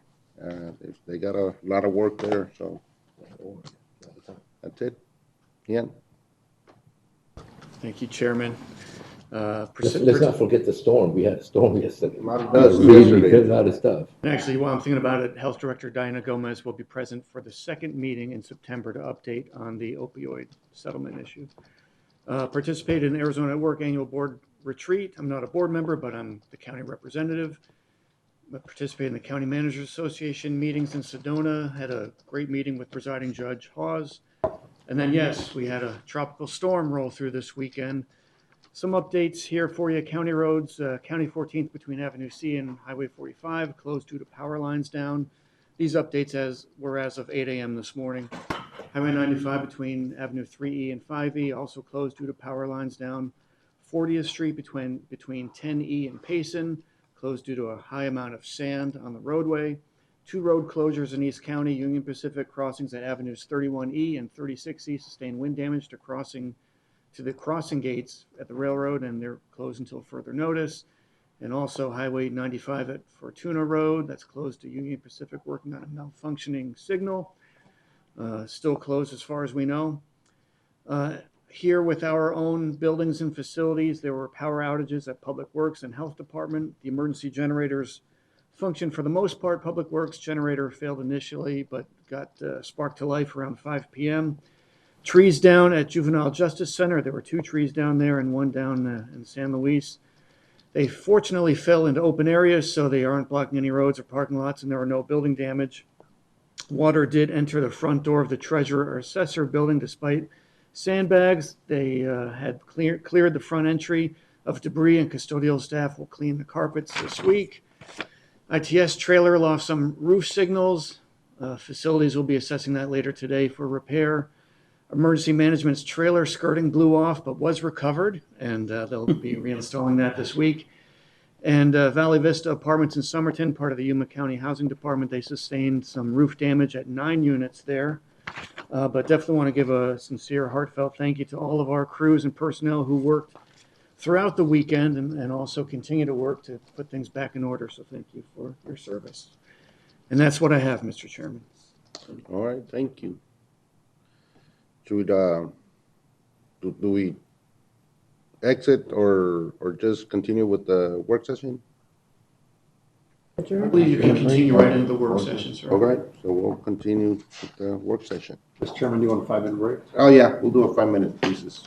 Speaker 1: They got a lot of work there, so that's it. Ian?
Speaker 9: Thank you, Chairman.
Speaker 2: Let's not forget the storm. We had a storm yesterday.
Speaker 1: A lot of dust
Speaker 2: Really
Speaker 1: yesterday.
Speaker 2: a lot of stuff.
Speaker 9: And actually, while I'm thinking about it, Health Director Diana Gomez will be present for the second meeting in September to update on the opioid settlement issue. Participated in the Arizona at Work Annual Board Retreat. I'm not a board member, but I'm the county representative. I participated in the County Managers Association meetings in Sedona. Had a great meeting with Presiding Judge Hawes. And then, yes, we had a tropical storm roll through this weekend. Some updates here for you. County roads, County 14th between Avenue C and Highway 45 closed due to power lines down. These updates were as of 8 a.m. this morning. Highway 95 between Avenue 3E and 5E also closed due to power lines down. 40th Street between 10E and Payson, closed due to a high amount of sand on the roadway. 2 road closures in East County. Union Pacific crossings at Avenues 31E and 36E sustained wind damage to the crossing gates at the railroad, and they're closed until further notice. And also Highway 95 at Fortuna Road, that's closed to Union Pacific working on a malfunctioning signal. Still closed as far as we know. Here with our own buildings and facilities, there were power outages at Public Works and Health Department. The emergency generators functioned for the most part. Public Works generator failed initially, but got sparked to life around 5 p.m. Trees down at Juvenile Justice Center. There were 2 trees down there and 1 down in San Luis. They fortunately fell into open areas, so they aren't blocking any roads or parking lots, and there were no building damage. Water did enter the front door of the treasurer or assessor building despite sandbags. They had cleared the front entry of debris, and custodial staff will clean the carpets this week. ITS trailer lost some roof signals. Facilities will be assessing that later today for repair. Emergency management's trailer skirting blew off but was recovered, and they'll be reinstalling that this week. And Valley Vista Apartments in Somerton, part of the Yuma County Housing Department, they sustained some roof damage at 9 units there. But definitely want to give a sincere, heartfelt thank you to all of our crews and personnel who worked throughout the weekend and also continue to work to put things back in order. So thank you for your service. And that's what I have, Mr. Chairman.
Speaker 1: All right, thank you. Should we, do we exit or just continue with the work session?
Speaker 9: I believe you can continue right into the work session, sir.
Speaker 1: All right, so we'll continue with the work session.
Speaker 17: Mr. Chairman, do you want a 5-minute break?
Speaker 1: Oh, yeah, we'll do a 5-minute recess.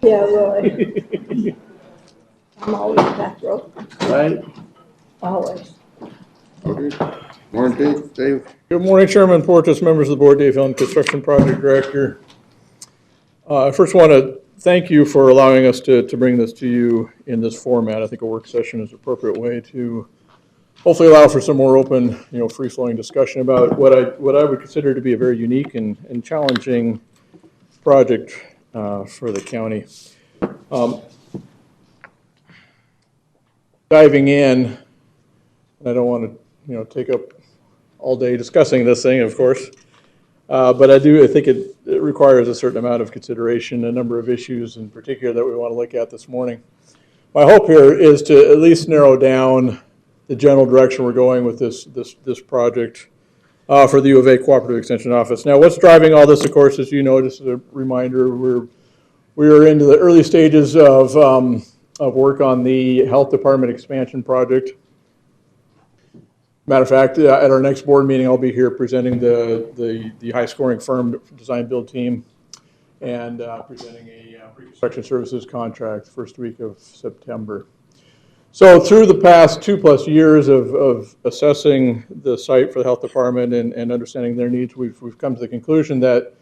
Speaker 19: Yeah, really. I'm always back row,
Speaker 2: Right?
Speaker 19: always.
Speaker 1: Okay. Morning, Dave.
Speaker 3: Good morning, Chairman Portis, members of the board, Dave Helm, Construction Project Director. I first want to thank you for allowing us to bring this to you in this format. I think a work session is an appropriate way to hopefully allow for some more open, free-flowing discussion about what I would consider to be a very unique and challenging project for the county. Diving in, I don't want to take up all day discussing this thing, of course, but I think it requires a certain amount of consideration, a number of issues in particular that we want to look at this morning. My hope here is to at least narrow down the general direction we're going with this project for the U of A Cooperative Extension Office. Now, what's driving all this, of course, as you know, just as a reminder, we're into the early stages of work on the Health Department expansion project. Matter of fact, at our next board meeting, I'll be here presenting the high-scoring firm design build team and presenting a pre-construction services contract first week of September. So through the past 2+ years of assessing the site for the health department and understanding their needs, we've come to the conclusion that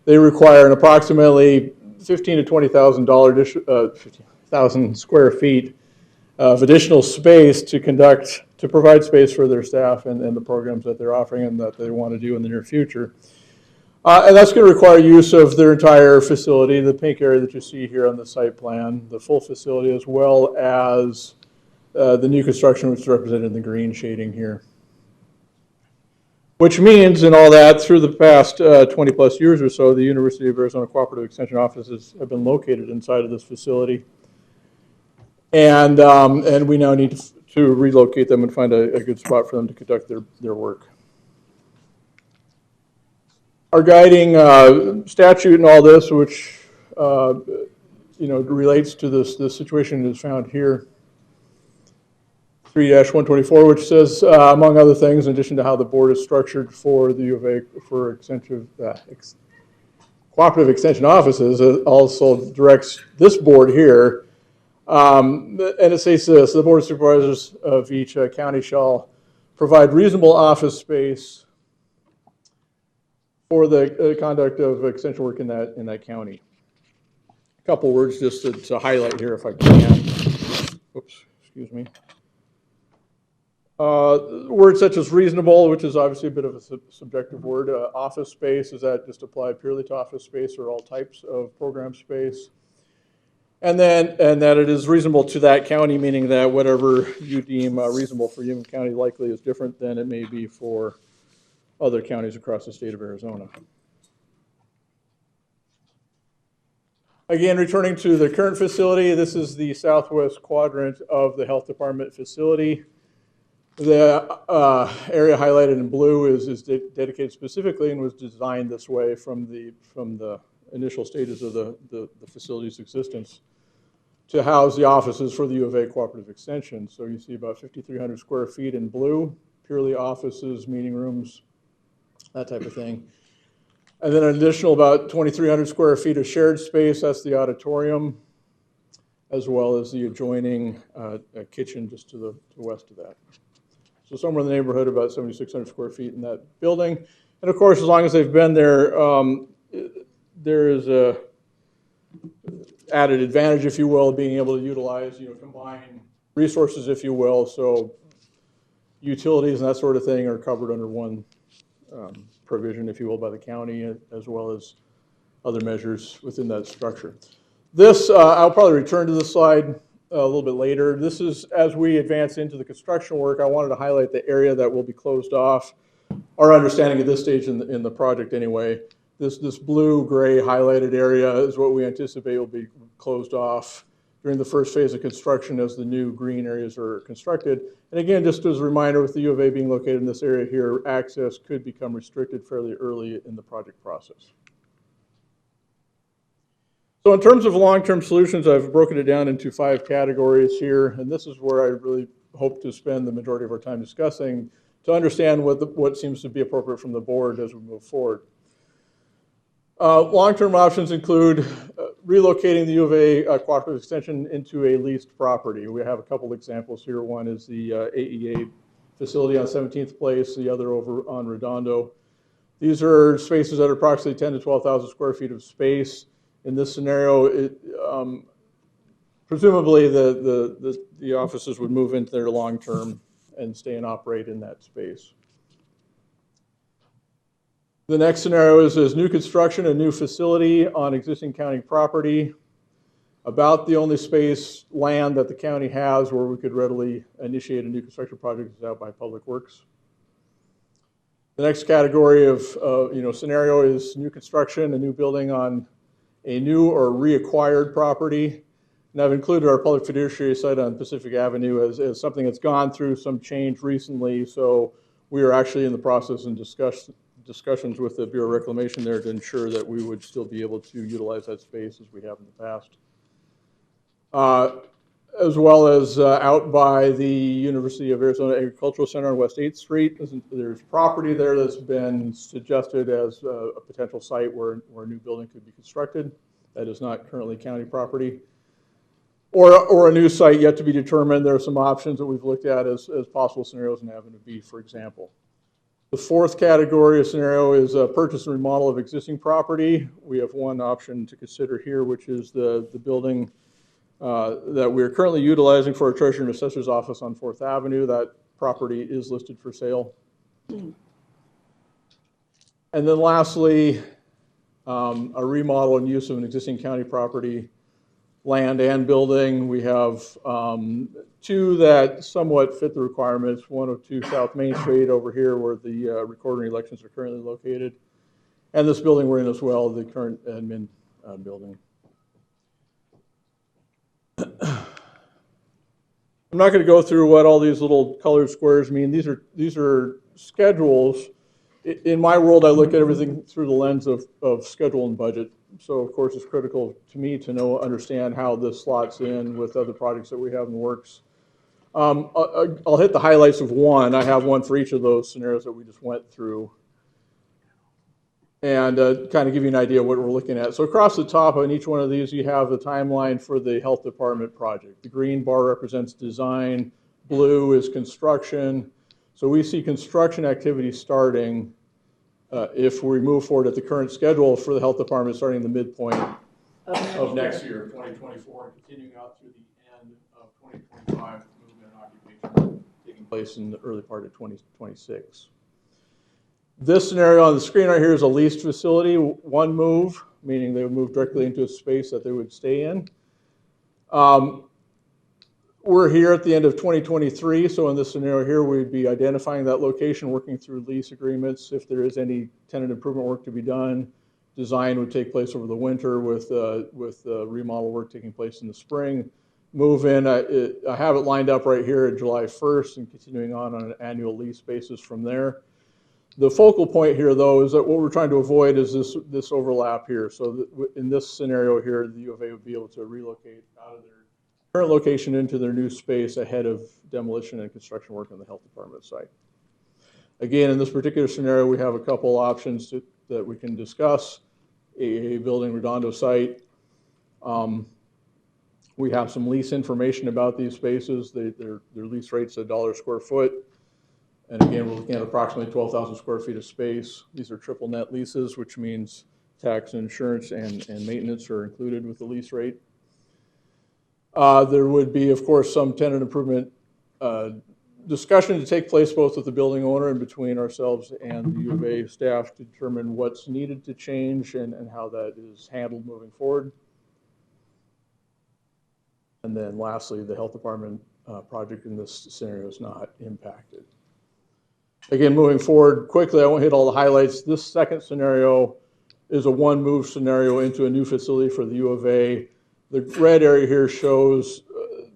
Speaker 3: they require an approximately $15,000 to $20,000 square feet of additional space to provide space for their staff and the programs that they're offering and that they want to do in the near future. And that's going to require use of their entire facility, the pink area that you see here on the site plan, the full facility, as well as the new construction, which is represented in the green shading here. Which means, in all that, through the past 20+ years or so, the University of Arizona Cooperative Extension offices have been located inside of this facility. And we now need to relocate them and find a good spot for them to conduct their work. Our guiding statute and all this, which relates to this situation is found here, 3-124, which says, among other things, in addition to how the board is structured for the U of A for cooperative extension offices, it also directs this board here. And it says this: the board of supervisors of each county shall provide reasonable office space for the conduct of extension work in that county. A couple words just to highlight here, if I can. Oops, excuse me. Words such as reasonable, which is obviously a bit of a subjective word. Office space, does that just apply purely to office space or all types of program space? And that it is reasonable to that county, meaning that whatever you deem reasonable for Yuma County likely is different than it may be for other counties across the state of Arizona. Again, returning to the current facility, this is the southwest quadrant of the health department facility. The area highlighted in blue is dedicated specifically and was designed this way from the initial stages of the facility's existence to house the offices for the U of A Cooperative Extension. So you see about 5,300 square feet in blue, purely offices, meeting rooms, that type of thing. And then an additional about 2,300 square feet of shared space, that's the auditorium, as well as the adjoining kitchen just to the west of that. So somewhere in the neighborhood about 7,600 square feet in that building. And of course, as long as they've been there, there is a added advantage, if you will, of being able to utilize, combine resources, if you will. So utilities and that sort of thing are covered under one provision, if you will, by the county, as well as other measures within that structure. This, I'll probably return to this slide a little bit later. This is, as we advance into the construction work, I wanted to highlight the area that will be closed off. Our understanding at this stage in the project anyway, this blue-gray highlighted area is what we anticipate will be closed off during the first phase of construction as the new green areas are constructed. And again, just as a reminder, with the U of A being located in this area here, access could become restricted fairly early in the project process. So in terms of long-term solutions, I've broken it down into 5 categories here, and this is where I really hope to spend the majority of our time discussing to understand what seems to be appropriate from the board as we move forward.
Speaker 7: Long-term options include relocating the U of A cooperative extension into a leased property. We have a couple examples here. One is the AEA facility on 17th Place, the other over on Redondo. These are spaces that are approximately 10 to 12,000 square feet of space. In this scenario, presumably the offices would move into their long-term and stay and operate in that space. The next scenario is new construction, a new facility on existing county property. About the only space, land that the county has where we could readily initiate a new construction project is out by Public Works. The next category of scenario is new construction, a new building on a new or reacquired property. And I've included our public fiduciary site on Pacific Avenue as something that's gone through some change recently. So we are actually in the process and discussions with the Bureau of Reclamation there to ensure that we would still be able to utilize that space as we have in the past. As well as out by the University of Arizona Agricultural Center on West 8th Street. There's property there that's been suggested as a potential site where a new building could be constructed. That is not currently county property. Or a new site yet to be determined. There are some options that we've looked at as possible scenarios in Avenue B, for example. The fourth category of scenario is a purchase and remodel of existing property. We have one option to consider here, which is the building that we're currently utilizing for our Treasurer and Assessor's office on 4th Avenue. That property is listed for sale. And then lastly, a remodel and use of an existing county property, land and building. We have two that somewhat fit the requirements, 102 South Main Street over here where the recording elections are currently located, and this building we're in as well, the current admin building. I'm not going to go through what all these little colored squares mean. These are schedules. In my world, I look at everything through the lens of schedule and budget. So, of course, it's critical to me to understand how this slots in with other projects that we have in the works. I'll hit the highlights of one. I have one for each of those scenarios that we just went through. And kind of give you an idea of what we're looking at. So across the top on each one of these, you have the timeline for the health department project. The green bar represents design, blue is construction. So we see construction activity starting if we move forward at the current schedule for the health department starting the midpoint of next year, 2024, and continuing out through the end of 2025, movement and occupation taking place in the early part of 2026. This scenario on the screen right here is a leased facility, one move, meaning they would move directly into a space that they would stay in. We're here at the end of 2023, so in this scenario here, we'd be identifying that location, working through lease agreements. If there is any tenant improvement work to be done, design would take place over the winter with remodel work taking place in the spring. Move in, I have it lined up right here at July 1st and continuing on an annual lease basis from there. The focal point here, though, is that what we're trying to avoid is this overlap here. So in this scenario here, the U of A would be able to relocate out of their current location into their new space ahead of demolition and construction work on the health department site. Again, in this particular scenario, we have a couple options that we can discuss. AEA building, Redondo site. We have some lease information about these spaces. Their lease rate's $1 square foot. And again, we're looking at approximately 12,000 square feet of space. These are triple net leases, which means tax and insurance and maintenance are included with the lease rate. There would be, of course, some tenant improvement discussion to take place both with the building owner and between ourselves and the U of A staff to determine what's needed to change and how that is handled moving forward. And then lastly, the health department project in this scenario is not impacted. Again, moving forward quickly, I won't hit all the highlights. This second scenario is a one move scenario into a new facility for the U of A. The red area here shows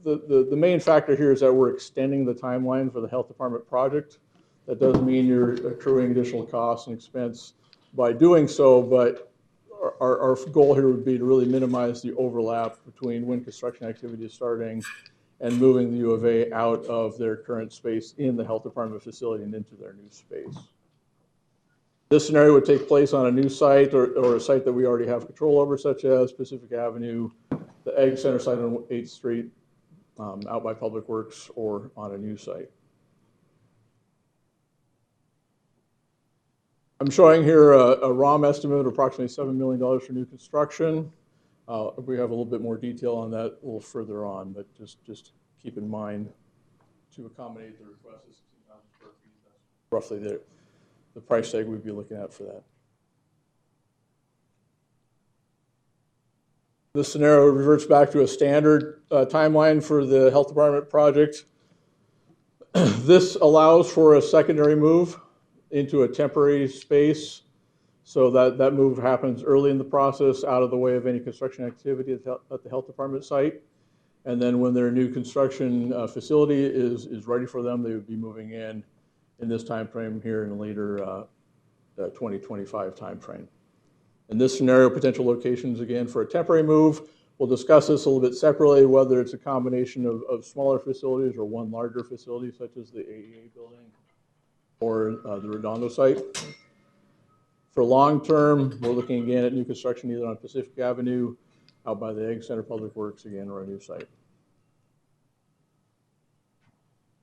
Speaker 7: the main factor here is that we're extending the timeline for the health department project. That does mean you're accruing additional costs and expense by doing so, but our goal here would be to really minimize the overlap between when construction activity is starting and moving the U of A out of their current space in the health department facility and into their new space. This scenario would take place on a new site or a site that we already have control over, such as Pacific Avenue, the Egg Center site on 8th Street, out by Public Works, or on a new site. I'm showing here a ROM estimate of approximately $7 million for new construction. We have a little bit more detail on that a little further on, but just keep in mind to accommodate the request of 16,000 square feet, that's roughly the price tag we'd be looking at for that. This scenario reverts back to a standard timeline for the health department project. This allows for a secondary move into a temporary space, so that move happens early in the process, out of the way of any construction activity at the health department site. And then when their new construction facility is ready for them, they would be moving in this time frame here in the later 2025 time frame. In this scenario, potential locations again for a temporary move. We'll discuss this a little bit separately, whether it's a combination of smaller facilities or one larger facility, such as the AEA building or the Redondo site. For long term, we're looking again at new construction either on Pacific Avenue, out by the Egg Center Public Works again, or a new site.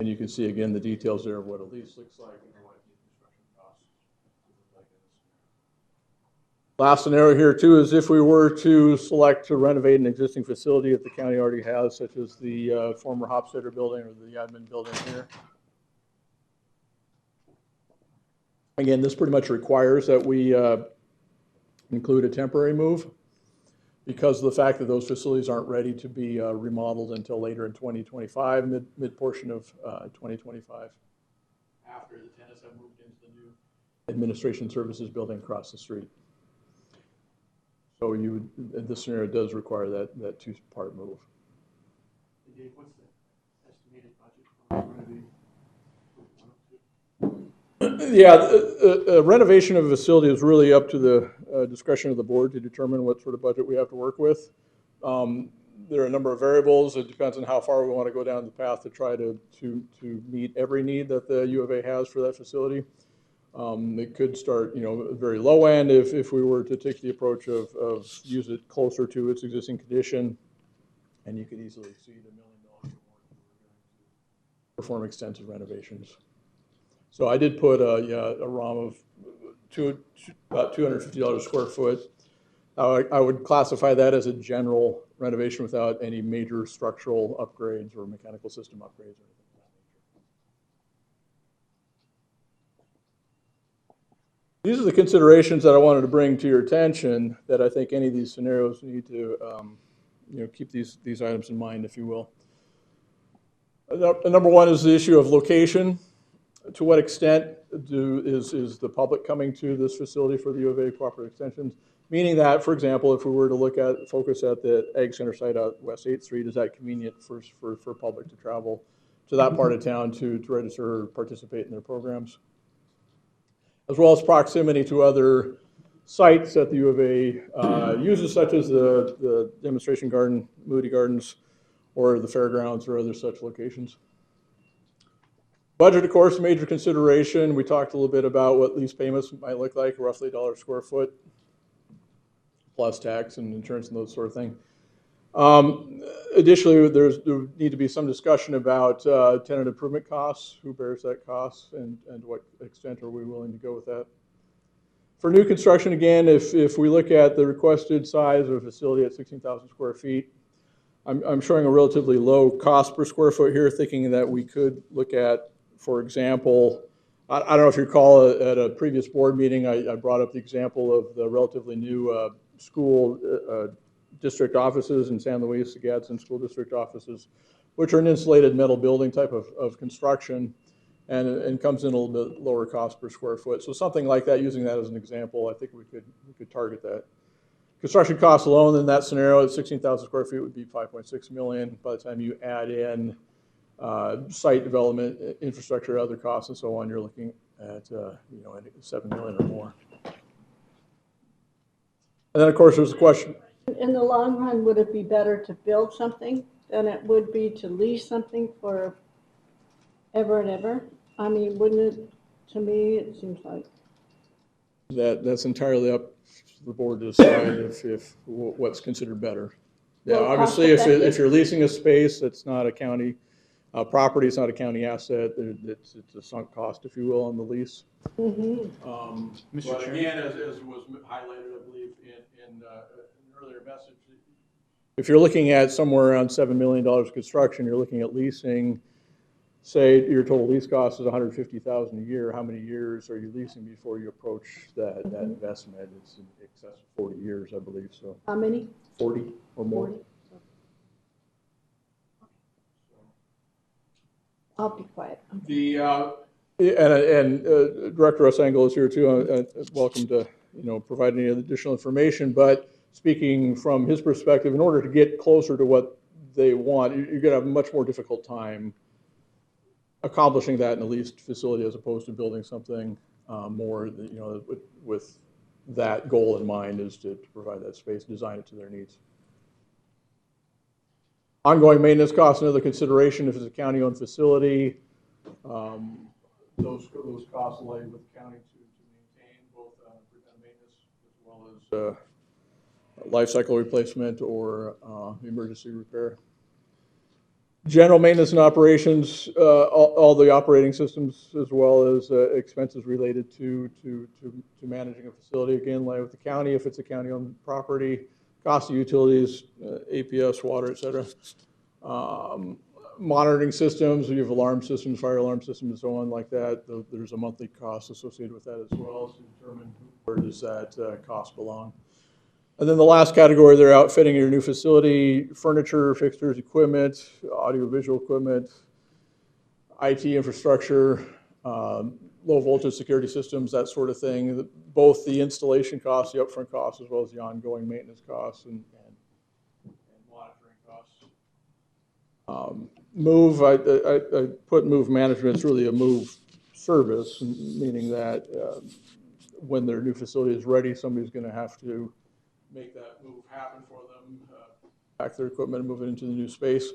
Speaker 7: And you can see again the details there of what a lease looks like and what new construction costs look like in this scenario. Last scenario here too is if we were to select to renovate an existing facility that the county already has, such as the former Hofstadter building or the admin building here. Again, this pretty much requires that we include a temporary move because of the fact that those facilities aren't ready to be remodeled until later in 2025, mid portion of 2025, after the tenants have moved into the new administration services building across the street. So you would, this scenario does require that two-part move.
Speaker 17: Dave, what's the estimated budget for renovation?
Speaker 7: Yeah, renovation of a facility is really up to the discretion of the board to determine what sort of budget we have to work with. There are a number of variables. It depends on how far we want to go down the path to try to meet every need that the U of A has for that facility. It could start, very low end if we were to take the approach of use it closer to its existing condition, and you could easily exceed $1 million or more if we were going to perform extensive renovations. So I did put a ROM of about $250 a square foot. I would classify that as a general renovation without any major structural upgrades or mechanical system upgrades or anything of that nature. These are the considerations that I wanted to bring to your attention that I think any of these scenarios need to keep these items in mind, if you will. Number one is the issue of location. To what extent is the public coming to this facility for the U of A cooperative extensions? Meaning that, for example, if we were to focus at the Egg Center site out West 8th Street, is that convenient for public to travel to that part of town to register or participate in their programs? As well as proximity to other sites that the U of A uses, such as the demonstration garden, Moody Gardens, or the fairgrounds or other such locations. Budget, of course, major consideration. We talked a little bit about what lease payments might look like, roughly $1 a square foot, plus tax and insurance and those sort of things. Additionally, there need to be some discussion about tenant improvement costs, who bears that cost, and to what extent are we willing to go with that. For new construction, again, if we look at the requested size of a facility at 16,000 square feet, I'm showing a relatively low cost per square foot here, thinking that we could look at, for example, I don't know if you recall at a previous board meeting, I brought up the example of the relatively new school district offices in San Luis, the Gadsden School District offices, which are an insulated metal building type of construction and comes in a little bit lower cost per square foot. So something like that, using that as an example, I think we could target that. Construction costs alone in that scenario at 16,000 square feet would be $5.6 million. By the time you add in site development, infrastructure, other costs, and so on, you're looking at $7 million or more. And then, of course, there's the question.
Speaker 19: In the long run, would it be better to build something than it would be to lease something for ever and ever? I mean, wouldn't it, to me, it seems like.
Speaker 7: That's entirely up to the board to decide if what's considered better. Yeah,
Speaker 19: Well,
Speaker 7: obviously, if
Speaker 19: cost-effective?
Speaker 7: you're leasing a space that's not a county property, it's not a county asset, it's a sunk cost, if you will, on the lease.
Speaker 19: Mhm.
Speaker 7: But again, as was highlighted, I believe, in an earlier message, if you're looking at somewhere around $7 million of construction, you're looking at leasing, say your total lease cost is $150,000 a year, how many years are you leasing before you approach that investment? It's in excess of 40 years, I believe, so.
Speaker 19: How many?
Speaker 7: 40 or more.
Speaker 19: 40. I'll be quiet.
Speaker 7: Director Rosengo is here too. Welcome to provide any additional information. But speaking from his perspective, in order to get closer to what they want, you're going to have a much more difficult time accomplishing that in a leased facility as opposed to building something more, with that goal in mind, is to provide that space, design it to their needs. Ongoing maintenance costs, another consideration. If it's a county-owned facility, those costs lay with the county to maintain both preventive maintenance as well as life cycle replacement or emergency repair. General maintenance and operations, all the operating systems as well as expenses related to managing a facility, again, lay with the county if it's a county-owned property. Cost of utilities, APS, water, et cetera. Monitoring systems, you have alarm systems, fire alarm systems, and so on like that. There's a monthly cost associated with that as well to determine where does that cost belong. And then the last category, they're outfitting your new facility, furniture, fixtures, equipment, audiovisual equipment, IT infrastructure, low voltage security systems, that sort of thing. Both the installation costs, the upfront costs, as well as the ongoing maintenance costs and monitoring costs. Move, I put move management, it's really a move service, meaning that when their new facility is ready, somebody's going to have to make that move happen for them, pack their equipment and move it into the new space.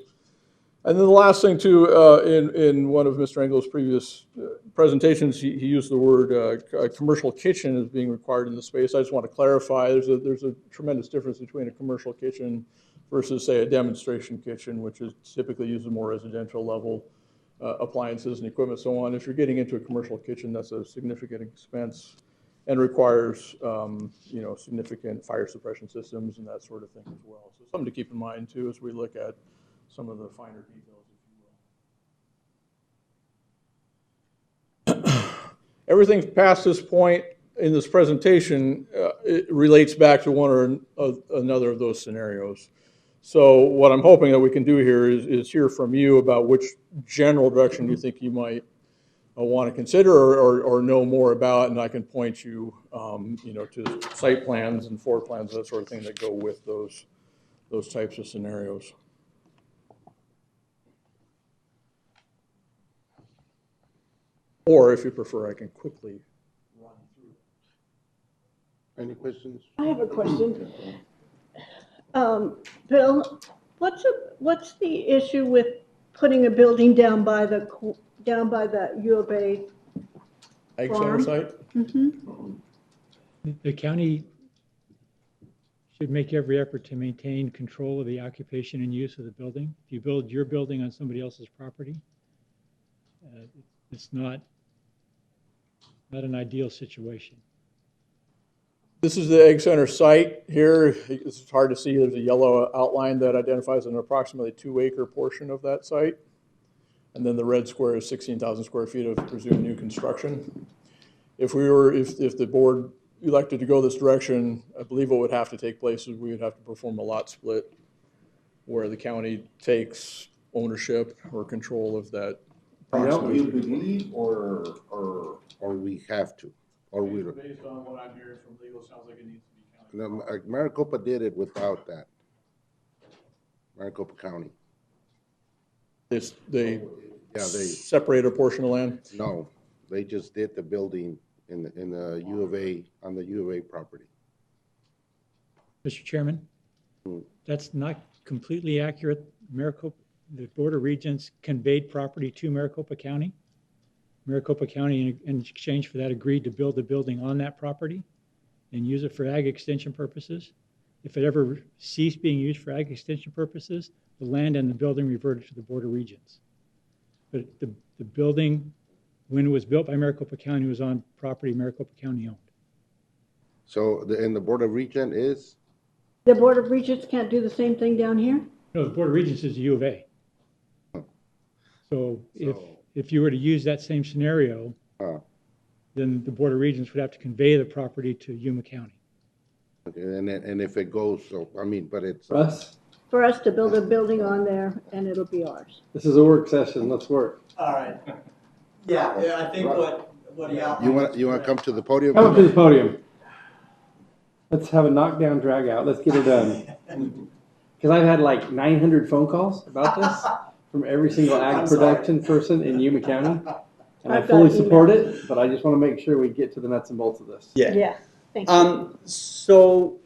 Speaker 7: And then the last thing too, in one of Mr. Engel's previous presentations, he used the word commercial kitchen as being required in the space. I just want to clarify, there's a tremendous difference between a commercial kitchen versus, say, a demonstration kitchen, which is typically used in more residential level appliances and equipment, so on. If you're getting into a commercial kitchen, that's a significant expense and requires significant fire suppression systems and that sort of thing as well. So something to keep in mind too as we look at some of the finer details, if you will. Everything past this point in this presentation it relates back to one or another of those scenarios. So what I'm hoping that we can do here is hear from you about which general direction you think you might want to consider or know more about, and I can point you, to site plans and floor plans, that sort of thing that go with those types of scenarios. Or if you prefer, I can quickly run through.
Speaker 1: Any questions?
Speaker 19: I have a question. Bill, what's the issue with putting a building down by the U of A
Speaker 7: Egg
Speaker 19: farm?
Speaker 7: Center site?
Speaker 19: Mm-hmm.
Speaker 18: The county should make every effort to maintain control of the occupation and use of the building. If you build your building on somebody else's property, it's not an ideal situation.
Speaker 7: This is the Egg Center site here. It's hard to see. There's a yellow outline that identifies an approximately 2-acre portion of that site. And then the red square is 16,000 square feet of presumed new construction. If the board elected to go this direction, I believe what would have to take place is we would have to perform a lot split where the county takes ownership or control of that.
Speaker 1: No, you believe or we have to, or we don't.
Speaker 7: Based on what I'm hearing from legal, it sounds like it needs to be county.
Speaker 1: No, Maricopa did it without that. Maricopa County.
Speaker 7: They separate a portion of land?
Speaker 1: No, they just did the building in the U of A, on the U of A property.
Speaker 18: Mr. Chairman, that's not completely accurate. Maricopa, the Board of Regents conveyed property to Maricopa County. Maricopa County, in exchange for that, agreed to build a building on that property and use it for ag extension purposes. If it ever ceased being used for ag extension purposes, the land and the building reverted to the Board of Regents. But the building, when it was built by Maricopa County, was on property Maricopa County owned.
Speaker 1: So, and the Board of Regent is?
Speaker 19: The Board of Regents can't do the same thing down here?
Speaker 18: No, the Board of Regents is the U of A. So if you were to use that same scenario, then the Board of Regents would have to convey the property to Yuma County.
Speaker 1: Okay, and if it goes, so, I mean, but it's.
Speaker 17: For us,
Speaker 19: For us to build a building on there and it'll be ours.
Speaker 17: this is a work session, let's work.
Speaker 8: All right. Yeah, I think what he outlined.
Speaker 1: You want to come to the podium?
Speaker 17: Come up to the podium. Let's have a knockdown, drag out. Let's get it done. Because I've had like 900 phone calls about this from every single ag production person in Yuma County. And I
Speaker 19: I've
Speaker 17: fully
Speaker 19: got
Speaker 17: support
Speaker 19: emails.
Speaker 17: it, but I just want to make sure we get to the nuts and bolts of this.
Speaker 8: Yeah.
Speaker 19: Thank you.
Speaker 9: So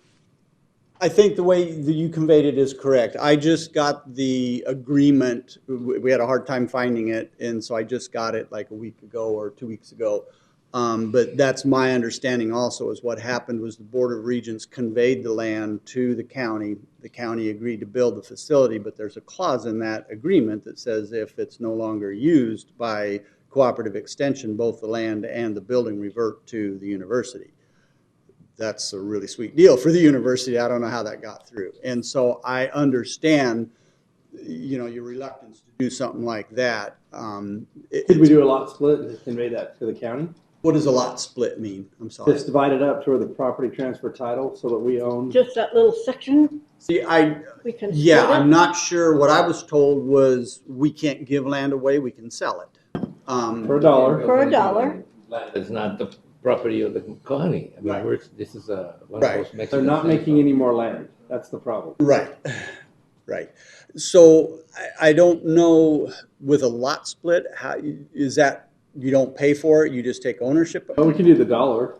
Speaker 9: I think the way that you conveyed it is correct. I just got the agreement. We had a hard time finding it, and so I just got it like a week ago or 2 weeks ago. But that's my understanding also, is what happened was the Board of Regents conveyed the land to the county. The county agreed to build the facility, but there's a clause in that agreement that says if it's no longer used by cooperative extension, both the land and the building revert to the university. That's a really sweet deal for the university. I don't know how that got through. And so I understand, your reluctance to do something like that.
Speaker 17: Could we do a lot split and convey that to the county?
Speaker 9: What does a lot split mean? I'm sorry.
Speaker 17: Just divide it up to where the property transfer title so that we own.
Speaker 19: Just that little section?
Speaker 9: See,
Speaker 19: We can
Speaker 9: yeah,
Speaker 19: split it?
Speaker 9: I'm not sure. What I was told was we can't give land away, we can sell it.
Speaker 17: For $1.
Speaker 19: For $1.
Speaker 2: It's not the property of the county. I mean, this is one of those Mexican.
Speaker 17: They're not making any more land. That's the problem.
Speaker 9: Right, right. So I don't know with a lot split, how, is that, you don't pay for it, you just take ownership?
Speaker 17: Well, we can do the $1.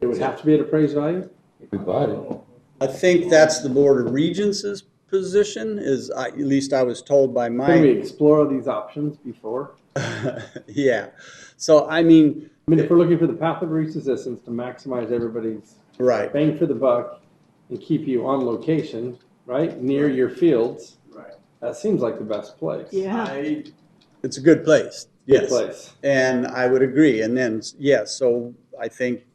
Speaker 17: It would have to be at appraised value?
Speaker 2: We bought it.
Speaker 9: I think that's the Board of Regents' position, at least I was told by
Speaker 17: Can we
Speaker 9: my,
Speaker 17: explore these options before?
Speaker 9: yeah. So, I mean,
Speaker 17: if we're looking for the path of least resistance to maximize everybody's
Speaker 9: right,
Speaker 17: bang for the buck and keep you on location, right, near your fields,
Speaker 9: right.
Speaker 17: that seems like the best place.
Speaker 19: Yeah.
Speaker 9: It's a good place,
Speaker 17: Good
Speaker 9: yes.
Speaker 17: place.
Speaker 9: And I would agree. And then, yes, so I think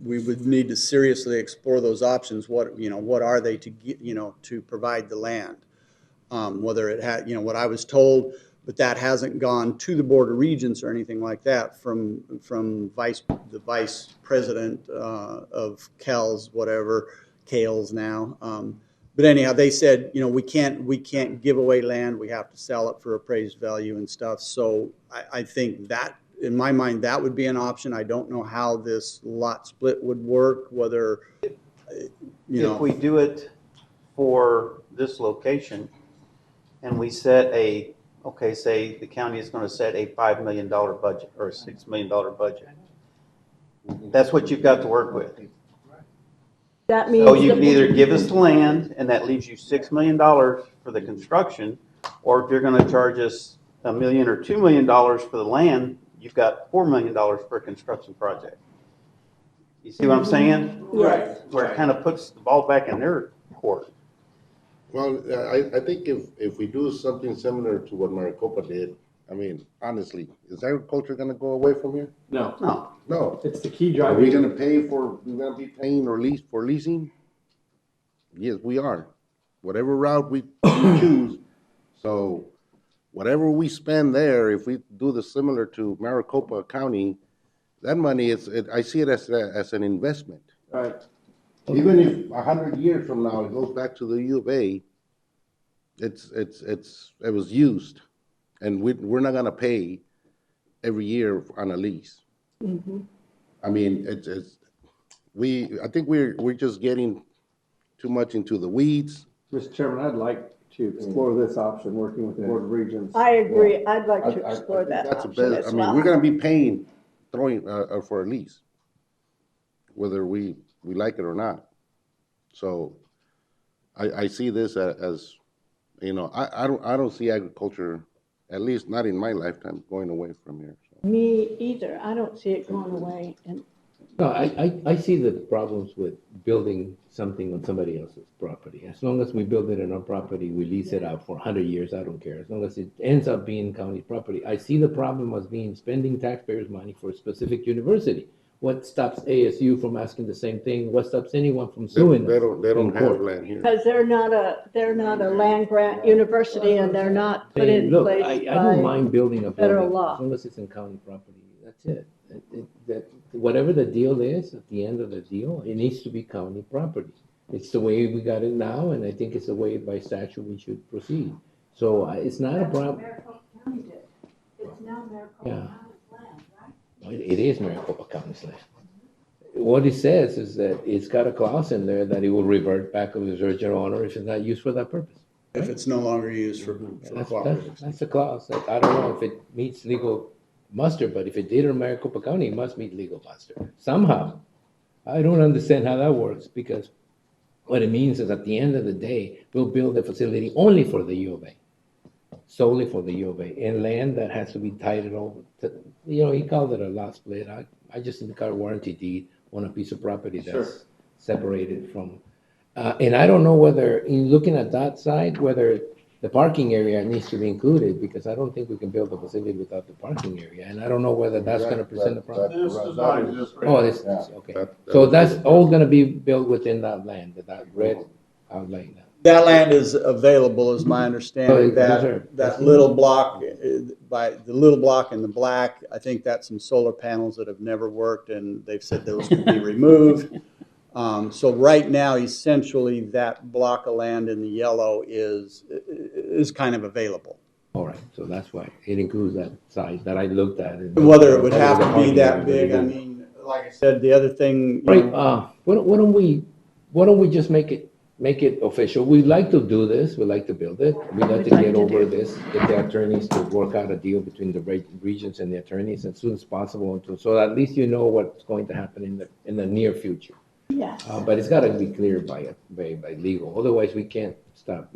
Speaker 9: we would need to seriously explore those options. What are they to get, to provide the land? Whether it had, what I was told, but that hasn't gone to the Board of Regents or anything like that from the vice president of Kells, whatever, Kales now. But anyhow, they said, we can't give away land. We have to sell it for appraised value and stuff. So I think that, in my mind, that would be an option. I don't know how this lot split would work, whether,
Speaker 8: If we do it for this location and we set say the county is going to set a $5 million budget or a $6 million budget. That's what you've got to work with.
Speaker 19: That means.
Speaker 8: So you can either give us the land and that leaves you $6 million for the construction, or if you're going to charge us $1 million or $2 million for the land, you've got $4 million for a construction project. You see what I'm saying?
Speaker 19: Yes.
Speaker 8: Where it kind of puts the ball back in their court.
Speaker 1: Well, I think if we do something similar to what Maricopa did, I mean, honestly, is agriculture gonna go away from here?
Speaker 17: No.
Speaker 8: No.
Speaker 1: No.
Speaker 17: It's the key
Speaker 1: Are
Speaker 17: driver.
Speaker 1: we gonna be paying or lease for leasing? Yes, we are. Whatever route we choose. So whatever we spend there, if we do the similar to Maricopa County, that money I see it as an investment.
Speaker 17: Right.
Speaker 1: Even if 100 years from now it goes back to the U of A, it was used, and we're not gonna pay every year on a lease.
Speaker 19: Mm-hmm.
Speaker 1: I mean, I think we're just getting too much into the weeds.
Speaker 17: Mr. Chairman, I'd like to explore this option, working with the Board of Regents.
Speaker 19: I agree. I'd like
Speaker 1: I
Speaker 19: to explore
Speaker 1: think
Speaker 19: that
Speaker 1: that's a
Speaker 19: option
Speaker 1: better.
Speaker 19: as
Speaker 1: I mean,
Speaker 19: well.
Speaker 1: we're gonna be paying for a lease, whether we like it or not. So I see this as You know, I don't see agriculture, at least not in my lifetime, going away from here.
Speaker 19: Me either. I don't see it going away. And
Speaker 2: No, I see the problems with building something on somebody else's property. As long as we build it on our property, we lease it out for 100 years, I don't care. As long as it ends up being county property. I see the problem as being spending taxpayers' money for a specific university. What stops ASU from asking the same thing? What stops anyone from suing
Speaker 1: They
Speaker 2: us
Speaker 1: don't
Speaker 2: in
Speaker 1: have
Speaker 2: court?
Speaker 1: land here.
Speaker 19: because they're not a land grant university and they're not put in
Speaker 2: Look,
Speaker 19: place
Speaker 2: I don't
Speaker 19: by
Speaker 2: mind building a
Speaker 19: federal
Speaker 2: building,
Speaker 19: law.
Speaker 2: as long as it's in county property, that's it. Whatever the deal is, at the end of the deal, it needs to be county property. It's the way we got it now, and I think it's the way by statute we should proceed. So it's not a problem.
Speaker 19: Maricopa County did. It's now Maricopa
Speaker 2: Yeah.
Speaker 19: County's land, right?
Speaker 2: It is Maricopa County's land. What it says is that it's got a clause in there that it will revert back to its original owner if it's not used for that purpose.
Speaker 14: If it's no longer used for cooperative.
Speaker 2: That's a clause. I don't know if it meets legal muster, but if it did in Maricopa County, it must meet legal muster somehow. I don't understand how that works, because what it means is at the end of the day, we'll build a facility only for the U of A, solely for the U of A, and land that has to be titled over to, he called it a lot split. I just think call it warranty deed on a piece of property that's separated from, and I don't know whether, in looking at that side, whether the parking area needs to be included, because I don't think we can build a facility without the parking area, and I don't know whether that's gonna present a problem.
Speaker 20: This does not exist right
Speaker 2: Oh,
Speaker 20: now.
Speaker 2: this, okay. So that's all gonna be built within that land, that red outline now.
Speaker 9: That land is available, is my understanding.
Speaker 2: yes, sir.
Speaker 9: That little block, by the little block in the black, I think that's some solar panels that have never worked, and they've said those can be removed. So right now, essentially, that block of land in the yellow is kind of available.
Speaker 2: All right, so that's why it includes that size that I looked at. and-
Speaker 9: Whether it would have to be
Speaker 2: Parking
Speaker 9: that
Speaker 2: area,
Speaker 9: big, I
Speaker 2: but-
Speaker 9: mean, like I said, the other thing.
Speaker 2: Right, why don't we just make it official? We'd like to do this, we'd like to build it, we'd like to get over this, get the attorneys to work out a deal between the regions and the attorneys as soon as possible, so at least you know what's going to happen in the near future.
Speaker 19: Yes.
Speaker 2: But it's gotta be clear by legal, otherwise we can't start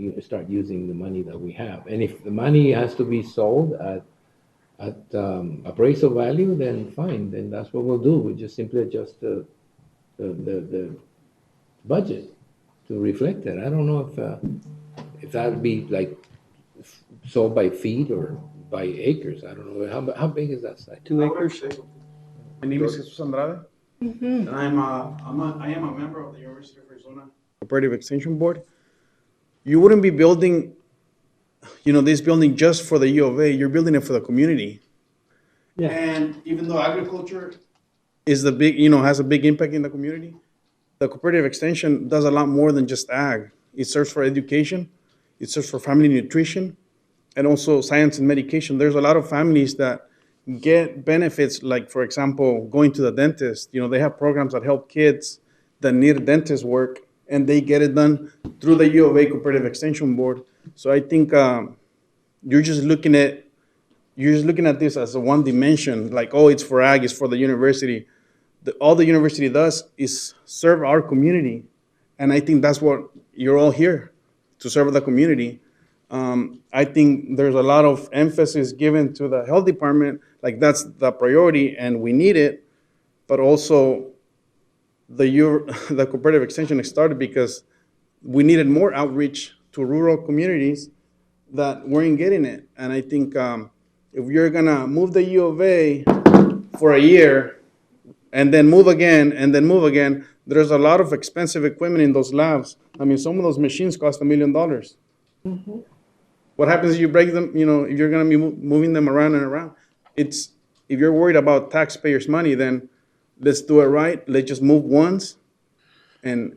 Speaker 2: using the money that we have. And if the money has to be sold at appraisal value, then fine, then that's what we'll do. We just simply adjust the budget to reflect it. I don't know if that would be like sold by feet or by acres. I don't know. How big is that site?
Speaker 9: 2 acres.
Speaker 10: My name is Jesus Andrade,
Speaker 19: Mhm.
Speaker 10: and I am a member of the University of Arizona Cooperative Extension Board. You wouldn't be building, this building just for the U of A. You're building it for the community.
Speaker 17: Yeah.
Speaker 10: And even though agriculture is has a big impact in the community, the cooperative extension does a lot more than just ag. It serves for education, it serves for family nutrition, and also science and medication. There's a lot of families that get benefits, like, for example, going to the dentist. They have programs that help kids that need dentist work, and they get it done through the U of A Cooperative Extension Board. So I think you're just looking at this as a one dimension, like, oh, it's for ag, it's for the university. All the university does is serve our community, and I think that's what you're all here, to serve the community. I think there's a lot of emphasis given to the health department, like that's the priority and we need it, but also the cooperative extension started because we needed more outreach to rural communities that weren't getting it. And I think if you're gonna move the U of A for a year and then move again, there's a lot of expensive equipment in those labs. I mean, some of those machines cost $1 million.
Speaker 19: Mm-hmm.
Speaker 10: What happens if you break them, if you're gonna be moving them around and around? If you're worried about taxpayers' money, then let's do it right. Let's just move once and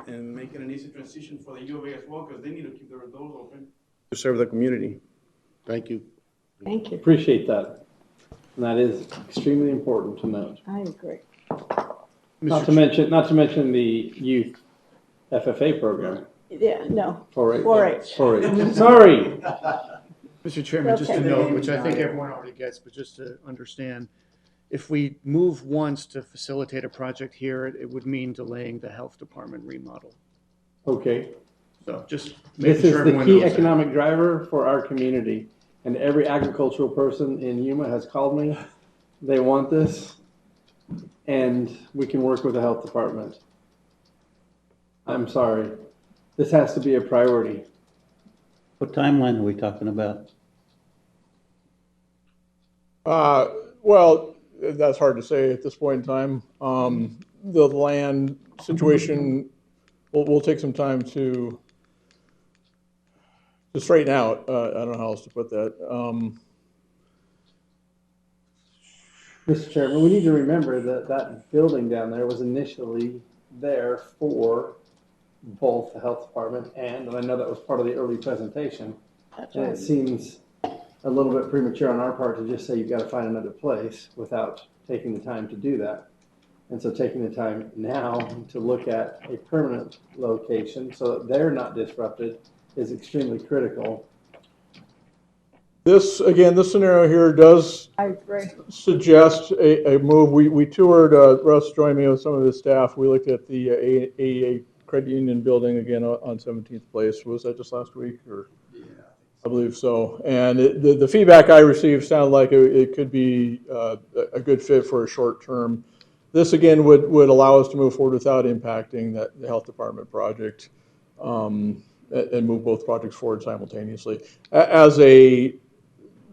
Speaker 10: make it an easy transition for the U of A as well, because they need to keep their doors open to serve the community.
Speaker 1: Thank you.
Speaker 19: Thank you.
Speaker 17: Appreciate that. And that is extremely important to note.
Speaker 19: I agree.
Speaker 17: Not to mention the youth FFA program.
Speaker 19: Yeah, no.
Speaker 17: 4-H.
Speaker 19: 4-H.
Speaker 17: Sorry.
Speaker 9: Mr. Chairman, just to
Speaker 19: Okay.
Speaker 9: note, which I think everyone already gets, but just to understand, if we move once to facilitate a project here, it would mean delaying the health department remodel.
Speaker 17: Okay.
Speaker 14: So just
Speaker 17: This
Speaker 14: making
Speaker 17: is
Speaker 14: sure
Speaker 17: the
Speaker 14: everyone
Speaker 17: key
Speaker 14: knows that.
Speaker 17: economic driver for our community. And every agricultural person in Yuma has called me. They want this. And we can work with the health department. I'm sorry. This has to be a priority.
Speaker 21: What timeline are we talking about?
Speaker 7: Well, that's hard to say at this point in time. The land situation will take some time to straighten out. I don't know how else to put that.
Speaker 17: Mr. Chairman, we need to remember that that building down there was initially there for both the health department and I know that was part of the early presentation.
Speaker 19: That's
Speaker 17: And
Speaker 19: right.
Speaker 17: it seems a little bit premature on our part to just say you've got to find another place without taking the time to do that. And so taking the time now to look at a permanent location so that they're not disrupted is extremely critical.
Speaker 7: This scenario here does
Speaker 19: I agree.
Speaker 7: suggest a move. We toured, Russ joined me with some of his staff. We looked at the AEA Credit Union building again on 17th Place. Was that just last week? Or I believe so. And the feedback I received sounded like it could be a good fit for a short term. This again would allow us to move forward without impacting the health department project and move both projects forward simultaneously. As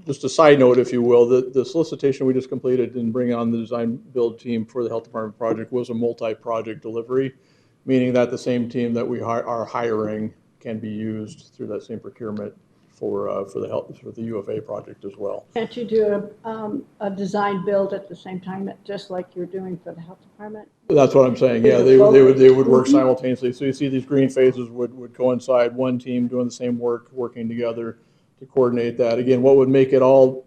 Speaker 7: just a side note, if you will, the solicitation we just completed in bringing on the design build team for the health department project was a multi-project delivery, meaning that the same team that we are hiring can be used through that same procurement for the UFA project as well.
Speaker 19: Can't you do a design build at the same time, just like you're doing for the health department?
Speaker 7: That's what I'm saying. Yeah, they would work simultaneously. So you see these green phases would coincide. One team doing the same work, working together to coordinate that. Again, what would make it all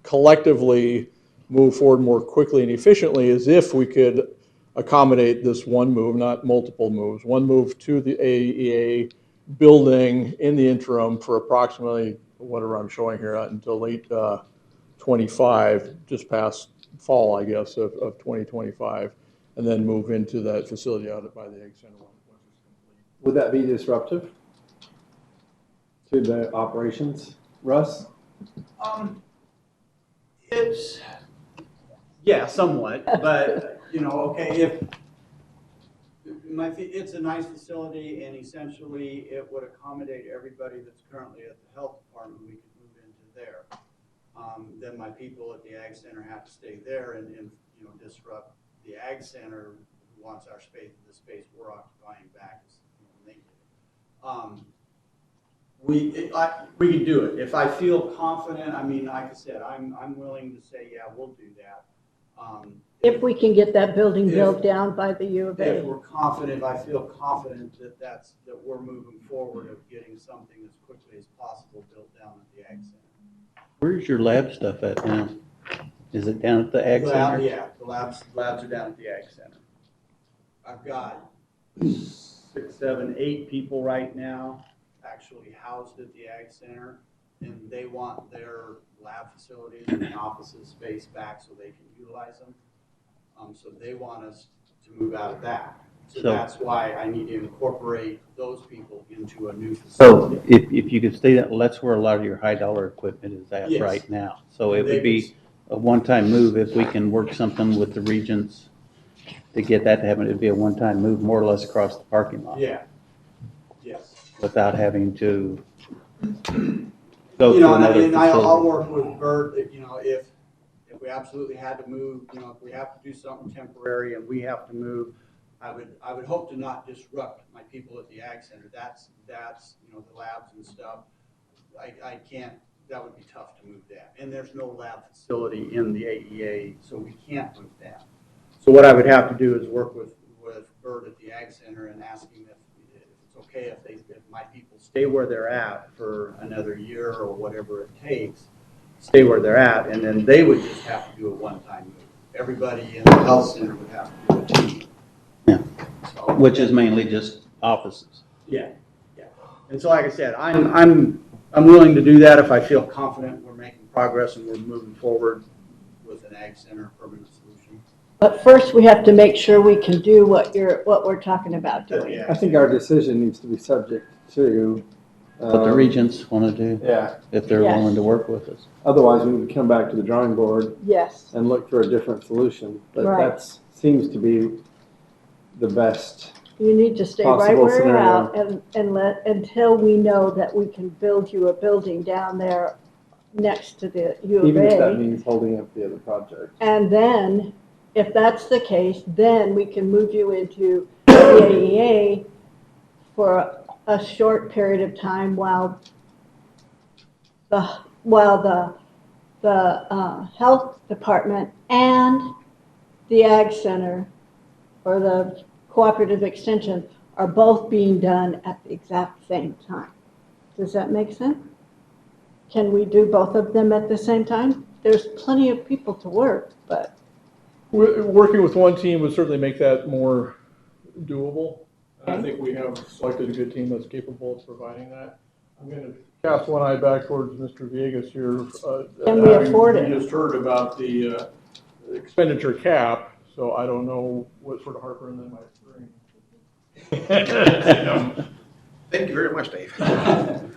Speaker 7: collectively move forward more quickly and efficiently is if we could accommodate this one move, not multiple moves. One move to the AEA building in the interim for approximately whatever I'm showing here until late 25, just past fall, I guess, of 2025, and then move into that facility out by the Egg Center.
Speaker 17: Would that be disruptive to the operations, Russ?
Speaker 8: It's, yeah, somewhat, but, okay, it's a nice facility and essentially it would accommodate everybody that's currently at the health department, we could move into there. Then my people at the Ag Center have to stay there and disrupt the Ag Center who wants our space, the space we're occupying back as naked. We could do it. If I feel confident, like I said, I'm willing to say, yeah, we'll do that.
Speaker 19: If we can get that building built down by the U of A.
Speaker 8: If we're confident, if I feel confident that we're moving forward of getting something as quickly as possible built down at the Ag Center.
Speaker 21: Where's your lab stuff at now? Is it down at the Ag Center?
Speaker 8: Yeah, the labs are down at the Ag Center. I've got 6, 7, 8 people right now actually housed at the Ag Center, and they want their lab facilities and the offices space back so they can utilize them. So they want us to move out of that. So that's why I need to incorporate those people into a new facility.
Speaker 21: So if you could stay that, well, that's where a lot of your high dollar equipment is at right now. So it would be a one-time move if we can work something with the regents to get that to happen. It'd be a one-time move more or less across the parking lot.
Speaker 8: Yeah. Yes.
Speaker 21: Without having to go to another facility.
Speaker 8: I'll work with Bert, if we absolutely had to move, if we have to do something temporary and we have to move, I would hope to not disrupt my people at the Ag Center. That's the labs and stuff. I can't, that would be tough to move that. And there's no lab facility in the AEA, so we can't move that. So what I would have to do is work with Bert at the Ag Center and ask him if it's okay if my people stay where they're at for another year or whatever it takes, stay where they're at, and then they would just have to do a one-time move. Everybody in the health center would have to do a team.
Speaker 21: Yeah. So, which is mainly just offices.
Speaker 8: Yeah, yeah. And so, like I said, I'm willing to do that if I feel confident we're making progress and we're moving forward with an Ag Center permanent solution.
Speaker 19: But first, we have to make sure we can do what we're talking about doing.
Speaker 17: I think our decision needs to be subject too.
Speaker 21: What the regents want to do.
Speaker 17: Yeah.
Speaker 21: If they're
Speaker 19: Yes.
Speaker 21: willing to work with us.
Speaker 17: Otherwise, we would come back to the drawing board
Speaker 19: Yes.
Speaker 17: and look for a different solution. But
Speaker 19: Right.
Speaker 17: that seems to be the best.
Speaker 19: You need to stay right
Speaker 17: Possible
Speaker 19: where you're
Speaker 17: scenario.
Speaker 19: at and let, until we know that we can build you a building down there next to the U of
Speaker 17: Even if that
Speaker 19: A.
Speaker 17: means holding up the other project.
Speaker 19: And then, if that's the case, then we can move you into the AEA for a short period of time while the health department and the ag center or the cooperative extension are both being done at the exact same time. Does that make sense? Can we do both of them at the same time? There's plenty of people to work, but
Speaker 7: Working with one team would certainly make that more doable. And I think we have selected a good team that's capable of providing that. I'm going to cast one eye back towards Mr. Villegas here.
Speaker 19: Can we afford it?
Speaker 7: We just heard about the expenditure cap, so I don't know what sort of heartburn that might bring.
Speaker 13: Thank you very much, Dave.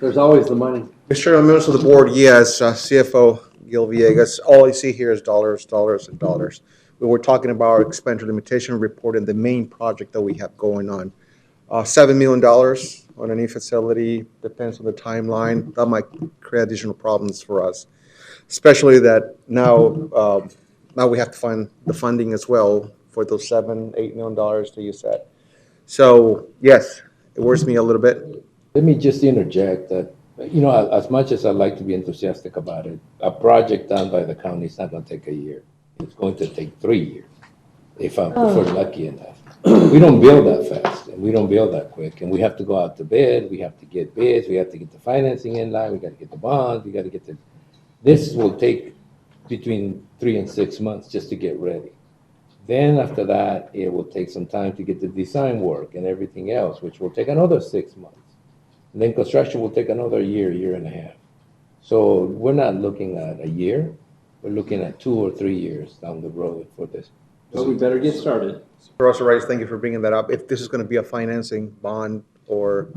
Speaker 17: There's always the money.
Speaker 13: Mr. Chairman, members of the board, yes, CFO Gil Villegas, all I see here is dollars, dollars, and dollars. We were talking about our expenditure limitation report and the main project that we have going on. $7 million on a new facility, depends on the timeline. That might create additional problems for us, especially that now we have to find the funding as well for those $7-8 million that you said. So yes, it worries me a little bit.
Speaker 2: Let me just interject that, as much as I'd like to be enthusiastic about it, a project done by the county is not going to take a year. It's going to take 3 years, if we're lucky enough. We don't build that fast, and we don't build that quick, and we have to go out to bid, we have to get bids, we have to get the financing in line, we got to get the bonds, we got to get the, this will take between 3 and 6 months just to get ready. Then after that, it will take some time to get the design work and everything else, which will take another 6 months. And then construction will take another year, year and a half. So we're not looking at a year, we're looking at 2 or 3 years down the road for this.
Speaker 17: So we better get started.
Speaker 13: Professor Rice, thank you for bringing that up. If this is going to be a financing bond or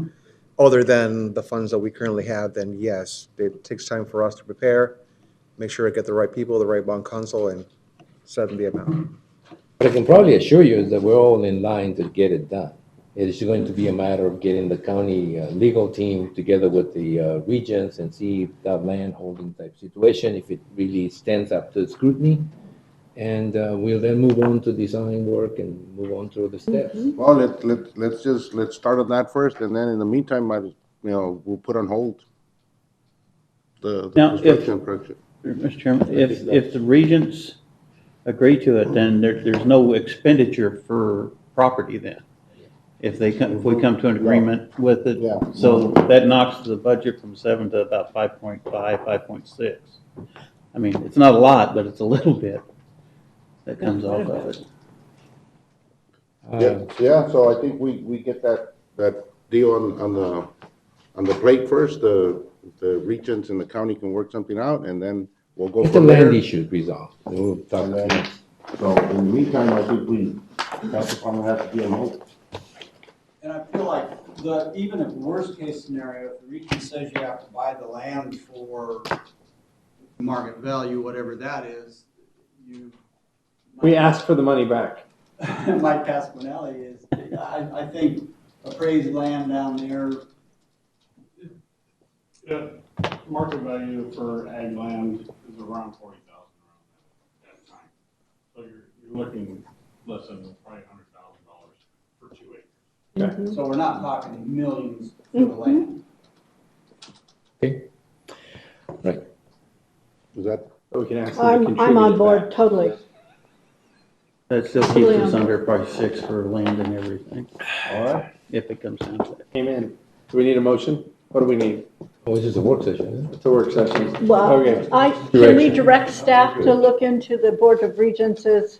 Speaker 13: other than the funds that we currently have, then yes, it takes time for us to prepare, make sure I get the right people, the right bond counsel, and set the amount.
Speaker 2: What I can probably assure you is that we're all in line to get it done. It's going to be a matter of getting the county legal team together with the regents and see if that land holding type situation, if it really stands up to scrutiny. And we'll then move on to design work and move on through the steps.
Speaker 1: Well, let's start on that first, and then in the meantime, we'll put on hold the
Speaker 21: Now,
Speaker 1: construction project.
Speaker 21: Mr. Chairman, if the regents agree to it, then there's no expenditure for property then. If we come to an agreement with it, so that knocks the budget from 7 to about 5.5, 5.6. I mean, it's not a lot, but it's a little bit that comes off of it.
Speaker 1: Yeah, so I think we get that deal on the plate first, the regents and the county can work something out, and then we'll go
Speaker 2: If the
Speaker 1: from there.
Speaker 2: land issue is resolved, we'll talk about it.
Speaker 1: So in the meantime, I think that's the problem, has to be on hold.
Speaker 11: And I feel like even if worst case scenario, if the region says you have to buy the land for market value, whatever that is,
Speaker 17: We asked for the money back.
Speaker 11: Mike Pasquinelli is, I think appraised land down there.
Speaker 20: Yeah, market value for ag land is around 40,000 around that time. So you're looking less than probably $100,000 for 2 acres.
Speaker 11: Okay. So we're not talking millions for the land.
Speaker 2: Okay. Right.
Speaker 1: Was that?
Speaker 17: We can ask them to
Speaker 19: I'm on
Speaker 17: contribute
Speaker 19: board totally.
Speaker 21: That still keeps us under probably 6 for land and everything.
Speaker 17: All right.
Speaker 21: If it comes down to it.
Speaker 17: Amen. Do we need a motion? What do we need?
Speaker 2: Oh, this is a work session, isn't it?
Speaker 17: It's a work session.
Speaker 19: Well,
Speaker 17: Okay.
Speaker 19: can we direct staff to look into the Board of Regents'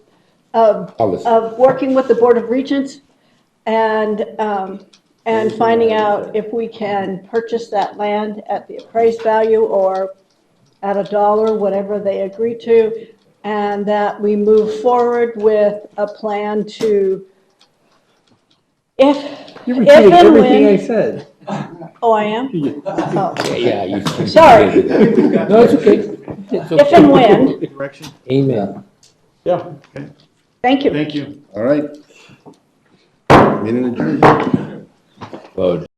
Speaker 2: Policy.
Speaker 19: of working with the Board of Regents and finding out if we can purchase that land at the appraised value or at $1, whatever they agree to, and that we move forward with a plan to, if
Speaker 17: You
Speaker 19: and
Speaker 17: repeated
Speaker 19: when-
Speaker 17: everything I said.
Speaker 19: Oh, I am? Oh.
Speaker 2: Yeah, you.
Speaker 19: Sorry.
Speaker 2: No, it's okay. It's
Speaker 19: If and when.
Speaker 14: Direction?
Speaker 2: Amen.
Speaker 7: Yeah.
Speaker 19: Thank you.
Speaker 14: Thank you.
Speaker 1: All right. Meeting adjourned.
Speaker 2: Vote.